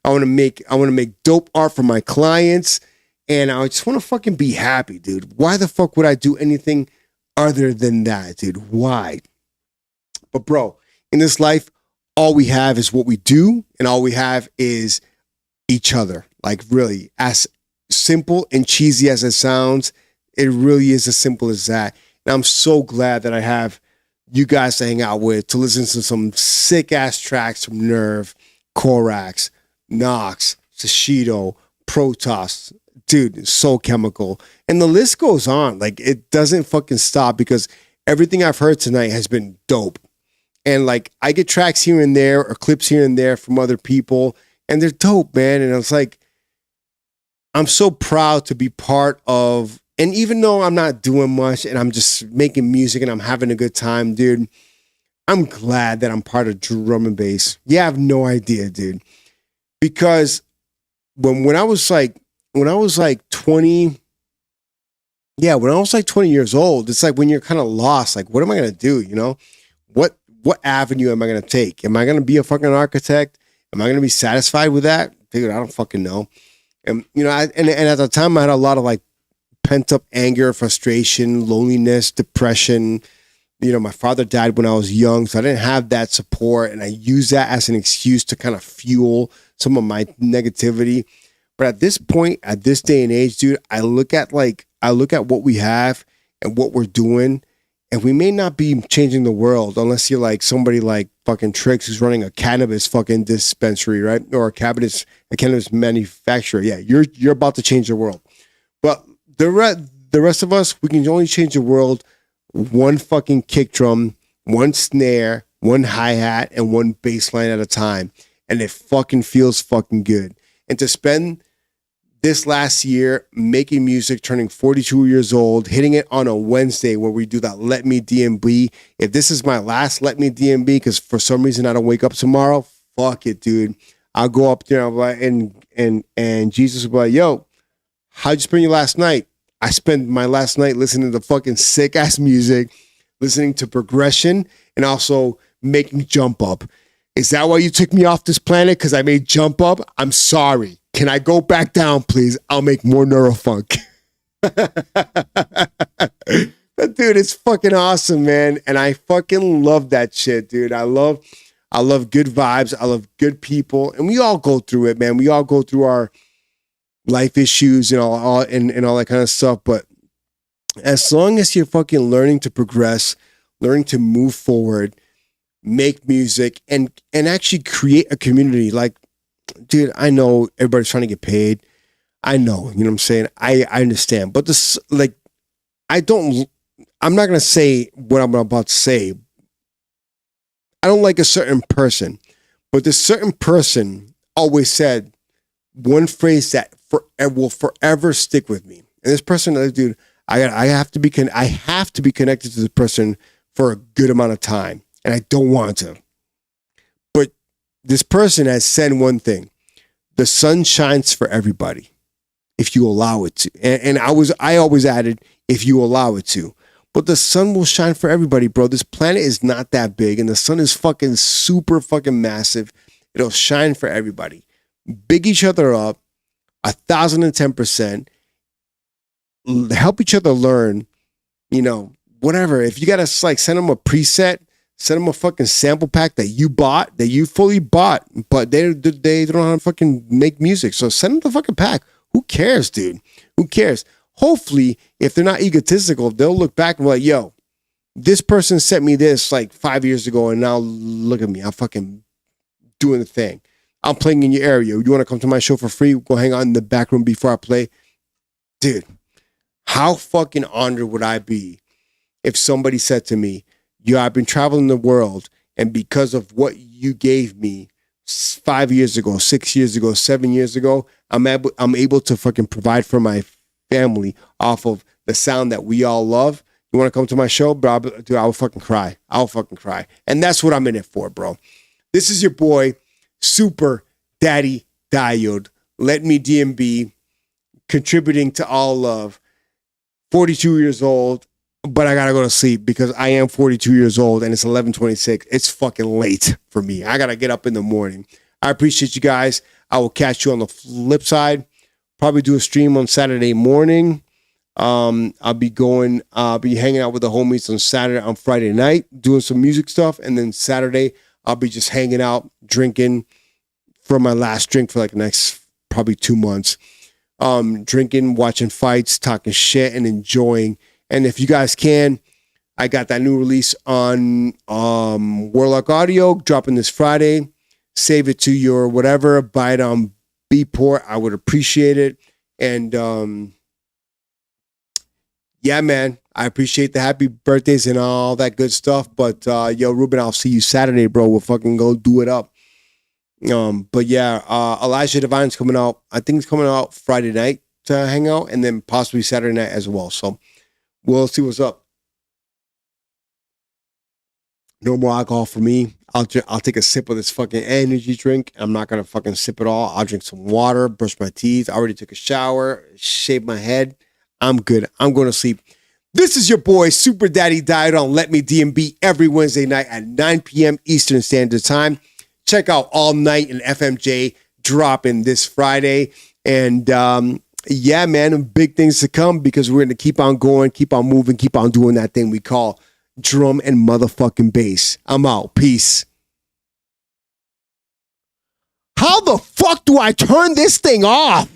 I want to make dope art for my clients. And I just want to fucking be happy, dude. Why the fuck would I do anything other than that, dude? Why? But bro, in this life, all we have is what we do, and all we have is each other. Like, really, as simple and cheesy as it sounds, it really is as simple as that. And I'm so glad that I have you guys to hang out with, to listen to some sick ass tracks from Nerve, Korax, Nox, Sashido, Protoss, dude, Soul Chemical. And the list goes on. Like, it doesn't fucking stop, because everything I've heard tonight has been dope. And like, I get tracks here and there or clips here and there from other people, and they're dope, man. And it's like, I'm so proud to be part of. And even though I'm not doing much and I'm just making music and I'm having a good time, dude, I'm glad that I'm part of drum and bass. Yeah, I have no idea, dude. Because when I was like 20 years old, it's like when you're kind of lost, like, what am I going to do? You know, what avenue am I going to take? Am I going to be a fucking architect? Am I going to be satisfied with that? Dude, I don't fucking know. And, you know, and at the time I had a lot of like pent up anger, frustration, loneliness, depression. You know, my father died when I was young, so I didn't have that support, and I used that as an excuse to kind of fuel some of my negativity. But at this point, at this day and age, dude, I look at what we have and what we're doing, and we may not be changing the world unless you're like somebody like fucking Tricks who's running a cannabis fucking dispensary, right? Or a cannabis manufacturer. Yeah, you're about to change the world. But the rest of us, we can only change the world one fucking kick drum, one snare, one hi-hat, and one bass line at a time. And it fucking feels fucking good. And to spend this last year, making music, turning 42 years old, hitting it on a Wednesday where we do that Let Me DNB. If this is my last Let Me DNB, because for some reason I don't wake up tomorrow, fuck it, dude. I'll go up there and Jesus will be like, yo, how'd you spend your last night? I spent my last night listening to fucking sick ass music, listening to progression, and also making Jump Up. Is that why you took me off this planet? Because I made Jump Up? I'm sorry. Can I go back down, please? I'll make more neurofunk. But dude, it's fucking awesome, man. And I fucking love that shit, dude. I love good vibes. I love good people. And we all go through it, man. We all go through our life issues and all that kind of stuff. But as long as you're fucking learning to progress, learning to move forward, make music, and actually create a community. Like, dude, I know everybody's trying to get paid. I know, you know what I'm saying? I understand. But this, like, I'm not going to say what I'm about to say. I don't like a certain person, but this certain person always said one phrase that will forever stick with me. And this person, dude, I have to be connected to this person for a good amount of time, and I don't want to. But this person has said one thing: the sun shines for everybody if you allow it to. And I always added, if you allow it to. But the sun will shine for everybody, bro. This planet is not that big, and the sun is fucking super fucking massive. It'll shine for everybody. Big each other up 1,010%. Help each other learn, you know, whatever. If you gotta like send them a preset, send them a fucking sample pack that you bought, that you fully bought, but they don't know how to fucking make music. So send them the fucking pack. Who cares, dude? Who cares? Hopefully, if they're not egotistical, they'll look back and be like, yo, this person sent me this like 5 years ago, and now look at me. I'm fucking doing the thing. I'm playing in your area. You want to come to my show for free? Go hang out in the back room before I play. Dude, how fucking honored would I be if somebody said to me, yo, I've been traveling the world, and because of what you gave me 5 years ago, 6 years ago, 7 years ago, I'm able to fucking provide for my family off of the sound that we all love. You want to come to my show, bro? Dude, I will fucking cry. I'll fucking cry. And that's what I'm in it for, bro. This is your boy, Super Daddy Diode. Let Me DNB, contributing to all love. 42 years old, but I gotta go to sleep because I am 42 years old and it's 11:26. It's fucking late for me. I gotta get up in the morning. I appreciate you guys. I will catch you on the flip side. Probably do a stream on Saturday morning. I'll be hanging out with the homies on Friday night, doing some music stuff. And then Saturday, I'll be just hanging out, drinking for my last drink for like the next probably 2 months. Drinking, watching fights, talking shit, and enjoying. And if you guys can, I got that new release on Warlock Audio, dropping this Friday. Save it to your whatever, buy it on Beatport. I would appreciate it. And yeah, man, I appreciate the happy birthdays and all that good stuff. But yo, Ruben, I'll see you Saturday, bro. We'll fucking go do it up. But yeah, Elijah Divine's coming out. I think it's coming out Friday night to hang out, and then possibly Saturday night as well. So we'll see what's up. No more alcohol for me. I'll take a sip of this fucking energy drink. I'm not gonna fucking sip it all. I'll drink some water, brush my teeth. I already took a shower, shaved my head. I'm good. I'm going to sleep. This is your boy, Super Daddy Diode on Let Me DNB every Wednesday night at 9 p.m. Eastern Standard Time. Check out All Night and FMJ dropping this Friday. And yeah, man, big things to come because we're going to keep on going, keep on moving, keep on doing that thing we call drum and motherfucking bass. I'm out. Peace. How the fuck do I turn this thing off?